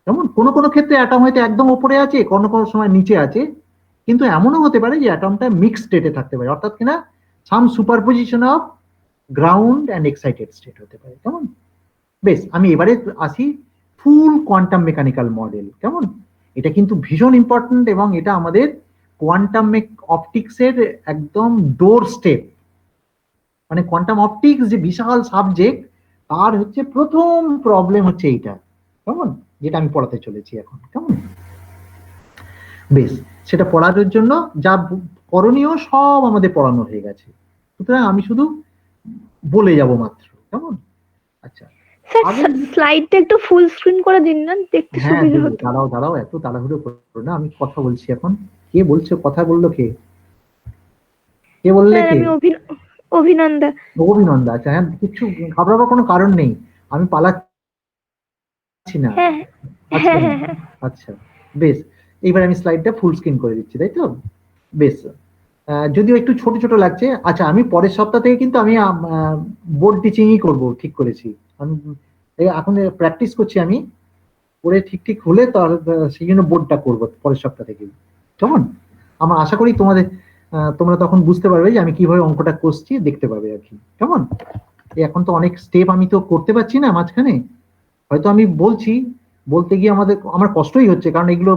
যেমন কোনো কোনো ক্ষেত্রে অ্যাটম হয়তো একদম উপরে আছে, কোনো কোনো সময় নিচে আছে, কিন্তু এমনও হতে পারে যে অ্যাটমটা মিক্স স্টেটে থাকতে পারে, অর্থাৎ কিনা some superposition of ground and excited state হতে পারে, কেমন? বেশ, আমি এবারে আসি ফুল কোয়ান্টাম মেকানিক্যাল মডেল, কেমন? এটা কিন্তু ভীষণ ইম্পর্টেন্ট, এবং এটা আমাদের কোয়ান্টাম অপটিক্সের একদম ডোর স্টেপ। মানে কোয়ান্টাম অপটিক্স যে বিশাল সাবজেক্ট, তার হচ্ছে প্রথম প্রবলেম হচ্ছে এইটা, কেমন? যেটা আমি পড়াতে চলেছি এখন, কেমন? বেশ, সেটা পড়ানোর জন্য যা করণীয় সব আমাদের পড়ানো হয়ে গেছে, সুতরাং আমি শুধু বলে যাব মাত্র, কেমন? আচ্ছা, আগে স্লাইডটা একটু ফুল স্ক্রিন করে দিন না, দেখতে হ্যাঁ সুবিধা দেবো, হতো। দাঁড়াও দাঁড়াও, এত তাড়াহুড়ো করো না, আমি কথা বলছি এখন। কে বলছো? কথা বললো কে? কে বললে? স্যার, কে? আমি অভিনন্দা। অভিনন্দা। আচ্ছা, হ্যাঁ, কিছু ঘাবড়াবার কোনো কারণ নেই, আমি পালাচ্ছি না। হ্যাঁ আচ্ছা হ্যাঁ হ্যাঁ হ্যাঁ। আচ্ছা, বেশ, এইবার আমি স্লাইডটা ফুল স্ক্রিন করে দিচ্ছি, তাই তো? বেশ, যদিও একটু ছোট ছোট লাগছে। আচ্ছা, আমি পরের সপ্তাহ থেকে কিন্তু আমি বোর্ড টিচিংই করব, ঠিক করেছি। আমি এখন প্র্যাকটিস করছি, আমি করে ঠিক ঠিক হলে তার সেই জন্য বোর্ডটা করবো পরের সপ্তাহ থেকে, কেমন? আমার আশা করি তোমরা তখন বুঝতে পারবে যে আমি কিভাবে অঙ্কটা করছি, দেখতে পাবে আর কি, কেমন? এখন তো অনেক স্টেপ আমি তো করতে পারছি না মাঝখানে, হয়তো আমি বলছি, বলতে গিয়ে আমার কষ্টই হচ্ছে, কারণ এগুলো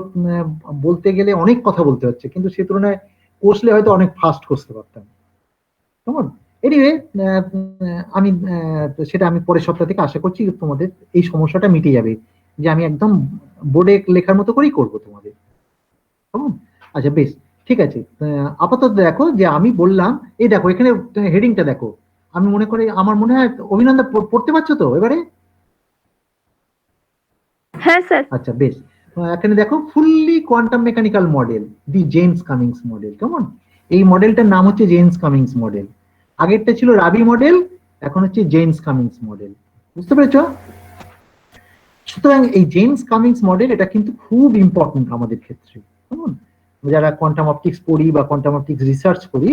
বলতে গেলে অনেক কথা বলতে হচ্ছে, কিন্তু সে তুলনায় কষলে হয়তো অনেক ফাস্ট কষতে পারতাম, কেমন? এনিওয়ে, সেটা আমি পরের সপ্তাহ থেকে আশা করছি তোমাদের এই সমস্যাটা মিটে যাবে, যে আমি একদম বোর্ডে লেখার মতো করেই করবো তোমাদের, কেমন? আচ্ছা বেশ, ঠিক আছে। আপাতত দেখো যে আমি বললাম, এই দেখো এখানে হেডিংটা দেখো, আমি মনে করি, আমার মনে হয় অভিনন্দন পড়তে পারছো তো এবারে? হ্যাঁ স্যার। আচ্ছা বেশ, এখানে দেখো ফুললি কোয়ান্টাম মেকানিক্যাল মডেল, দি জেমস কামিংস মডেল, কেমন? এই মডেলটার নাম হচ্ছে জেমস কামিংস মডেল। আগেরটা ছিল রাবি মডেল, এখন হচ্ছে জেমস কামিংস মডেল। বুঝতে পেরেছো? সুতরাং এই জেমস কামিংস মডেল এটা কিন্তু খুব ইম্পর্টেন্ট আমাদের ক্ষেত্রে, কেমন? যারা কোয়ান্টাম অপটিক্স পড়ি বা কোয়ান্টাম অপটিক্স রিসার্চ করি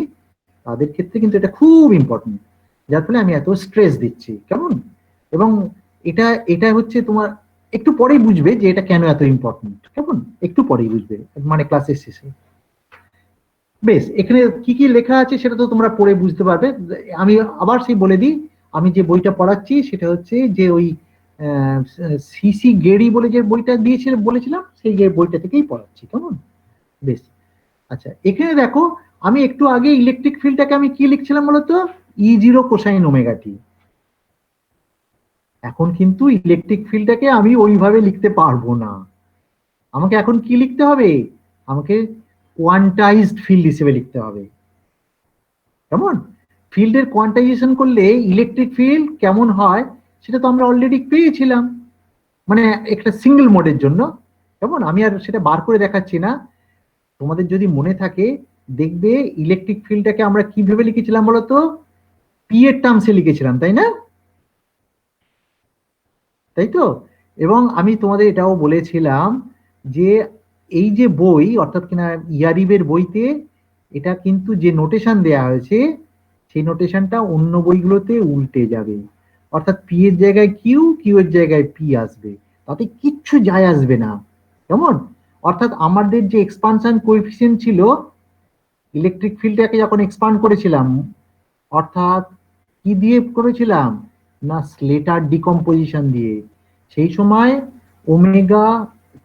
তাদের ক্ষেত্রে কিন্তু এটা খুব ইম্পর্টেন্ট, যার ফলে আমি এত স্ট্রেস দিচ্ছি, কেমন? এবং এটা এটা হচ্ছে তোমার একটু পরেই বুঝবে যে এটা কেন এত ইম্পর্টেন্ট, কেমন? একটু পরেই বুঝবে, মানে ক্লাসের শেষে। বেশ, এখানে কি কি লেখা আছে সেটা তো তোমরা পড়ে বুঝতে পারবে। আমি আবার সেই বলে দিই, আমি যে বইটা পড়াচ্ছি সেটা হচ্ছে যে ওই সিসি গেরি বলে যে বইটা দিয়েছিল বলেছিলাম, সেই বইটা থেকেই পড়াচ্ছি, কেমন? বেশ, আচ্ছা এখানে দেখো, আমি একটু আগে ইলেকট্রিক ফিল্ডটাকে আমি কি লিখছিলাম বলতো? E0 কোসাইন ওমেগা টি। এখন কিন্তু ইলেকট্রিক ফিল্ডটাকে আমি ওইভাবে লিখতে পারবো না, আমাকে এখন কি লিখতে হবে? আমাকে কোয়ান্টাইজড ফিল্ড হিসেবে লিখতে হবে, কেমন? ফিল্ডের কোয়ান্টাইজেশন করলে ইলেকট্রিক ফিল্ড কেমন হয় সেটা তো আমরা অলরেডি পেয়েছিলাম, মানে একটা সিঙ্গেল মোডের জন্য, কেমন? আমি আর সেটা বার করে দেখাচ্ছি না, তোমাদের যদি মনে থাকে দেখবে ইলেকট্রিক ফিল্ডটাকে আমরা কিভাবে লিখেছিলাম বলতো? পি এর টার্মসে লিখেছিলাম, তাই না? তাই তো? এবং আমি তোমাদের এটাও বলেছিলাম যে এই যে বই, অর্থাৎ কিনা ইয়ারিবের বইতে এটা কিন্তু যে নোটেশন দেয়া হয়েছে সেই নোটেশনটা অন্য বইগুলোতে উল্টে যাবে, অর্থাৎ পি এর জায়গায় কিউ, কিউ এর জায়গায় পি আসবে, তাতে কিচ্ছু যায় আসবে না, কেমন? অর্থাৎ আমাদের যে এক্সপানশন কোএফিসিয়েন্ট ছিল ইলেকট্রিক ফিল্ডটাকে যখন এক্সপান্ড করেছিলাম, অর্থাৎ কি দিয়ে করেছিলাম না স্লেটার ডিকম্পোজিশন দিয়ে, সেই সময় ওমেগা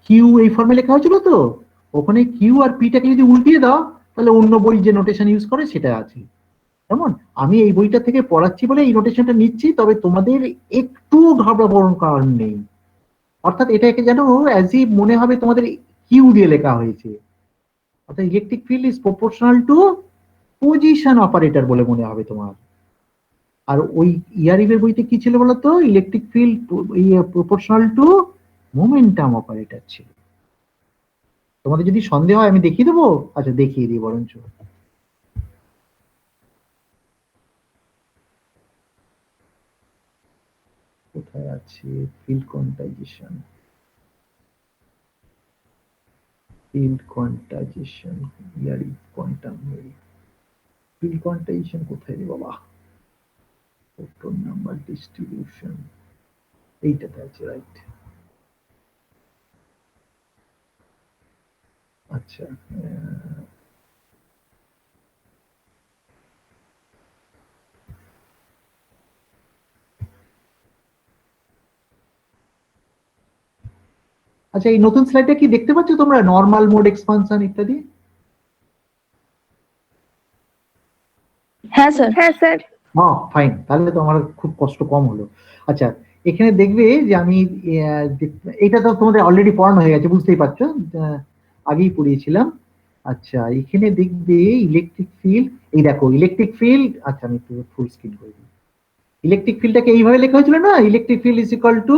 কিউ এই ফর্মে লেখা হয়েছিল তো, ওখানে কিউ আর পিটাকে যদি উল্টিয়ে দাও তাহলে অন্য বই যে নোটেশন ইউজ করে সেটা আছে, কেমন? আমি এই বইটা থেকে পড়াচ্ছি বলে এই নোটেশনটা নিচ্ছি, তবে তোমাদের একটু ঘাবড়ানোর কারণ নেই, অর্থাৎ এটাকে যেন অ্যাজ ই মনে হবে তোমাদের কিউ দিয়ে লেখা হয়েছে, অর্থাৎ electric field is proportional two position operator বলে মনে হবে তোমার। আর ওই ইয়ারিবের বইতে কি ছিল বলতো? Electric field proportional to momentum operator ছিল। তোমাদের যদি সন্দেহ হয় আমি দেখিয়ে দেবো, আচ্ছা দেখিয়ে দিই বরঞ্চ। কোথায় আছে ফিল্ড কোয়ান্টাইজেশন? ফিল্ড কোয়ান্টাইজেশন ইয়ারিব কোয়ান্টাম ফিল্ড কোয়ান্টাইজেশন কোথায় রে বাবা? ফোটন নাম্বার ডিস্ট্রিবিউশন, এইটাতে আছে, রাইট। আচ্ছা, আচ্ছা এই নতুন স্লাইডটা কি দেখতে পাচ্ছ তোমরা? নরমাল মোড এক্সপানশন ইত্যাদি। হ্যাঁ স্যার। হ্যাঁ স্যার। ফাইন, তাহলে তো আমার খুব কষ্ট কম হলো। আচ্ছা এখানে দেখবে যে আমি এটা তো তোমাদের অলরেডি পড়ানো হয়ে গেছে, বুঝতেই পারছো, আগেই পড়িয়েছিলাম। আচ্ছা এখানে দেখবে ইলেকট্রিক ফিল্ড, এই দেখো ইলেকট্রিক ফিল্ড, আচ্ছা আমি একটু ফুল স্ক্রিন করে দিই। ইলেকট্রিক ফিল্ডটাকে এইভাবে লেখা হয়েছিল না, electric field is equal to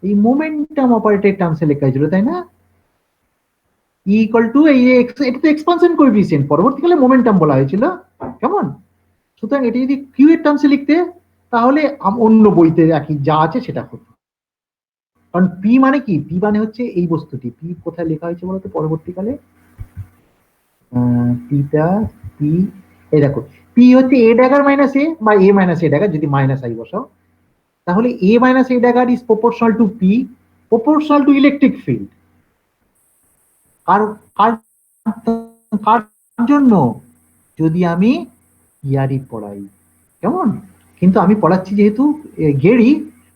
এই মোমেন্টাম অপারেটেড টার্মসে লেখা হয়েছিল, তাই না? ই ইকুয়াল টু এই এটা তো এক্সপানশন কোএফিসিয়েন্ট, পরবর্তীকালে মোমেন্টাম বলা হয়েছিল, কেমন? সুতরাং এটা যদি কিউ এর টার্মসে লিখতে তাহলে অন্য বইতে একই যা আছে সেটা হতো, কারণ পি মানে কি? পি মানে হচ্ছে এই বস্তুটি, পি কোথায় লেখা হয়েছে বলতো পরবর্তীকালে? পিটা পি, এই দেখো পি হচ্ছে এ ড্যাগার মাইনাস এ বা এ মাইনাস এ ড্যাগার, যদি মাইনাস আই বসাও তাহলে A minus A dagger is proportional to P, proportional to electric field. কার কার কার জন্য? যদি আমি ইয়ারি পড়াই, কেমন? কিন্তু আমি পড়াচ্ছি যেহেতু গেরি,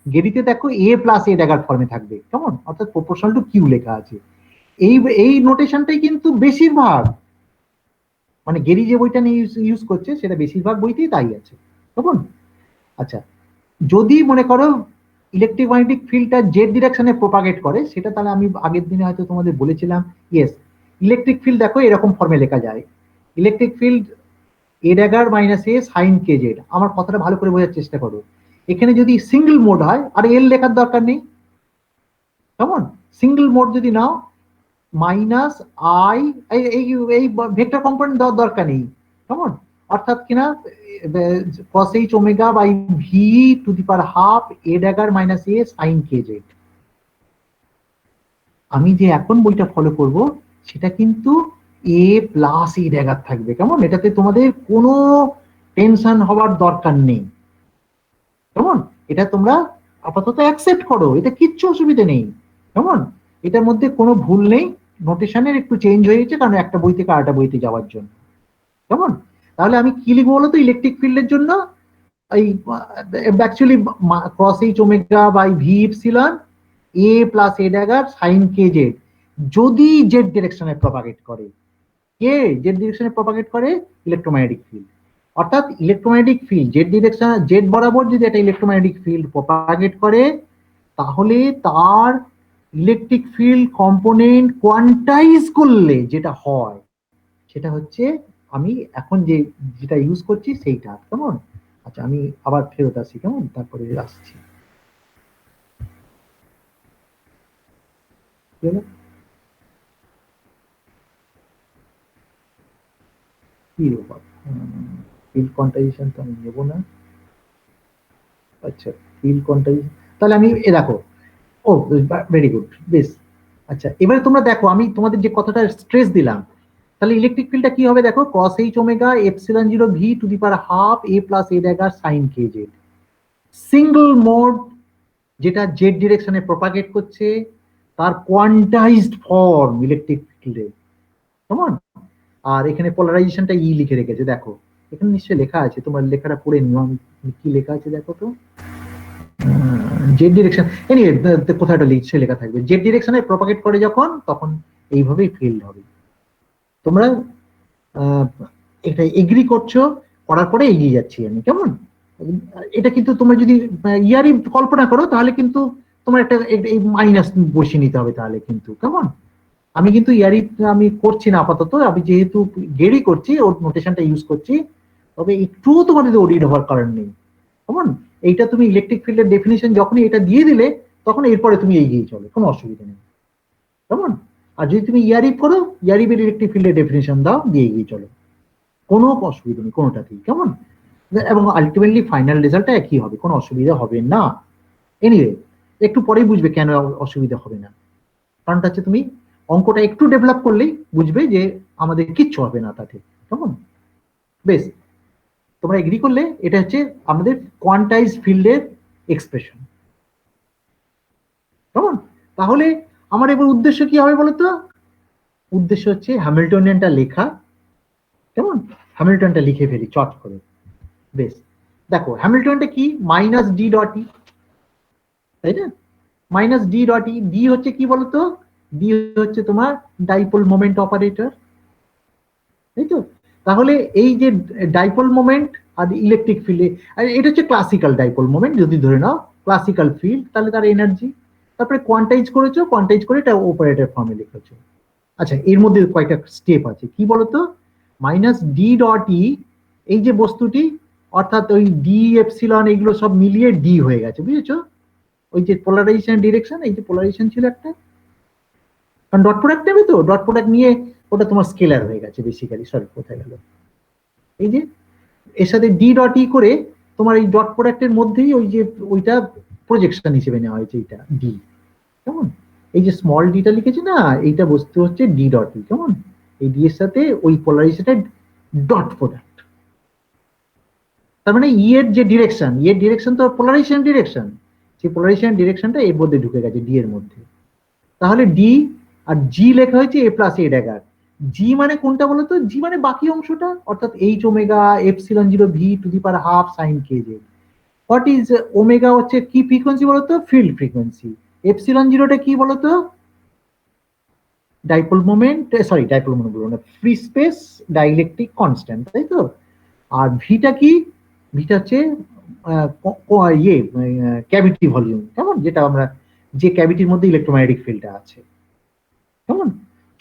গেরিতে দেখো এ প্লাস এ ড্যাগার ফর্মে থাকবে, কেমন? অর্থাৎ প্রপোর্শনাল টু কিউ লেখা আছে। এই নোটেশনটাই কিন্তু বেশিরভাগ, মানে গেরি যে বইটা নিয়ে ইউজ করছে সেটা বেশিরভাগ বইতেই তাই আছে, কেমন? আচ্ছা যদি মনে করো ইলেকট্রোম্যাগনেটিক ফিল্ডটা জেড ডিরেকশনে প্রপাগেট করে, সেটা তাহলে আমি আগের দিনে হয়তো তোমাদের বলেছিলাম। ইয়েস, ইলেকট্রিক ফিল্ড দেখো এরকম ফর্মে লেখা যায়, electric field A dagger minus A sine K Z. আমার কথাটা ভালো করে বোঝার চেষ্টা করো। এখানে যদি সিঙ্গেল মোড হয় আর এল লেখার দরকার নেই, কেমন? সিঙ্গেল মোড যদি নাও মাইনাস আই, এই ভেক্টর কম্পোনেন্ট দেওয়ার দরকার নেই, কেমন? অর্থাৎ কিনা cos h omega by V to the power half A dagger minus A sine K Z. আমি যে এখন বইটা ফলো করব সেটা কিন্তু এ প্লাস এ ড্যাগার থাকবে, কেমন? এটাতে তোমাদের কোনো টেনশন হওয়ার দরকার নেই, কেমন? এটা তোমরা আপাতত অ্যাকসেপ্ট করো, এটা কিচ্ছু অসুবিধা নেই, কেমন? এটার মধ্যে কোনো ভুল নেই, নোটেশনের একটু চেঞ্জ হয়ে গেছে কারণ একটা বই থেকে আরেকটা বইতে যাওয়ার জন্য, কেমন? তাহলে আমি কি লিখবো বলতো ইলেকট্রিক ফিল্ডের জন্য? এই actually cross H omega by V epsilon A plus A dagger sine K Z, যদি জেড ডিরেকশনে প্রপাগেট করে। কে জেড ডিরেকশনে প্রপাগেট করে? Electromagnetic field. অর্থাৎ electromagnetic field Z direction, Z বরাবর যদি একটা ইলেকট্রোম্যাগনেটিক ফিল্ড প্রপাগেট করে, তাহলে তার ইলেকট্রিক ফিল্ড কম্পোনেন্ট কোয়ান্টাইজ করলে যেটা হয় সেটা হচ্ছে আমি এখন যেটা ইউজ করছি সেইটা, কেমন? আচ্ছা আমি আবার ফেরত আসি, কেমন? তারপরে আসছি। ফিল্ড কোয়ান্টাইজেশন তো আমি নেবো না। আচ্ছা ফিল্ড কোয়ান্টাইজেশন তাহলে আমি দেখো, ও ভেরি গুড, বেশ। আচ্ছা এবারে তোমরা দেখো আমি তোমাদের যে কথাটা স্ট্রেস দিলাম, তাহলে ইলেকট্রিক ফিল্ডটা কি হবে দেখো, cos h omega epsilon 0 V to the power half A plus A dagger sine K Z. Single mode যেটা জেড ডিরেকশনে প্রপাগেট করছে তার কোয়ান্টাইজড ফর্ম ইলেকট্রিক ফিল্ডে, কেমন? আর এখানে পোলারাইজেশনটা ই লিখে রেখেছে, দেখো এখানে নিশ্চয়ই লেখা আছে, তোমার লেখাটা পড়ে নিও, আমি কি লেখা আছে দেখো তো। জেড ডিরেকশন, এনিওয়ে কোথাও একটা লিখছে লেখা থাকবে, জেড ডিরেকশনে প্রপাগেট করে যখন তখন এইভাবেই ফিল্ড হবে। তোমরা এটা এগ্রি করছো, করার পরে এগিয়ে যাচ্ছি আমি, কেমন? এটা কিন্তু তোমরা যদি ইয়ারই কল্পনা করো তাহলে কিন্তু তোমার একটা এই মাইনাস বসিয়ে নিতে হবে তাহলে কিন্তু, কেমন? আমি কিন্তু ইয়ারই আমি করছি না আপাতত, আমি যেহেতু গেরি করছি ওর নোটেশনটা ইউজ করছি, তবে একটুও তোমাদের ওরিড হওয়ার কারণ নেই, কেমন? এইটা তুমি ইলেকট্রিক ফিল্ডের ডেফিনিশন যখনই এটা দিয়ে দিলে তখন এরপরে তুমি এগিয়ে চলো, কোনো অসুবিধা নেই, কেমন? আর যদি তুমি ইয়ারিপ করো, ইয়ারিপের ইলেকট্রিক ফিল্ডের ডেফিনিশন দাও, দিয়ে এগিয়ে চলো, কোনো অসুবিধা নেই কোনোটাতেই, কেমন? এবং আলটিমেটলি ফাইনাল রেজাল্টটা একই হবে, কোনো অসুবিধা হবে না। এনিওয়ে একটু পরেই বুঝবে কেন অসুবিধা হবে না, কারণটা হচ্ছে তুমি অঙ্কটা একটু ডেভেলপ করলেই বুঝবে যে আমাদের কিচ্ছু হবে না তাতে, কেমন? বেশ, তোমরা এগ্রি করলে এটা হচ্ছে আমাদের কোয়ান্টাইজ ফিল্ডের এক্সপ্রেশন, কেমন? তাহলে আমার এবার উদ্দেশ্য কি হবে বলতো? উদ্দেশ্য হচ্ছে হ্যামিল্টনিয়ানটা লেখা, কেমন? হ্যামিল্টনটা লিখে ফেলি চট করে। বেশ, দেখো হ্যামিল্টনটা কি, মাইনাস ডি ডট ই, তাই না? Minus D dot E, D হচ্ছে কি বলতো? ডি হচ্ছে তোমার ডাইপোল মোমেন্ট অপারেটর, তাই তো? তাহলে এই যে ডাইপোল মোমেন্ট আর ইলেকট্রিক ফিল্ডে, এটা হচ্ছে ক্লাসিক্যাল ডাইপোল মোমেন্ট যদি ধরে নাও, ক্লাসিক্যাল ফিল্ড, তাহলে তার এনার্জি, তারপরে কোয়ান্টাইজ করেছো, কোয়ান্টাইজ করে এটা অপারেটর ফর্মে লিখেছো। আচ্ছা এর মধ্যে কয়েকটা স্টেপ আছে, কি বলতো? মাইনাস ডি ডট ই, এই যে বস্তুটি অর্থাৎ ওই ডি এপসিলন এগুলো সব মিলিয়ে ডি হয়ে গেছে, বুঝেছো? ওই যে পোলারাইজেশন ডিরেকশন, এই যে পোলারাইজেশন ছিল একটা, কারণ ডট প্রোডাক্ট নেবে তো, ডট প্রোডাক্ট নিয়ে ওটা তোমার স্কেলার হয়ে গেছে বেসিক্যালি, সরি কোথায় গেল, এই যে এর সাথে ডি ডট ই করে তোমার এই ডট প্রোডাক্টের মধ্যেই ওই যে ওইটা প্রজেকশন হিসেবে নেওয়া হয়েছে, এইটা ডি, কেমন? এই যে স্মল ডিটা লিখেছে না, এইটা বস্তু হচ্ছে ডি ডট ই, কেমন? এই ডি এর সাথে ওই পোলারাইজেশনের ডট প্রোডাক্ট, তার মানে ই এর যে ডিরেকশন, ই এর ডিরেকশন তো পোলারাইজেশন ডিরেকশন, সেই পোলারাইজেশন ডিরেকশনটা এর মধ্যে ঢুকে গেছে ডি এর মধ্যে। তাহলে ডি আর জি লেখা হয়েছে এ প্লাস এ ড্যাগার। জি মানে কোনটা বলতো? জি মানে বাকি অংশটা, অর্থাৎ H omega epsilon 0 V to the power half sign K Z. What is omega? হচ্ছে কি ফ্রিকোয়েন্সি বলতো? Field frequency. এপসিলন 0টা কি বলতো? Dipole moment, sorry dipole moment বলবো না, ফ্রি স্পেস ডাইইলেকট্রিক কনস্ট্যান্ট, তাই তো? আর ভিটা কি? ভিটা হচ্ছে ক্যাভিটি ভলিউম, কেমন, যেটা আমরা যে ক্যাভিটির মধ্যে ইলেকট্রোম্যাগনেটিক ফিল্ডটা আছে, কেমন।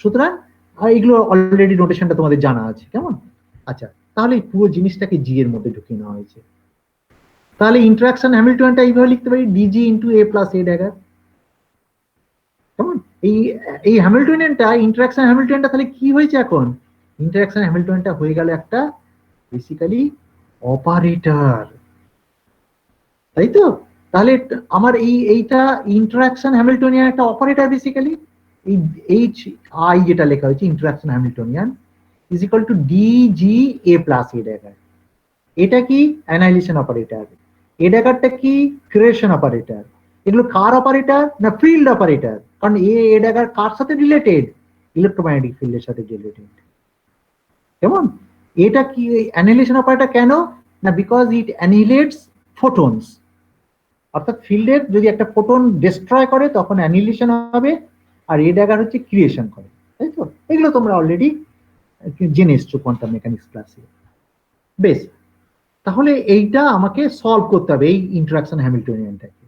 সুতরাং এগুলো অলরেডি নোটেশনটা তোমাদের জানা আছে, কেমন। আচ্ছা, তাহলে এই পুরো জিনিসটাকে জি এর মধ্যে ঢুকিয়ে নেওয়া হয়েছে। তাহলে ইন্টারাকশন হ্যামিল্টনটা এইভাবে লিখতে পারি, DG into A plus A dagger, কেমন। এই হ্যামিল্টনিয়ানটা, ইন্টারাকশন হ্যামিল্টনিয়ানটা তাহলে কি হয়েছে এখন? ইন্টারাকশন হ্যামিল্টনিয়ানটা হয়ে গেল একটা বেসিক্যালি অপারেটর, তাই তো। তাহলে আমার এইটা ইন্টারাকশন হ্যামিল্টনিয়ান একটা অপারেটর বেসিক্যালি। এই এইচ আই যেটা লেখা হয়েছে interaction Hamiltonian is equal to D G A plus A dagger. এটা কি অ্যানাইলেশন অপারেটর, এ ড্যাগারটা কি ক্রিয়েশন অপারেটর। এগুলো কার অপারেটর? না ফিল্ড অপারেটর, কারণ এ ড্যাগার কার সাথে রিলেটেড? ইলেকট্রোম্যাগনেটিক ফিল্ডের সাথে রিলেটেড, কেমন। এটা কি অ্যানিহিলেশন অপারেটর কেন? না বিকজ ইট অ্যানিহিলেটস ফোটনস, অর্থাৎ ফিল্ডের যদি একটা ফোটন ডিস্ট্রয় করে তখন অ্যানিহিলেশন হবে, আর এ ড্যাগার হচ্ছে ক্রিয়েশন করে, তাই তো। এগুলো তোমরা অলরেডি জেনে এসছো কোয়ান্টাম মেকানিক্স ক্লাসে। বেশ, তাহলে এইটা আমাকে সলভ করতে হবে, এই ইন্টারাকশন হ্যামিল্টনিয়ানটাকে।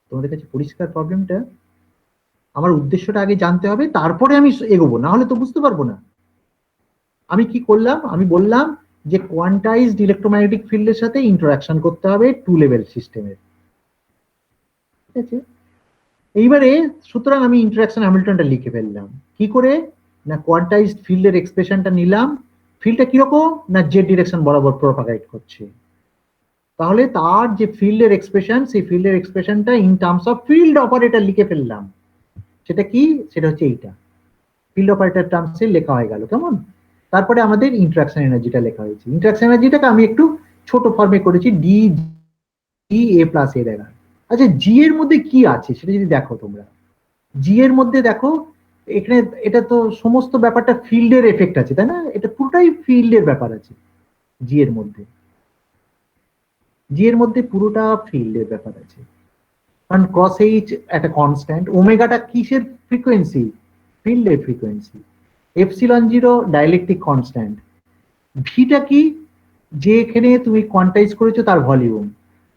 তোমাদের কাছে পরিষ্কার প্রবলেমটা? আমার উদ্দেশ্যটা আগে জানতে হবে, তারপরে আমি এগোবো, না হলে তো বুঝতে পারবো না। আমি কি করলাম? আমি বললাম যে কোয়ান্টাইজড ইলেকট্রোম্যাগনেটিক ফিল্ডের সাথে ইন্টারাকশন করতে হবে টু লেভেল সিস্টেমের, ঠিক আছে। এইবারে সুতরাং আমি ইন্টারাকশন হ্যামিল্টনটা লিখে ফেললাম কি করে? না কোয়ান্টাইজড ফিল্ডের এক্সপ্রেশনটা নিলাম। ফিল্ডটা কিরকম? না জেড ডিরেকশন বরাবর প্রপাগেট করছে। তাহলে তার যে ফিল্ডের এক্সপ্রেশন, সেই ফিল্ডের এক্সপ্রেশনটা in terms of field operator লিখে ফেললাম। সেটা কি? সেটা হচ্ছে এইটা, ফিল্ড অপারেটর টার্মসে লেখা হয়ে গেল, কেমন। তারপরে আমাদের ইন্টারাকশন এনার্জিটা লেখা হয়েছে। ইন্টারাকশন এনার্জিটাকে আমি একটু ছোট ফর্মে করেছি, D G A plus A dagger. আচ্ছা, জি এর মধ্যে কি আছে সেটা যদি দেখো তোমরা, জি এর মধ্যে দেখো এখানে, এটা তো সমস্ত ব্যাপারটা ফিল্ডের এফেক্ট আছে, তাই না? এটা পুরোটাই ফিল্ডের ব্যাপার আছে জি এর মধ্যে। জি এর মধ্যে পুরোটা ফিল্ডের ব্যাপার আছে, কারণ ক্রস এইচ একটা কনস্ট্যান্ট, ওমেগাটা কিসের ফ্রিকোয়েন্সি? ফিল্ডের frequency. Epsilon zero dielectric constant. ভিটা কি? যে এখানে তুমি কোয়ান্টাইজ করেছো তার ভলিউম।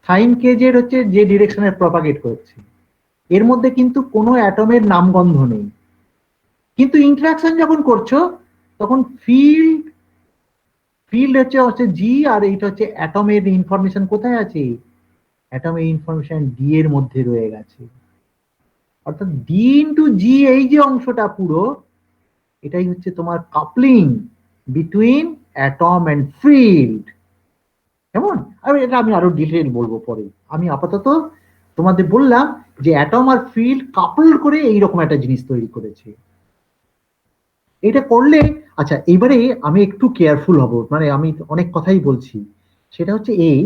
সাইন কে জেড হচ্ছে যে ডিরেকশনে প্রপাগেট করছে। এর মধ্যে কিন্তু কোনো অ্যাটমের নামগন্ধ নেই, কিন্তু ইন্টারাকশন যখন করছো তখন ফিল্ড হচ্ছে জি, আর এইটা হচ্ছে অ্যাটমের ইনফরমেশন কোথায় আছে? অ্যাটমের ইনফরমেশন ডি এর মধ্যে রয়ে গেছে। অর্থাৎ ডি ইন্টু জি, এই যে অংশটা পুরো, এটাই হচ্ছে তোমার coupling between atom and field, কেমন। এটা আমি আরো ডিটেইল বলবো পরে। আমি আপাতত তোমাদের বললাম যে অ্যাটম আর ফিল্ড কাপল করে এইরকম একটা জিনিস তৈরি করেছে। এটা করলে, আচ্ছা এইবারে আমি একটু কেয়ারফুল হব, মানে আমি অনেক কথাই বলছি, সেটা হচ্ছে এই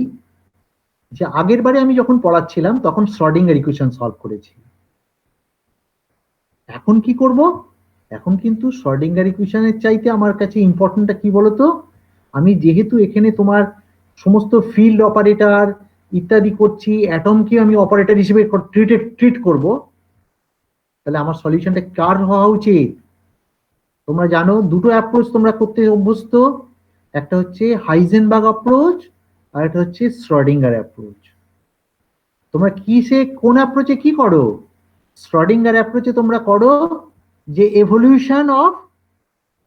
যে আগের বারে আমি যখন পড়াচ্ছিলাম তখন শ্রডিঙ্গার ইকুয়েশন সলভ করেছি। এখন কি করব? এখন কিন্তু শ্রডিঙ্গার ইকুয়েশনের চাইতে আমার কাছে ইম্পর্টেন্টটা কি বলতো? আমি যেহেতু এখানে তোমার সমস্ত ফিল্ড অপারেটর ইত্যাদি করছি, অ্যাটমকে আমি অপারেটর হিসেবে ট্রিট করব, তাহলে আমার সলিউশনটা কার হওয়া উচিত? তোমরা জানো দুটো অ্যাপ্রোচ তোমরা করতে অভ্যস্ত, একটা হচ্ছে হাইজেনবার্গ অ্যাপ্রোচ, আর একটা হচ্ছে শ্রডিঙ্গার অ্যাপ্রোচ। তোমরা কোন অ্যাপ্রোচে কি করো? শ্রডিঙ্গার অ্যাপ্রোচে তোমরা করো যে এভলিউশন অফ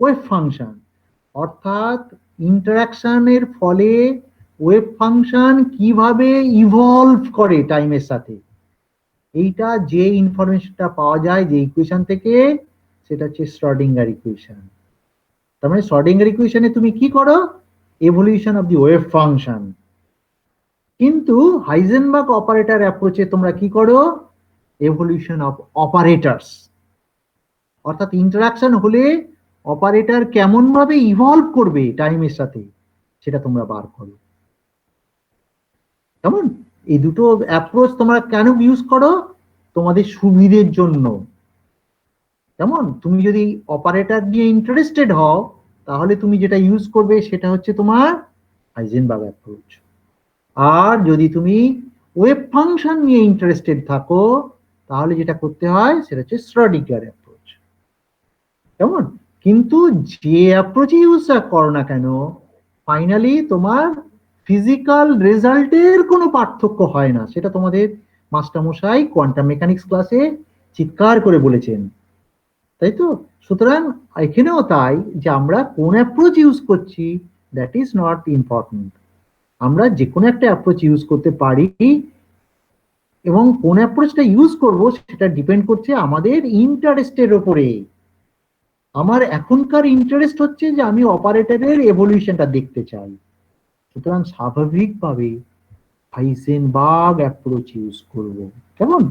ওয়েভ ফাংশন, অর্থাৎ ইন্টারাকশনের ফলে ওয়েভ ফাংশন কিভাবে ইভলভ করে টাইমের সাথে, এইটা যে ইনফরমেশনটা পাওয়া যায় যে ইকুয়েশন থেকে, সেটা হচ্ছে শ্রডিঙ্গার ইকুয়েশন। তার মানে শ্রডিঙ্গার ইকুয়েশনে তুমি কি করো? Evolution of the wave function. কিন্তু হাইজেনবার্গ অপারেটর অ্যাপ্রোচে তোমরা কি করো? এভলিউশন অফ অপারেটরস, অর্থাৎ ইন্টারাকশন হলে অপারেটর কেমন ভাবে ইভলভ করবে টাইমের সাথে, সেটা তোমরা বার করো, কেমন। এই দুটো অ্যাপ্রোচ তোমরা কেন ইউজ করো? তোমাদের সুবিধের জন্য, কেমন। তুমি যদি অপারেটর নিয়ে ইন্টারেস্টেড হও, তাহলে তুমি যেটা ইউজ করবে সেটা হচ্ছে তোমার হাইজেনবার্গ অ্যাপ্রোচ। আর যদি তুমি ওয়েভ ফাংশন নিয়ে ইন্টারেস্টেড থাকো, তাহলে যেটা করতে হয় সেটা হচ্ছে শ্রডিঙ্গার অ্যাপ্রোচ, কেমন। কিন্তু যে অ্যাপ্রোচ ইউজ করো না কেন, ফাইনালি তোমার ফিজিক্যাল রেজাল্টের কোনো পার্থক্য হয় না, সেটা তোমাদের মাস্টারমশাই কোয়ান্টাম মেকানিক্স ক্লাসে চিৎকার করে বলেছেন, তাই তো? সুতরাং এখানেও তাই, যে আমরা কোন অ্যাপ্রোচ ইউজ করছি দ্যাট ইজ নট ইম্পর্টেন্ট। আমরা যে কোনো একটা অ্যাপ্রোচ ইউজ করতে পারি, এবং কোন অ্যাপ্রোচটা ইউজ করব সেটা ডিপেন্ড করছে আমাদের ইন্টারেস্টের উপরে। আমার এখনকার ইন্টারেস্ট হচ্ছে যে আমি অপারেটরের এভলিউশনটা দেখতে চাই, সুতরাং স্বাভাবিকভাবে হাইজেনবার্গ অ্যাপ্রোচ ইউজ করব। কেমন?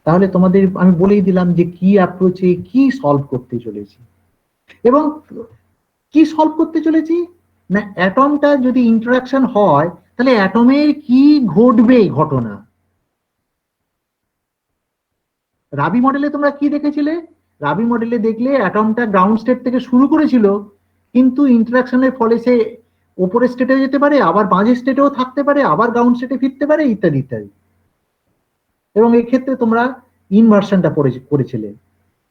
তাহলে তোমাদের আমি বলেই দিলাম যে কি অ্যাপ্রোচে কি সলভ করতে চলেছি, এবং কি সলভ করতে চলেছি না, অ্যাটমটা যদি ইন্টারাকশন হয় তাহলে অ্যাটমের কি ঘটবে ঘটনা। রাবি মডেলে তোমরা কি দেখেছিলে? রাবি মডেলে দেখলে অ্যাটমটা গ্রাউন্ড স্টেট থেকে শুরু করেছিল, কিন্তু ইন্টারাকশনের ফলে সে ওপরের স্টেটে যেতে পারে, আবার মাঝের স্টেটেও থাকতে পারে, আবার গ্রাউন্ড স্টেটে ফিরতে পারে, ইত্যাদি ইত্যাদি। এবং এক্ষেত্রে তোমরা ইনভার্সনটা করেছিলে,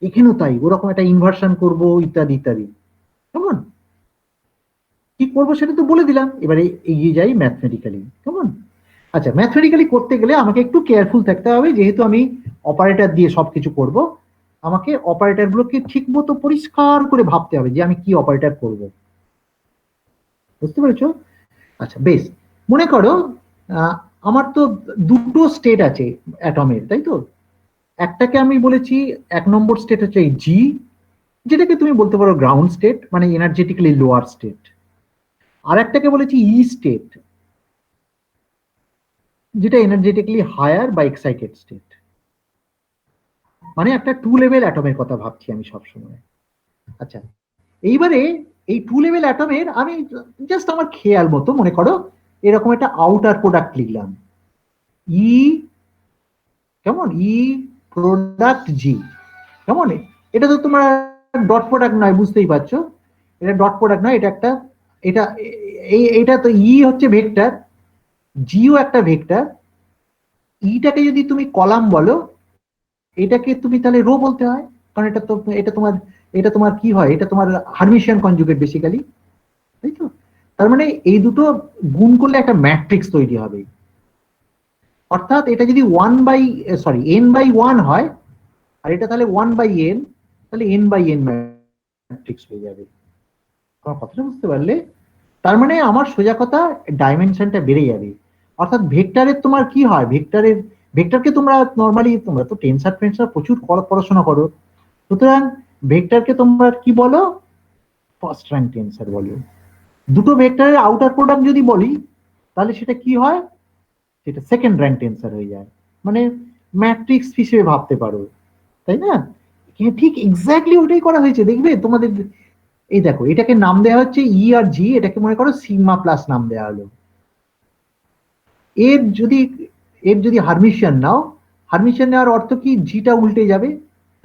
এখানেও তাই, ওরকম একটা ইনভার্সন করব, ইত্যাদি ইত্যাদি। কেমন? কি করবো সেটা তো বলে দিলাম, এবারে এগিয়ে যাই ম্যাথমেটিক্যালি। কেমন? আচ্ছা, ম্যাথমেটিক্যালি করতে গেলে আমাকে একটু কেয়ারফুল থাকতে হবে, যেহেতু আমি অপারেটর দিয়ে সবকিছু করব, আমাকে অপারেটর গুলোকে ঠিক মতো পরিষ্কার করে ভাবতে হবে যে আমি কি অপারেটর করব। বুঝতে পেরেছো? আচ্ছা বেশ, মনে করো আমার তো দুটো স্টেট আছে অ্যাটমের, তাই তো? একটাকে আমি বলেছি, 1 নম্বর স্টেট হচ্ছে জি, যেটাকে তুমি বলতে পারো গ্রাউন্ড স্টেট, মানে এনার্জেটিক্যালি লোয়ার স্টেট। আর একটাকে বলেছি ই স্টেট, যেটা এনার্জেটিক্যালি হায়ার বা এক্সাইটেড স্টেট। মানে একটা 2 লেভেল অ্যাটমের কথা ভাবছি আমি সবসময়। আচ্ছা, এইবারে এই 2 লেভেল অ্যাটমের আমি জাস্ট আমার খেয়াল মতো মনে করো এরকম একটা আউটার প্রোডাক্ট লিখলাম, ই, কেমন, ই প্রোডাক্ট জি। কেমন? এটা তো তোমার ডট প্রোডাক্ট নয়, বুঝতেই পারছো, এটা ডট প্রোডাক্ট নয়, এটা একটা, এটা তো ই হচ্ছে ভেক্টর, জিও একটা ভেক্টর। ইটাকে যদি তুমি কলাম বলো, এটাকে তুমি তাহলে রো বলতে হয়, কারণ এটা তোমার কি হয়, এটা তোমার হার্মিশিয়ান কনজুগেট বেসিক্যালি, তাই তো? তার মানে এই দুটো গুণ করলে একটা ম্যাট্রিক্স তৈরি হবে। অর্থাৎ এটা যদি n/1 হয়, আর এটা তাহলে 1/n, তাহলে n/n ম্যাট্রিক্স হয়ে যাবে। আমার কথাটা বুঝতে পারলে? তার মানে আমার সোজা কথা ডাইমেনশনটা বেড়ে যাবে। অর্থাৎ ভেক্টরের তোমার কি হয়, ভেক্টরকে তোমরা নর্মালি, তোমরা তো টেনসর প্রচুর পড়াশোনা করো, সুতরাং ভেক্টরকে তোমরা কি বলো? ফার্স্ট র্যাঙ্ক টেনসর বলো। দুটো ভেক্টরের আউটার প্রোডাক্ট যদি বলি, তাহলে সেটা কি হয়? সেটা সেকেন্ড র্যাঙ্ক টেনসর হয়ে যায়, মানে ম্যাট্রিক্স হিসেবে ভাবতে পারো, তাই না? ঠিক এক্স্যাক্টলি ওটাই করা হয়েছে, দেখবে তোমাদের। এই দেখো, এটাকে নাম দেওয়া হচ্ছে ই আর জি, এটাকে মনে করো সিগমা প্লাস নাম দেওয়া হলো। এর যদি হার্মিশিয়ান নাও, হার্মিশিয়ান নেওয়ার অর্থ কি? জিটা উল্টে যাবে,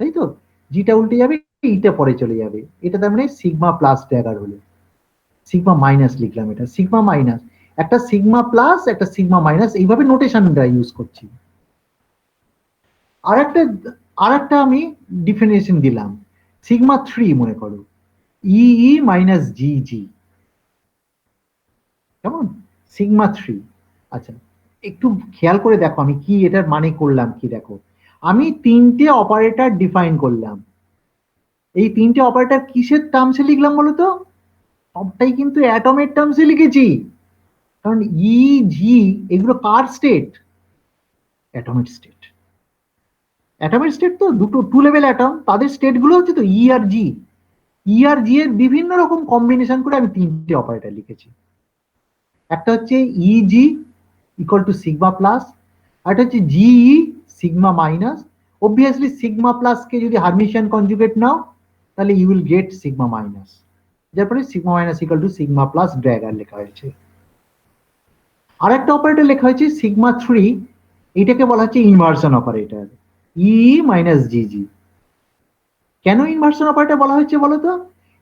তাই তো? জিটা উল্টে যাবে, ইটা পরে চলে যাবে, এটা তার মানে সিগমা প্লাস ড্যাগার হলো। সিগমা মাইনাস লিখলাম, এটা সিগমা মাইনাস, একটা সিগমা প্লাস একটা সিগমা মাইনাস, এইভাবে নোটেশনটা ইউজ করছি। আরেকটা আমি ডিফিনিশন দিলাম, সিগমা 3 মনে করো, ই মাইনাস জি জি। কেমন? সিগমা 3। আচ্ছা, একটু খেয়াল করে দেখো আমি কি এটার মানে করলাম কি। দেখো, আমি 3টে অপারেটর ডিফাইন করলাম। এই 3টে অপারেটর কিসের টার্মসে লিখলাম বলতো? সবটাই কিন্তু অ্যাটমের টার্মসে লিখেছি, কারণ ই জি এগুলো কার স্টেট? অ্যাটমের স্টেট। অ্যাটমের স্টেট তো দুটো 2 লেভেল অ্যাটম, তাদের স্টেট গুলো হচ্ছে তো ই আর জি। ই আর জি এর বিভিন্ন রকম কম্বিনেশন করে আমি 3টে অপারেটর লিখেছি। একটা হচ্ছে EG equal to sigma plus, আর একটা হচ্ছে GE sigma minus. Obviously sigma plus কে যদি হার্মিশিয়ান কনজুগেট নাও, তাহলে you will get sigma minus, তারপরে sigma minus equal to sigma plus dagger লেখা হয়েছে। আর একটা অপারেটর লেখা হয়েছে সিগমা 3, এটাকে বলা হচ্ছে ইনভার্সন অপারেটর, ই মাইনাস জিজি। কেন ইনভার্সন অপারেটর বলা হচ্ছে বলো তো?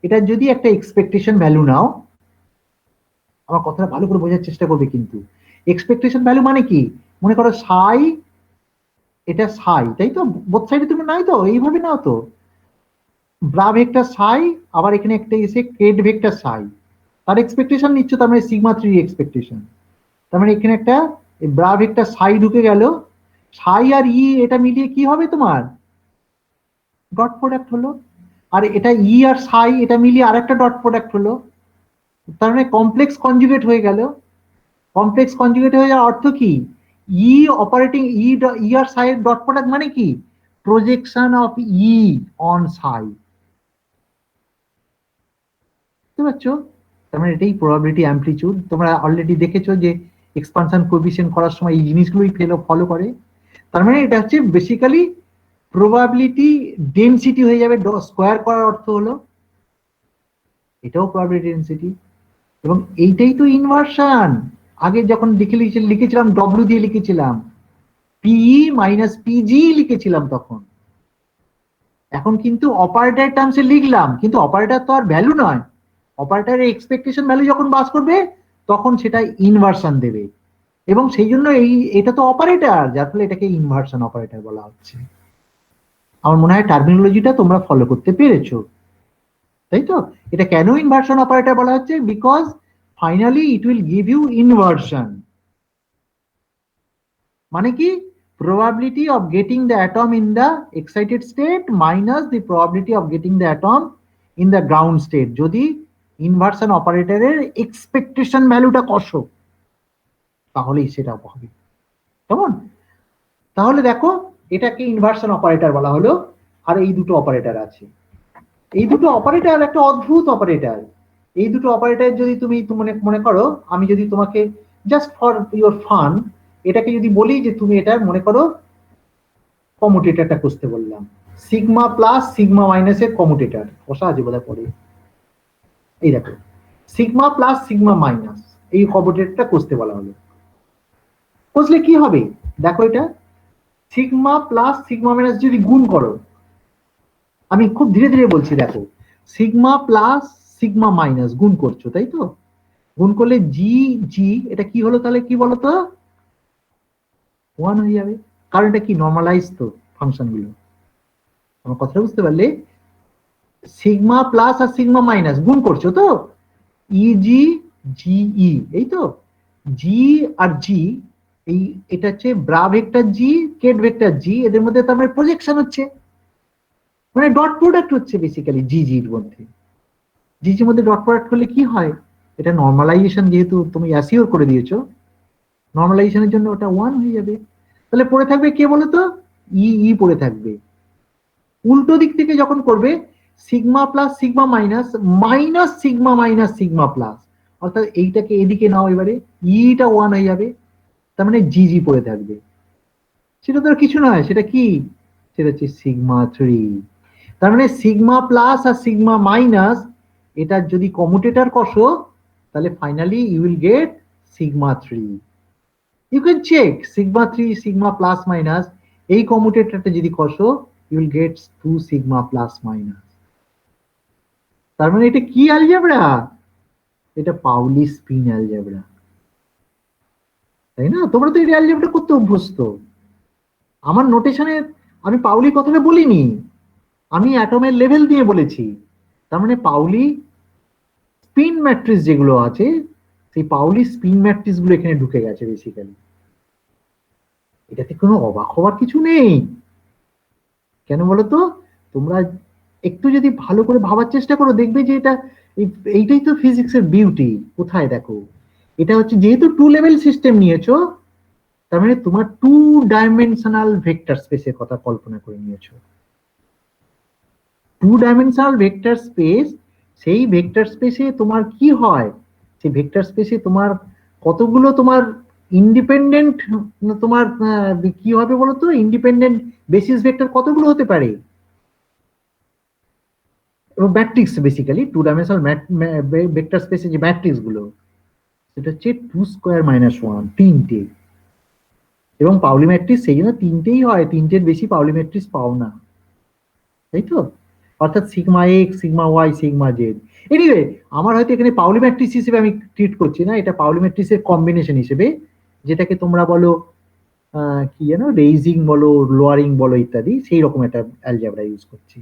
এটা যদি একটা এক্সপেকটেশন ভ্যালু নাও, আমার কথাটা ভালো করে বোঝার চেষ্টা করবে কিন্তু। এক্সপেকটেশন ভ্যালু মানে কি? মনে করো সাই, এটা সাই, তাই তো? বোথ সাইডে তুমি নাই তো, এইভাবে নাও তো, ব্রা ভেক্টর সাই, আবার এখানে একটা এসে কেট ভেক্টর সাই, তার এক্সপেকটেশন নিচ্ছ, তার মানে সিগমা 3 এক্সপেকটেশন। তার মানে এখানে একটা ব্রা ভেক্টর সাই ঢুকে গেল, সাই আর ই এটা মিলিয়ে কি হবে তোমার ডট প্রোডাক্ট হলো, আর এটা ই আর সাই এটা মিলিয়ে আরেকটা ডট প্রোডাক্ট হলো, তার মানে কমপ্লেক্স কনজুগেট হয়ে গেল। কমপ্লেক্স কনজুগেট হয়ে যাওয়ার অর্থ কি, ই অপারেটিং ই আর সাই এর ডট প্রোডাক্ট মানে কি প্রজেকশন অফ ই অন সাই, বুঝতে পারছো? তার মানে এটাই প্রবাবিলিটি অ্যামপ্লিটিউড। তোমরা অলরেডি দেখেছো যে এক্সপানশন কোএফিসিয়েন্ট করার সময় এই জিনিসগুলোই ফলো করে। তার মানে এটা হচ্ছে বেসিক্যালি প্রবাবিলিটি ডেনসিটি হয়ে যাবে, স্কোয়ার করার অর্থ হলো এটাও প্রবাবিলিটি ডেনসিটি। এবং এইটাই তো ইনভার্সন। আগে যখন লিখেছিলাম ডব্লিউ দিয়ে লিখেছিলাম, পিই মাইনাস পিজি লিখেছিলাম তখন। এখন কিন্তু অপারেটর টার্মসে লিখলাম, কিন্তু অপারেটর তো আর ভ্যালু নয়, অপারেটরের এক্সপেকটেশন ভ্যালু যখন বাস করবে তখন সেটা ইনভার্সন দেবে, এবং সেই জন্য এটা তো অপারেটর, যার ফলে এটাকে ইনভার্সন অপারেটর বলা হচ্ছে। আমার মনে হয় টার্মিনোলজিটা তোমরা ফলো করতে পেরেছো, তাই তো? এটা কেন ইনভার্সন অপারেটর বলা হচ্ছে? Because finally it will give you inversion. মানে কি, probability of getting the atom in the excited state minus the probability of getting the atom in the ground state, যদি ইনভার্সন অপারেটরের এক্সপেকটেশন ভ্যালুটা কষো তাহলেই সেটা হবে, কেমন? তাহলে দেখো এটাকে ইনভার্সন অপারেটর বলা হলো। আর এই দুটো অপারেটর আছে, এই দুটো অপারেটর একটা অদ্ভুত অপারেটর। এই দুটো অপারেটর যদি তুমি মনে করো, আমি যদি তোমাকে জাস্ট ফর ইউর ফান এটাকে যদি বলি যে তুমি এটা মনে করো কমুটেটরটা কষতে বললাম, সিগমা প্লাস সিগমা মাইনাসের কমুটেটর কষা আছে বোধহয় পরে, এই দেখো সিগমা প্লাস সিগমা মাইনাস এই কমুটেটরটা কষতে বলা হলো। কষলে কি হবে দেখো, এটা সিগমা প্লাস সিগমা মাইনাস যদি গুণ করো, আমি খুব ধীরে ধীরে বলছি, দেখো সিগমা প্লাস সিগমা মাইনাস গুণ করছো, তাই তো? গুণ করলে জি জি এটা কি হলো তাহলে, কি বলতো 1 হয়ে যাবে, কারণ এটা কি নর্মালাইজ তো ফাংশন গুলো। আমার কথা বুঝতে পারলে? সিগমা প্লাস আর সিগমা মাইনাস গুণ করছো তো, ইজি জিই, এই তো জি আর জি, এই এটা হচ্ছে ব্রা ভেক্টর জি কেট ভেক্টর জি, এদের মধ্যে তার মানে প্রজেকশন হচ্ছে, মানে ডট প্রোডাক্ট হচ্ছে বেসিক্যালি জিজির মধ্যে। জিজির মধ্যে ডট প্রোডাক্ট করলে কি হয়, এটা নর্মালাইজেশন, যেহেতু তুমি অ্যাসিওর করে দিয়েছো নর্মালাইজেশনের জন্য ওটা 1 হয়ে যাবে। তাহলে পড়ে থাকবে কে বলতো, ই পড়ে থাকবে। উল্টো দিক থেকে যখন করবে sigma plus sigma minus minus sigma minus sigma plus, অর্থাৎ এইটাকে এদিকে নাও, এবারে ইটা 1 হয়ে যাবে, তার মানে জিজি পড়ে থাকবে। সেটা তো আর কিছু নয়, সেটা কি, সেটা হচ্ছে সিগমা 3। তার মানে সিগমা প্লাস আর সিগমা মাইনাস এটা যদি কমুটেটর কষো তাহলে finally you will get sigma 3। You can check sigma 3 sigma plus minus, এই কমুটেটরটা যদি কষো you will get 2 sigma plus minus। তার মানে এটা কি অ্যালজেব্রা, এটা পাউলি স্পিন অ্যালজেব্রা, তাই না? তোমরা তো এই অ্যালজেব্রা করতে অভ্যস্ত। আমার নোটেশনে আমি পাউলি কথাটা বলিনি, আমি অ্যাটমের লেভেল দিয়ে বলেছি। তার মানে পাউলি স্পিন ম্যাট্রিক্স যেগুলো আছে, সেই পাউলি স্পিন ম্যাট্রিক্স গুলো এখানে ঢুকে গেছে বেসিক্যালি। এটাতে কোনো অবাক হওয়ার কিছু নেই। কেন বলতো, তোমরা একটু যদি ভালো করে ভাবার চেষ্টা করো দেখবে যে এটা এইটাই তো ফিজিক্সের বিউটি। কোথায় দেখো, এটা হচ্ছে যেহেতু 2 লেভেল সিস্টেম নিয়েছো, তার মানে তোমার 2 ডাইমেনশনাল ভেক্টর স্পেসের কথা কল্পনা করে নিয়েছো। 2 ডাইমেনশনাল ভেক্টর স্পেস, সেই ভেক্টর স্পেসে তোমার কি হয়, সেই ভেক্টর স্পেসে তোমার কতগুলো তোমার ইন্ডিপেন্ডেন্ট, তোমার কি হবে বলতো, ইন্ডিপেন্ডেন্ট বেসিস ভেক্টর কতগুলো হতে পারে, এবং ম্যাট্রিক্স বেসিক্যালি 2 ডাইমেনশনাল ভেক্টর স্পেসে যে ম্যাট্রিক্স গুলো সেটা হচ্ছে 2 স্কয়ার মাইনাস 1, 3টে। এবং পাউলি ম্যাট্রিক্স সেই জন্য 3টেই হয়, 3টের বেশি পাউলি ম্যাট্রিক্স পাও না, তাই তো? অর্থাৎ sigma X sigma Y sigma Z. Anyway আমার হয়তো এখানে পাউলি ম্যাট্রিক্স হিসেবে আমি ট্রিট করছি না, এটা পাউলি ম্যাট্রিক্সের কম্বিনেশন হিসেবে, যেটাকে তোমরা বলো কি জানো, রেইজিং বলো লোয়ারিং বলো ইত্যাদি, সেই রকম একটা অ্যালজেব্রা ইউজ করছি।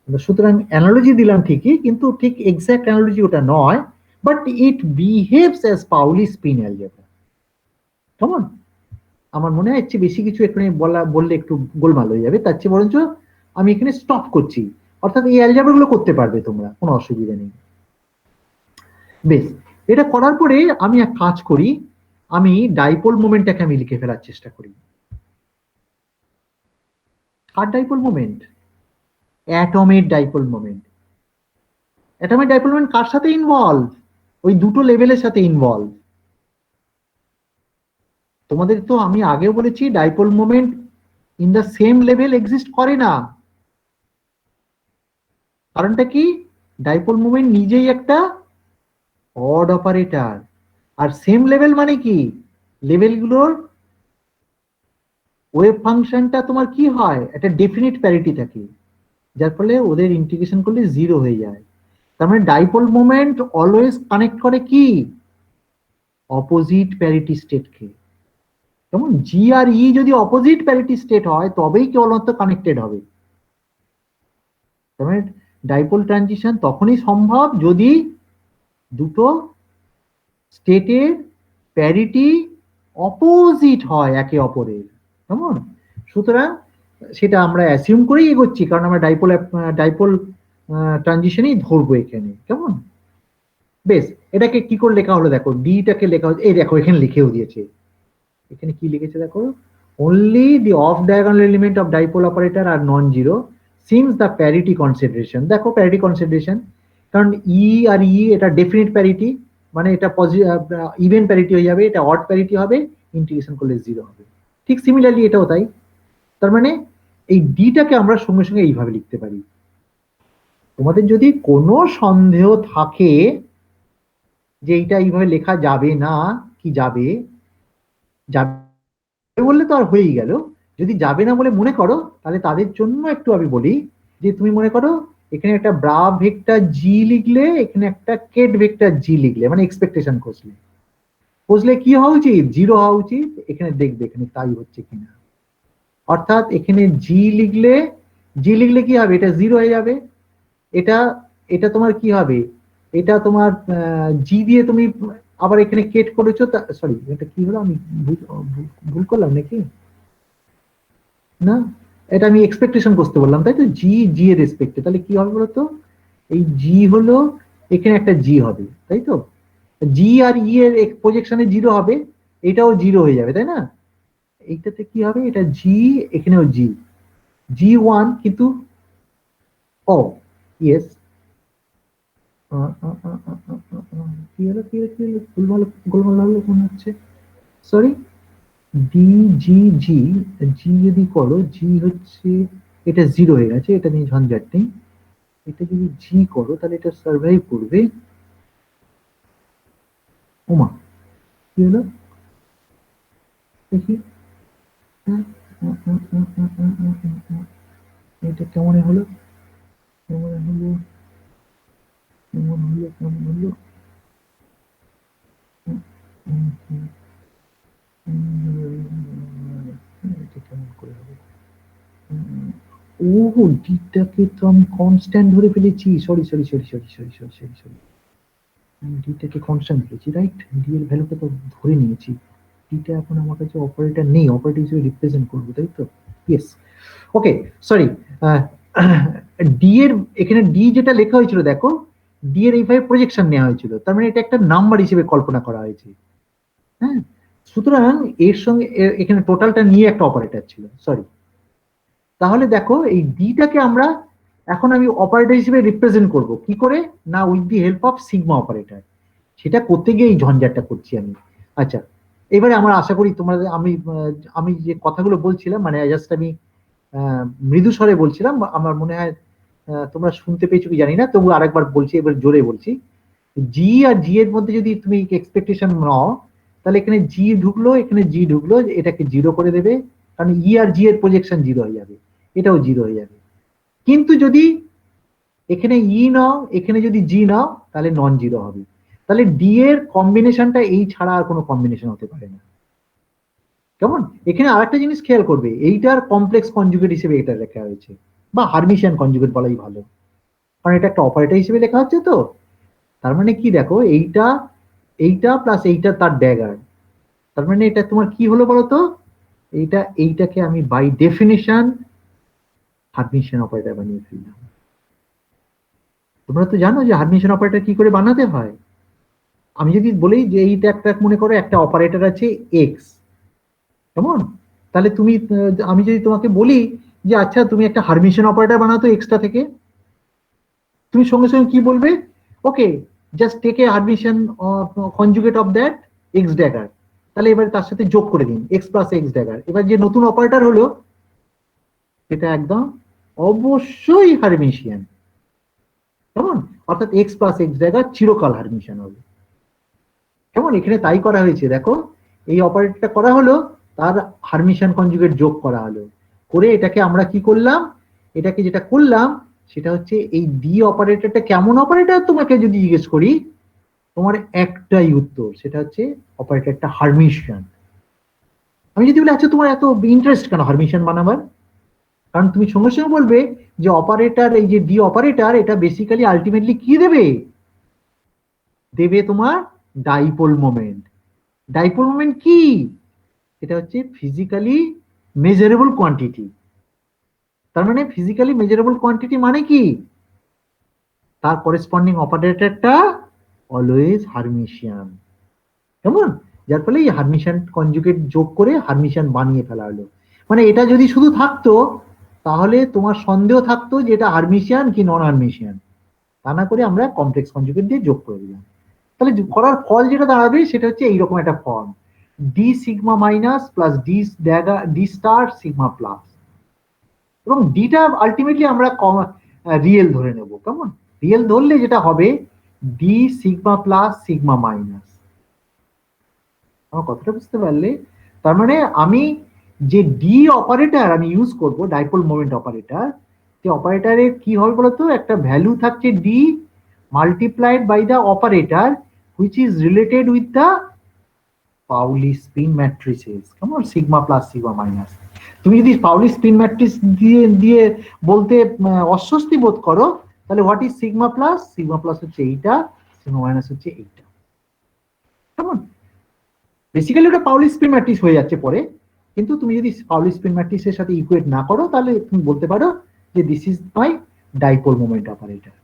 সুতরাং অ্যানালজি দিলাম ঠিকই, কিন্তু ঠিক এক্সাক্ট অ্যানালজি ওটা নয়, but it behaves as Paoli spin algebra. কেমন? আমার মনে হয় এর চেয়ে বেশি কিছু এখানে বললে একটু গোলমাল হয়ে যাবে, তার চেয়ে বরঞ্চ আমি এখানে স্টপ করছি। অর্থাৎ এই অ্যালজেব্রা গুলো করতে পারবে তোমরা, কোনো অসুবিধা নেই। বেশ, এটা করার পরে আমি এক কাজ করি, আমি ডাইপোল মোমেন্টটাকে আমি লিখে ফেলার চেষ্টা করি। কার ডাইপোল মোমেন্ট? অ্যাটমের ডাইপোল মোমেন্ট। অ্যাটমের ডাইপোল মোমেন্ট কার সাথে ইনভলভ? ওই দুটো লেভেলের সাথে ইনভলভ। তোমাদের তো আমি আগেও বলেছি dipole moment in the same level exist করে না। কারণটা কি? ডাইপোল মোমেন্ট নিজেই একটা অড অপারেটর। আর সেম লেভেল মানে কি? লেভেলগুলোর ওয়েভ ফাংশনটা তোমার কি হয়, একটা ডেফিনিট প্যারিটি থাকে, যার ফলে ওদের ইন্টিগ্রেশন করলে জিরো হয়ে যায়। তার মানে ডাইপোল মোমেন্ট অলওয়েজ কানেক্ট করে কি? অপোজিট প্যারিটি স্টেটকে। যেমন জি আর ই যদি অপোজিট প্যারিটি স্টেট হয় তবেই কেবলমাত্র কানেক্টেড হবে। তার মানে ডাইপোল ট্রানজিশন তখনই সম্ভব যদি দুটো স্টেটের প্যারিটি অপোজিট হয় একে অপরের। কেমন? সুতরাং সেটা আমরা অ্যাসিউম করেই এগোচ্ছি, কারণ আমরা ডাইপোল ট্রানজিশনই ধরবো এখানে। কেমন? বেশ, এটাকে কি করে লেখা হলো দেখো, ডিটাকে লেখা হচ্ছে, এই দেখো এখানে লিখেও দিয়েছে। এখানে কি লিখেছে দেখো, only the off diagonal element of dipole operator are non-zero since the parity consideration। দেখো parity consideration, কারণ ই আর ই এটা ডেফিনিট প্যারিটি, মানে এটা ইভেন প্যারিটি হয়ে যাবে, এটা অড প্যারিটি হবে, ইন্টিগ্রেশন করলে জিরো হবে। ঠিক সিমিলারলি এটাও তাই। তার মানে এই ডিটাকে আমরা সঙ্গে সঙ্গে এইভাবে লিখতে পারি। তোমাদের যদি কোনো সন্দেহ থাকে যে এইটা এইভাবে লেখা যাবে না, কি যাবে বললে তো আর হয়েই গেল। যদি যাবে না বলে মনে করো, তাহলে তাদের জন্য একটু আমি বলি যে তুমি মনে করো এখানে একটা ব্রা ভেক্টর জি লিখলে, এখানে একটা কেট ভেক্টর জি লিখলে, মানে এক্সপেকটেশন কষলে কি হওয়া উচিত? জিরো হওয়া উচিত। এখানে দেখবে এখানে তাই হচ্ছে কিনা। অর্থাৎ এখানে জি লিখলে কি হবে? এটা জিরো হয়ে যাবে। এটা তোমার কি হবে? এটা তোমার জি দিয়ে তুমি আবার এখানে কেট করেছো, সরি এটা কি হলো, আমি ভুল করলাম নাকি? না, এটা আমি এক্সপেকটেশন করতে বললাম, তাই তো? জি এর রেসপেক্টে, তাহলে কি হবে বলতো? এই জি হলো, এখানে একটা জি হবে, তাই তো? জি আর ই এর প্রজেকশনে জিরো হবে, এটাও জিরো হয়ে যাবে, তাই না? এইটাতে কি হবে? এটা জি, এখানেও জি ওয়ান, কিন্তু ও ইয়েস, কি হলো গোলমাল হলো মনে হচ্ছে, সরি। ডি জি যদি করো, জি হচ্ছে এটা জিরো হয়ে গেছে, এটা নিয়ে ঝঞ্ঝাট নেই। এটা যদি জি করো তাহলে এটা সার্ভাইভ করবে। ওমা, কি হলো দেখি, এটা কেমন হলো, কেমন হলো, এটা কেমন করে হবে? ও, ডিটাকে তো আমি কনস্ট্যান্ট ধরে ফেলেছি, সরি ডিটাকে কনস্ট্যান্ট ধরেছি, রাইট? ডি এর ভ্যালুটা তো ধরে নিয়েছি। ডিটা এখন আমার কাছে অপারেটর নেই, অপারেটর হিসেবে রিপ্রেজেন্ট করবো, তাই তো? ইয়েস, ওকে, সরি। ডি এর এখানে ডি যেটা লেখা হয়েছিল দেখো, ডি এর এইভাবে প্রজেকশন নেওয়া হয়েছিল, তার মানে এটা একটা নাম্বার হিসেবে কল্পনা করা হয়েছে। হ্যাঁ, সুতরাং এর সঙ্গে এখানে টোটালটা নিয়ে একটা অপারেটর ছিল, সরি। তাহলে দেখো এই ডিটাকে আমরা এখন আমি অপারেটর হিসেবে রিপ্রেজেন্ট করব কি করে না, with the help of sigma operator. সেটা করতে গিয়ে এই ঝঞ্ঝাটটা করছি আমি। আচ্ছা, এবারে আমরা আশা করি তোমরা, আমি যে কথাগুলো বলছিলাম, মানে জাস্ট আমি মৃদু স্বরে বলছিলাম, আমার মনে হয় তোমরা শুনতে পেয়েছো কি জানি না, তবু আরেকবার বলছি, এবার জোরে বলছি। জি আর জি এর মধ্যে যদি তুমি এক্সপেকটেশন নাও, তাহলে এখানে জি ঢুকলো, এখানে জি ঢুকলো, এটাকে জিরো করে দেবে, কারণ ই আর জি এর প্রজেকশন জিরো হয়ে যাবে, এটাও জিরো হয়ে যাবে। কিন্তু যদি এখানে ই নাও, এখানে যদি জি নাও, তাহলে নন জিরো হবে। তাহলে ডি এর কম্বিনেশনটা এই ছাড়া আর কোনো কম্বিনেশন হতে পারে না। কেমন? এখানে আরেকটা জিনিস খেয়াল করবে, এইটার কমপ্লেক্স কনজুগেট হিসেবে এটা লেখা হয়েছে, বা হারমিশিয়ান কনজুগেট বলাই ভালো, কারণ এটা একটা অপারেটর হিসেবে লেখা হচ্ছে তো। তার মানে কি দেখো, এইটা প্লাস এইটা তার ড্যাগার, তার মানে এটা তোমার কি হলো বলতো, এইটাকে আমি বাই ডেফিনিশন হার্মিশিয়ান অপারেটর বানিয়ে ফেললাম। তোমরা তো জানো যে হার্মিশিয়ান অপারেটর কি করে বানাতে হয়। আমি যদি বলি যে এইটা একটা, মনে করো একটা অপারেটর আছে এক্স, কেমন, তাহলে তুমি আমি যদি তোমাকে বলি যে আচ্ছা তুমি একটা হার্মিশিয়ান অপারেটর বানাতো এক্সটা থেকে, তুমি সঙ্গে সঙ্গে কি বলবে, okay just take a Hermitian conjugate of that X dagger, তাহলে এবার তার সাথে যোগ করে দিন এক্স প্লাস এক্স ড্যাগার। এবার যে নতুন অপারেটর হলো সেটা একদম অবশ্যই হার্মিশিয়ান, কেমন, অর্থাৎ এক্স প্লাস এক্স ড্যাগার চিরকাল হার্মিশিয়ান হবে। কেমন, এখানে তাই করা হয়েছে, দেখো এই অপারেটরটা করা হলো, তার হার্মিশিয়ান কনজুগেট যোগ করা হলো, করে এটাকে আমরা কি করলাম, এটাকে যেটা করলাম সেটা হচ্ছে এই ডি অপারেটরটা কেমন অপারেটর তোমাকে যদি জিজ্ঞেস করি, তোমার একটাই উত্তর, সেটা হচ্ছে অপারেটরটা হার্মিশিয়ান। আমি যদি বলি আচ্ছা তোমার এত ইন্টারেস্ট কেন হার্মিশিয়ান বানাবার, কারণ তুমি সঙ্গে সঙ্গে বলবে যে অপারেটর, এই যে ডি অপারেটর, এটা বেসিক্যালি আলটিমেটলি কি দেবে, দেবে তোমার ডাইপোল মোমেন্ট। ডাইপোল মোমেন্ট কি, এটা হচ্ছে ফিজিক্যালি মেজারেবল কোয়ান্টিটি। তার মানে ফিজিক্যালি মেজারেবল কোয়ান্টিটি মানে কি, তার করেসপন্ডিং অপারেটরটা অলওয়েজ হার্মিশিয়ান, কেমন, যার ফলে এই হার্মিশিয়ান কনজুগেট যোগ করে হার্মিশিয়ান বানিয়ে ফেলা হলো। মানে এটা যদি শুধু থাকতো তাহলে তোমার সন্দেহ থাকতো যে এটা হার্মিশিয়ান কি নন হার্মিশিয়ান, তা না করে আমরা কমপ্লেক্স কনজুগেট দিয়ে যোগ করে দিলাম। তাহলে করার ফল যেটা দাঁড়াবে সেটা হচ্ছে এইরকম একটা form, D sigma minus plus D star sigma plus, এবং ডিটা আলটিমেটলি আমরা রিয়েল ধরে নেব। কেমন, রিয়েল ধরলে যেটা হবে D sigma plus sigma minus. আমার কথাটা বুঝতে পারলে, তার মানে আমি যে ডি অপারেটর আমি ইউজ করব, ডাইপোল মোমেন্ট অপারেটর, যে অপারেটরের কি হবে বলতো, একটা ভ্যালু থাকছে D multiplied by the operator which is related with the Pauli spin matrices, কেমন, সিগমা প্লাস সিগমা মাইনাস। তুমি যদি পাউলি স্পিন ম্যাট্রিক্স দিয়ে দিয়ে বলতে অস্বস্তি বোধ করো, তাহলে what is sigma plus, sigma plus হচ্ছে এইটা, সিগমা মাইনাস হচ্ছে এইটা, কেমন। বেসিক্যালি ওটা পাউলি স্পিন ম্যাট্রিক্স হয়ে যাচ্ছে পরে, কিন্তু তুমি যদি পাউলি স্পিন ম্যাট্রিক্সের সাথে ইকুয়েট না করো তাহলে তুমি বলতে পারো যে this is my dipole moment operator.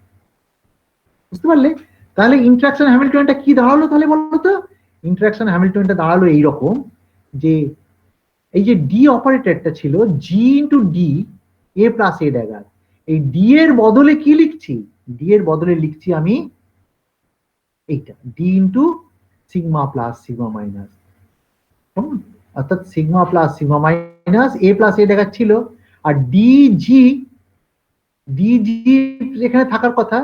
বুঝতে পারলে, তাহলে ইন্টারঅ্যাকশন হ্যামিল্টনটা কি দাঁড়ালো তাহলে বলো তো, ইন্টারঅ্যাকশন হ্যামিল্টনটা দাঁড়ালো এইরকম, যে এই যে ডি অপারেটরটা ছিল G into D A plus A dagger, এই ডি এর বদলে কি লিখছি, ডি এর বদলে লিখছি আমি এইটা D into sigma plus sigma minus, কেমন, অর্থাৎ সিগমা প্লাস সিগমা মাইনাস এ প্লাস এ দেখাচ্ছিল, আর ডিজি যেখানে থাকার কথা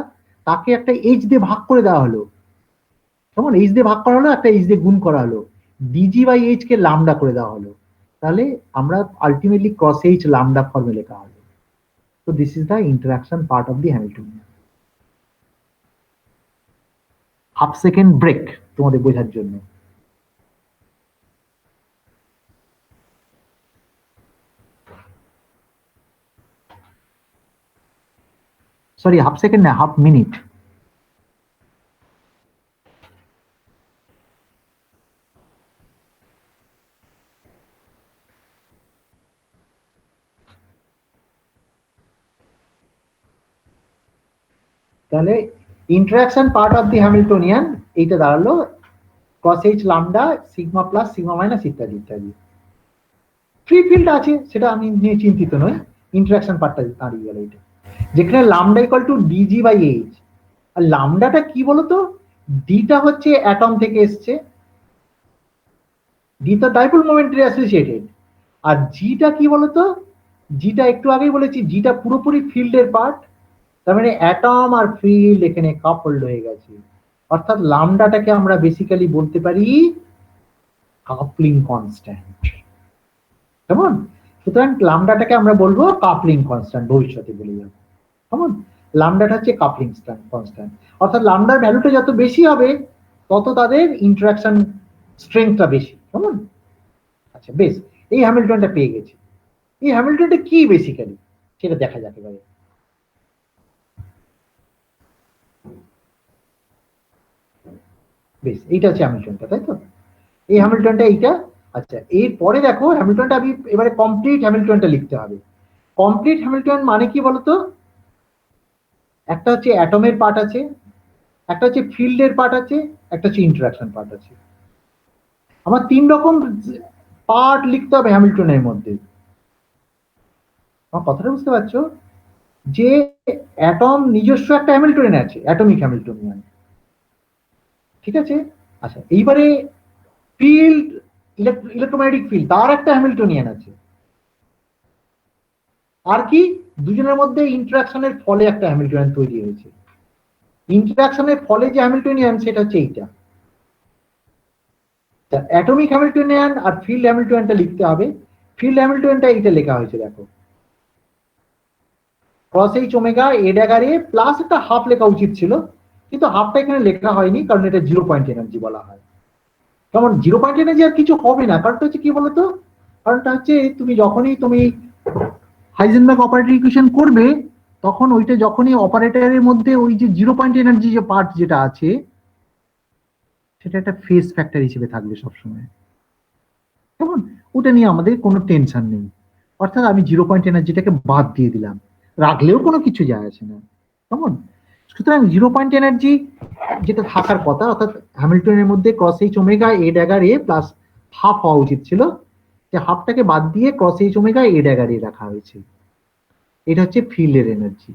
তাকে একটা এইচ দিয়ে ভাগ করে দেওয়া হলো, কেমন, এইচ দিয়ে ভাগ করা হলো, একটা এইচ দিয়ে গুণ করা হলো, ডিজি বাই এইচ কে লামডা করে দেওয়া হলো, তাহলে আমরা আলটিমেটলি ক্রস এইচ লামডা ফর্মে লেখা হলো। তো this is the interaction part of the Hamiltonian. Half second break তোমাদের বোঝার জন্য। সরি, হাফ সেকেন্ড না, হাফ মিনিট। তাহলে interaction part of the Hamiltonian এইটা দাঁড়ালো cos h lambda sigma plus sigma minus ইত্যাদি ইত্যাদি। ফ্রি ফিল্ড আছে সেটা আমি নিয়ে চিন্তিত নই, ইন্টারাকশন পার্টটা দাঁড়িয়ে গেল এটা, যেখানে lambda equal to DG by H. আর লামডাটা কি বলতো, ডিটা হচ্ছে অ্যাটম থেকে এসছে, ডি তো ডাইপোল মোমেন্টের অ্যাসোসিয়েটেড, আর জিটা কি বলতো, জিটা একটু আগেই বলেছি জিটা পুরোপুরি ফিল্ডের পার্ট, তার মানে অ্যাটম আর ফিল্ড এখানে কাপলড হয়ে গেছে, অর্থাৎ লামডাটাকে আমরা বেসিক্যালি বলতে পারি কাপলিং কনস্ট্যান্ট, কেমন। সুতরাং লামডাটাকে আমরা বলবো কাপলিং কনস্ট্যান্ট, ভবিষ্যতে বলে যাবো, কেমন। লামডাটা হচ্ছে কাপলিং কনস্ট্যান্ট, অর্থাৎ লামডার ভ্যালুটা যত বেশি হবে তত তাদের ইন্টারাকশন স্ট্রেংথটা বেশি, কেমন। আচ্ছা বেশ, এই হ্যামিল্টনটা পেয়ে গেছি। এই হ্যামিল্টনটা কি বেসিক্যালি সেটা দেখা যেতে পারে। বেশ, এইটা হচ্ছে হ্যামিল্টনটা, তাই তো। এই হ্যামিল্টনটা এইটা। আচ্ছা, এরপরে দেখো হ্যামিল্টনটা আমি এবারে কমপ্লিট হ্যামিল্টনটা লিখতে হবে। কমপ্লিট হ্যামিল্টন মানে কি বলতো? একটা হচ্ছে অ্যাটমের পার্ট আছে, একটা হচ্ছে ফিল্ডের পার্ট আছে, একটা হচ্ছে ইন্টারাকশন পার্ট আছে। আমার 3 রকম পার্ট লিখতে হবে হ্যামিল্টনের মধ্যে। আমার কথাটা বুঝতে পারছো? যে অ্যাটম নিজস্ব একটা হ্যামিল্টনিয়ান আছে, অ্যাটমিক হ্যামিল্টনিয়ান, ঠিক আছে? আচ্ছা, এইবারে ফিল্ড, ইলেকট্রোম্যাগনেটিক ফিল্ড, তার একটা হ্যামিল্টনিয়ান আছে। আর কি, দুজনের মধ্যে ইন্টারাকশনের ফলে একটা হ্যামিল্টনিয়ান তৈরি হয়েছে। ইন্টারাকশনের ফলে যে হ্যামিল্টনিয়ান সেটা হচ্ছে এইটা। অ্যাটমিক হ্যামিল্টনিয়ান আর ফিল্ড হ্যামিল্টনিয়ানটা লিখতে হবে। ফিল্ড হ্যামিল্টনিয়ানটা এইটা লেখা হয়েছে দেখো, ক্রস এইচ ওমেগা এ ড্যাগার এ প্লাস একটা হাফ লেখা উচিত ছিল, কিন্তু হাফটা এখানে লেখা হয়নি কারণ এটা 0 পয়েন্ট এনার্জি বলা হয়। যেমন 0 পয়েন্ট এনার্জি আর কিছু হবে না, কারণটা হচ্ছে কি বলতো? কারণটা হচ্ছে তুমি যখনই তুমি হাইজেনবার্গ অপারেটর ইকুয়েশন করবে, তখন ওইটা যখনই অপারেটরের মধ্যে ওই যে 0 পয়েন্ট এনার্জি যে পার্ট যেটা আছে, সেটা একটা ফেজ ফ্যাক্টর হিসেবে থাকবে সবসময়। কেমন? ওটা নিয়ে আমাদের কোনো টেনশন নেই। অর্থাৎ আমি 0 পয়েন্ট এনার্জিটাকে বাদ দিয়ে দিলাম, রাখলেও কোনো কিছু যায় আসে না। কেমন? সুতরাং 0 পয়েন্ট এনার্জি যেটা থাকার কথা, অর্থাৎ হ্যামিল্টনের মধ্যে ক্রস এইচ ওমেগা এ ড্যাগার এ প্লাস হাফ হওয়া উচিত ছিল, যে হাফটাকে বাদ দিয়ে ক্রস এইচ ওমেগা এ ড্যাগার এ রাখা হয়েছে। এটা হচ্ছে ফিল্ডের এনার্জি।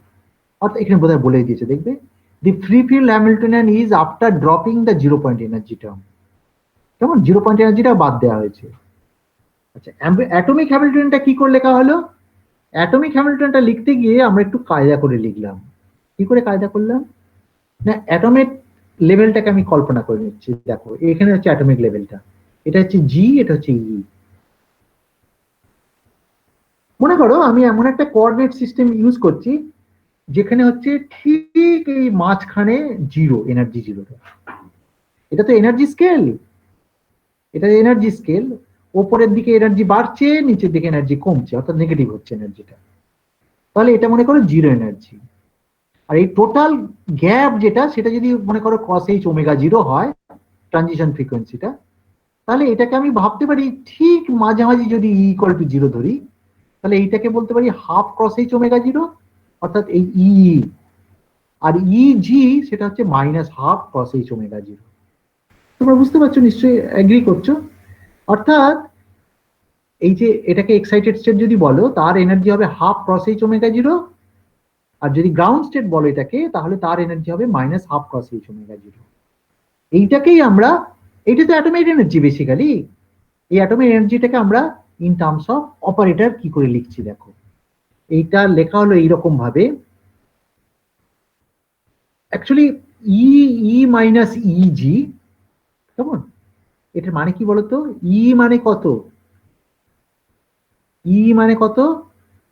অর্থাৎ এখানে বোধহয় বলে দিয়েছে, দেখবে, the free field Hamiltonian is after dropping the 0 point energy term. কেমন? 0 পয়েন্ট এনার্জিটা বাদ দেওয়া হয়েছে। আচ্ছা, অ্যাটমিক হ্যামিল্টনটা কি করে লেখা হলো? অ্যাটমিক হ্যামিল্টনটা লিখতে গিয়ে আমরা একটু কায়দা করে লিখলাম। কি করে কায়দা করলাম? না, অ্যাটমের লেভেলটাকে আমি কল্পনা করে নিচ্ছি। দেখো, এখানে হচ্ছে অ্যাটমিক লেভেলটা, এটা হচ্ছে জি, এটা হচ্ছে ই। মনে করো আমি এমন একটা কোঅর্ডিনেট সিস্টেম ইউজ করছি যেখানে হচ্ছে ঠিক এই মাঝখানে 0 এনার্জি 0। এটা তো এনার্জি স্কেল, এটা এনার্জি স্কেল। ওপরের দিকে এনার্জি বাড়ছে, নিচের দিকে এনার্জি কমছে, অর্থাৎ নেগেটিভ হচ্ছে এনার্জিটা। তাহলে এটা মনে করো 0 এনার্জি। আর এই টোটাল গ্যাপ যেটা, সেটা যদি মনে করো cos h ওমেগা 0 হয়, ট্রানজিশন ফ্রিকোয়েন্সিটা, তাহলে এটাকে আমি ভাবতে পারি ঠিক মাঝামাঝি যদি ই ইকুয়াল টু 0 ধরি, তাহলে এইটাকে বলতে পারি হাফ cos h ওমেগা 0, অর্থাৎ এই ই। আর ই জি সেটা হচ্ছে minus half cos h omega 0। তোমরা বুঝতে পারছো, নিশ্চয়ই এগ্রি করছো? অর্থাৎ এই যে এটাকে এক্সাইটেড স্টেট যদি বলো, তার এনার্জি হবে হাফ cos h ওমেগা 0, আর যদি গ্রাউন্ড স্টেট বলো এটাকে, তাহলে তার এনার্জি হবে minus half cos h omega 0। এইটাকেই আমরা, এইটা তো অ্যাটমিক এনার্জি বেসিক্যালি, এই অ্যাটমিক এনার্জিটাকে আমরা ইন টার্মস অফ অপারেটর কি করে লিখছি দেখো। এইটা লেখা হলো এইরকম ভাবে, অ্যাকচুয়ালি ই ই মাইনাস ই জি। কেমন? এটার মানে কি বলতো? ই মানে কত? ই মানে কত?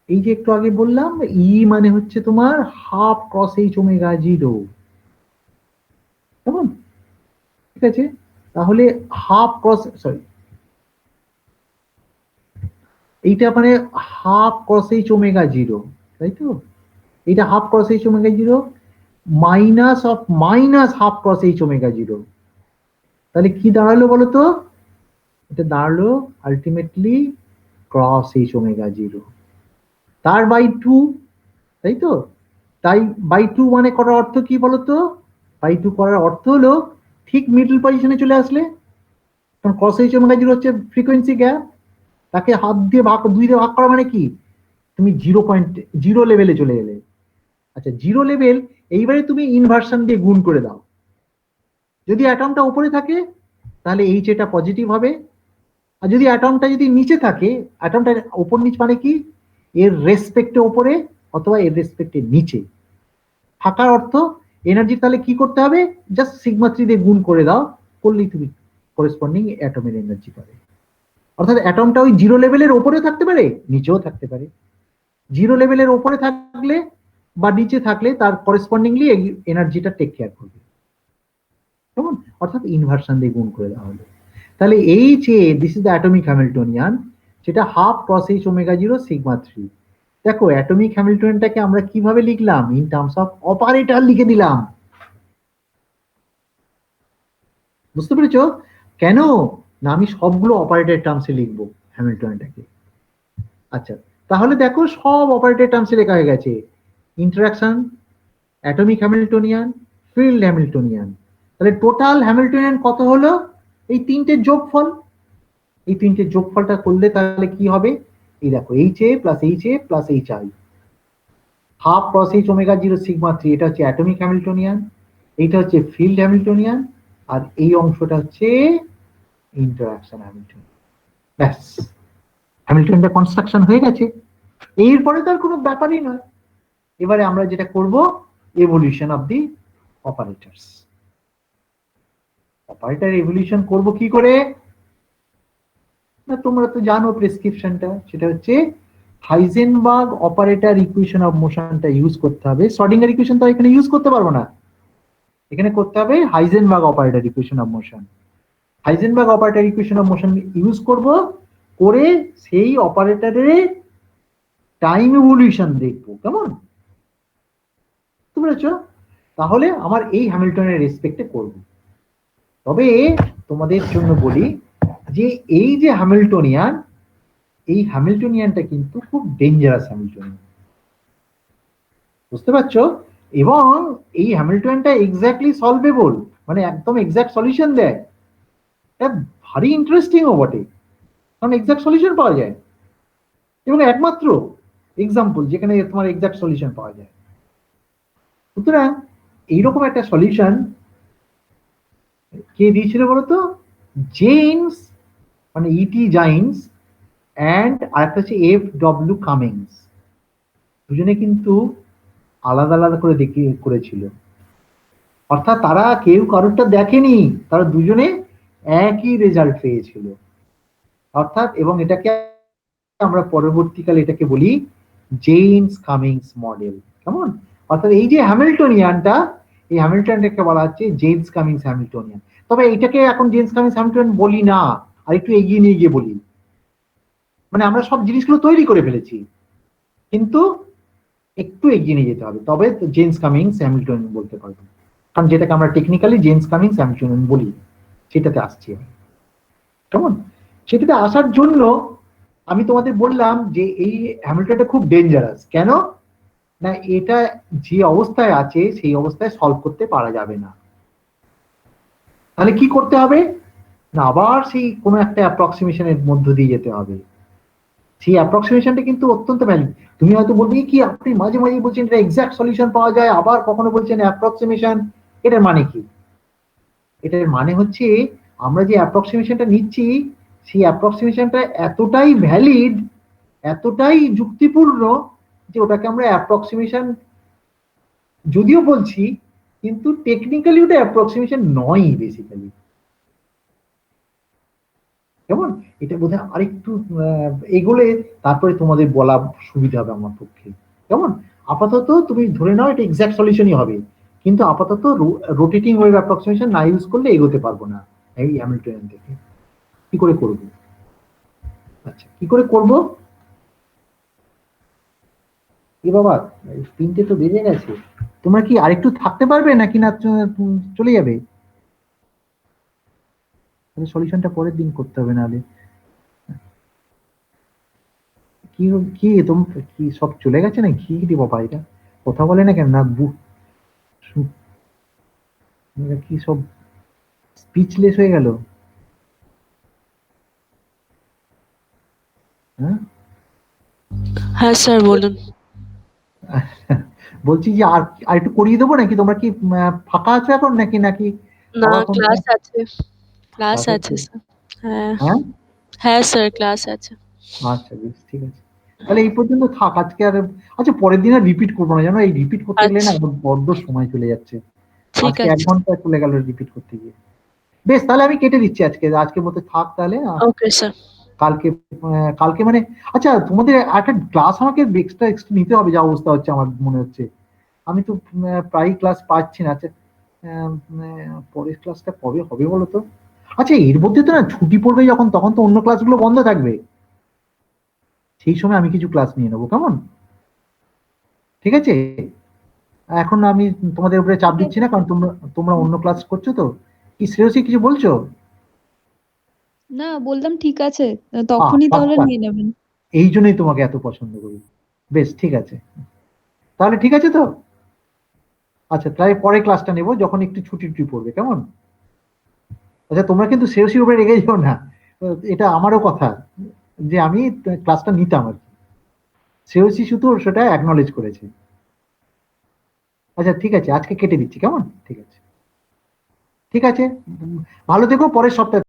এই যে একটু আগে বললাম, ই মানে হচ্ছে তোমার হাফ cos h ওমেগা 0। কেমন? ঠিক আছে, তাহলে হাফ cos, সরি, এইটা মানে হাফ cos h ওমেগা 0, তাই তো? এটা half cos h omega 0 minus of minus half cos h omega 0। তাহলে কি দাঁড়ালো বলো তো? এটা দাঁড়ালো আলটিমেটলি cos h ওমেগা 0 তার বাই 2, তাই তো? তাই বাই 2 মানে করার অর্থ কি বলতো? বাই 2 করার অর্থ হলো ঠিক মিডল পজিশনে চলে আসলে, কারণ cos h ওমেগা 0 হচ্ছে ফ্রিকোয়েন্সি গ্যাপ, তাকে হাত দিয়ে ভাগ, 2 দিয়ে ভাগ করা মানে কি? তুমি 0 লেভেলে চলে এলে। আচ্ছা, 0 লেভেল, এইবারে তুমি ইনভার্সন দিয়ে গুণ করে দাও। যদি অ্যাটমটা উপরে থাকে তাহলে এইচ এটা পজিটিভ হবে, আর যদি অ্যাটমটা যদি নিচে থাকে, অ্যাটমটা উপর নিচ মানে কি? এর রেসপেক্টে উপরে অথবা এর রেসপেক্টে নিচে থাকার অর্থ এনার্জি। তাহলে কি করতে হবে? জাস্ট সিগমা 3 দিয়ে গুণ করে দাও, করলেই তুমি করেসপন্ডিং অ্যাটমের এনার্জি পাবে। অর্থাৎ অ্যাটমটা ওই 0 লেভেলের উপরেও থাকতে পারে, নিচেও থাকতে পারে। 0 লেভেলের উপরে থাকলে বা নিচে থাকলে তার করেসপন্ডিংলি এনার্জিটা টেক কেয়ার করবে। কেমন? অর্থাৎ ইনভার্সন দিয়ে গুণ করে দেওয়া হলো। তাহলে এই যে this is the atomic Hamiltonian, সেটা half cos h omega 0 sigma 3। দেখো, অ্যাটমিক হ্যামিল্টনিয়ানটাকে আমরা কিভাবে লিখলাম? ইন টার্মস অফ অপারেটর লিখে দিলাম। বুঝতে পেরেছো কেন? না আমি সবগুলো অপারেটর টার্মসে লিখবো হ্যামিল্টনিয়ানটাকে? আচ্ছা, তাহলে দেখো সব অপারেটর টার্মসে লেখা হয়ে গেছে, interaction, atomic Hamiltonian, field Hamiltonian. তাহলে টোটাল হ্যামিল্টনিয়ান কত হলো? এই তিনটের যোগফল। এই তিনটের যোগফলটা করলে তাহলে কি হবে? এই দেখো, HA plus HA plus HI, half cross H omega 0 sigma 3, এটা হচ্ছে অ্যাটমিক হ্যামিল্টনিয়ান, এইটা হচ্ছে ফিল্ড হ্যামিল্টনিয়ান, আর এই অংশটা হচ্ছে ইন্টারাকশন হ্যামিল্টনিয়ান। ব্যাস, হ্যামিল্টনটা কনস্ট্রাকশন হয়ে গেছে। এরপরে তার কোনো ব্যাপারই নয়। এবারে আমরা যেটা করব, evolution of the operators. Operator evolution করব কি করে? না তোমরা তো জানো প্রেসক্রিপশনটা, সেটা হচ্ছে হাইজেনবার্গ অপারেটর ইকুয়েশন অফ মোশনটা ইউজ করতে হবে। শ্রোডিঙ্গার ইকুয়েশন তো এখানে ইউজ করতে পারবো না, এখানে করতে হবে Heisenberg operator equation of motion. Heisenberg operator equation of motion use করব, করে সেই অপারেটরের টাইম ইভলিউশন দেখবো। কেমন? বুঝতে পেরেছো? তাহলে আমার এই হ্যামিল্টনের রেসপেক্টে করব। তবে তোমাদের জন্য বলি যে এই যে হ্যামিল্টনিয়ান, এই হ্যামিল্টনিয়ানটা কিন্তু খুব ডেঞ্জারাস হ্যামিল্টনিয়ান, বুঝতে পারছো? এবং এই হ্যামিল্টনিয়ানটা এক্স্যাক্টলি সলভেবল, মানে একদম এক্স্যাক্ট সলিউশন দেয়। এটা ভারী ইন্টারেস্টিংও বটে, কারণ এক্স্যাক্ট সলিউশন পাওয়া যায়, এবং একমাত্র এক্সাম্পল যেখানে তোমার এক্স্যাক্ট সলিউশন পাওয়া যায়। সুতরাং এইরকম একটা সলিউশন কে দিয়েছিল বলতো? জেমস, মানে ইটি জাইন্স, অ্যান্ড আরেকটা হচ্ছে FW কামিংস। দুজনে কিন্তু আলাদা আলাদা করে করেছিল, অর্থাৎ তারা কেউ কারোরটা দেখেনি, তারা দুজনে একই রেজাল্ট পেয়েছিল। অর্থাৎ, এবং এটাকে আমরা পরবর্তীকালে এটাকে বলি জেমস কামিংস মডেল। কেমন? অর্থাৎ এই যে হ্যামিল্টনিয়ানটা, এই হ্যামিল্টনটাকে বলা হচ্ছে জেমস কামিংস হ্যামিল্টনিয়ান। তবে এটাকে এখন জেমস কামিংস হ্যামিল্টনিয়ান বলি না, আর একটু এগিয়ে নিয়ে গিয়ে বলি। মানে আমরা সব জিনিসগুলো তৈরি করে ফেলেছি, কিন্তু একটু এগিয়ে নিয়ে যেতে হবে, তবে জেমস কামিংস হ্যামিল্টনিয়ান বলতে পারবো। কারণ যেটাকে আমরা টেকনিক্যালি জেমস কামিংস হ্যামিল্টনিয়ান বলি, সেটাতে আসছি। কেমন? সেটাতে আসার জন্য আমি তোমাদের বললাম যে এই হ্যামিল্টনটা খুব ডেঞ্জারাস। কেন না? এটা যে অবস্থায় আছে সেই অবস্থায় সলভ করতে পারা যাবে না। তাহলে কি করতে হবে না? আবার সেই কোনো একটা অ্যাপ্রক্সিমেশনের মধ্য দিয়ে যেতে হবে। সেই অ্যাপ্রক্সিমেশনটা কিন্তু অত্যন্ত ভ্যালিড। তুমি হয়তো বলবে কি আপনি মাঝে মাঝে বলছেন এটা এক্সাক্ট সলিউশন পাওয়া যায়, আবার কখনো বলছেন অ্যাপ্রক্সিমেশন, এটার মানে কি? এটার মানে হচ্ছে আমরা যে অ্যাপ্রক্সিমেশনটা নিচ্ছি সেই অ্যাপ্রক্সিমেশনটা এতটাই ভ্যালিড, এতটাই যুক্তিপূর্ণ যে ওটাকে আমরা অ্যাপ্রক্সিমেশন যদিও বলছি, কিন্তু টেকনিক্যালি ওটা অ্যাপ্রক্সিমেশন নয় বেসিক্যালি। কেমন? এটা বোধহয় আরেকটু এগোলে তারপরে তোমাদের বলা সুবিধা হবে আমার পক্ষে। কেমন? আপাতত তুমি ধরে নাও এটা এক্সাক্ট সলিউশনই হবে, কিন্তু আপাতত রোটেটিং ওয়েভ অ্যাপ্রক্সিমেশন না ইউজ করলে এগোতে পারবো না এই হ্যামিল্টনিয়ান থেকে। কি করে করব? আচ্ছা, কি করে করব? এ বাবা, 3টে তো বেজে গেছে। তোমরা কি আরেকটু থাকতে পারবে নাকি না চলে যাবে? সলিউশনটা পরের দিন করতে হবে, নাহলে কি কি তোমরা কি সব চলে গেছে না কি রে বাবা? এটা কথা বলে না কেন? না কি সব স্পিচলেস হয়ে গেল? হ্যাঁ হ্যাঁ স্যার বলুন। বলছি যে আর একটু করিয়ে দেবো নাকি? তোমরা কি ফাঁকা আছো এখন নাকি নাকি না, আবার কোনো ক্লাস আছে, ক্লাস ক্লাস আছে আছে? স্যার। হ্যাঁ হ্যাঁ, হ্যাঁ স্যার, ক্লাস আছে। আচ্ছা বেশ, ঠিক আছে, তাহলে এই পর্যন্ত থাক আজকে। আর আচ্ছা, পরের দিন আর রিপিট করবো না, জানো এই রিপিট করতে গেলে না আচ্ছা আমার বড্ড সময় চলে যাচ্ছে। ঠিক আজকে 1 আছে। ঘন্টা চলে গেল রিপিট করতে গিয়ে। বেশ, তাহলে আমি কেটে দিচ্ছি আজকে, আজকের মতো থাক তাহলে। Okay sir. কালকে কালকে মানে আচ্ছা, তোমাদের একটা ক্লাস আমাকে এক্সট্রা নিতে হবে, যা অবস্থা হচ্ছে আমার মনে হচ্ছে। আমি তো প্রায় ক্লাস পাচ্ছি না। আচ্ছা, পরের ক্লাসটা কবে হবে বলো তো? আচ্ছা, এর মধ্যে তো না ছুটি পড়বে যখন, তখন তো অন্য ক্লাসগুলো বন্ধ থাকবে, সেই সময় আমি কিছু ক্লাস নিয়ে নেবো। কেমন? ঠিক আছে? এখন আমি তোমাদের উপরে চাপ দিচ্ছি না, কারণ তোমরা অন্য ক্লাস করছো তো। কি শ্রেয়সী কিছু বলছো? না বললাম ঠিক আছে, তখনই তাহলে বাপ্পা, নিয়ে নেবেন। এই জন্যই তোমাকে এত পছন্দ করি। বেশ, ঠিক আছে, তাহলে ঠিক আছে তো। আচ্ছা, তাহলে পরে ক্লাসটা নেবো যখন একটু ছুটি টুটি পড়বে, কেমন? আচ্ছা, তোমরা কিন্তু সেওসির উপরে রেগে যাও না, এটা আমারও কথা, যে আমি ক্লাসটা নিতাম আর কি। সেওসি শুধু সেটা অ্যাকনলেজ করেছে। আচ্ছা ঠিক আছে, আজকে কেটে দিচ্ছি, কেমন? ঠিক আছে, ঠিক আছে, ভালো থেকো, পরের সপ্তাহে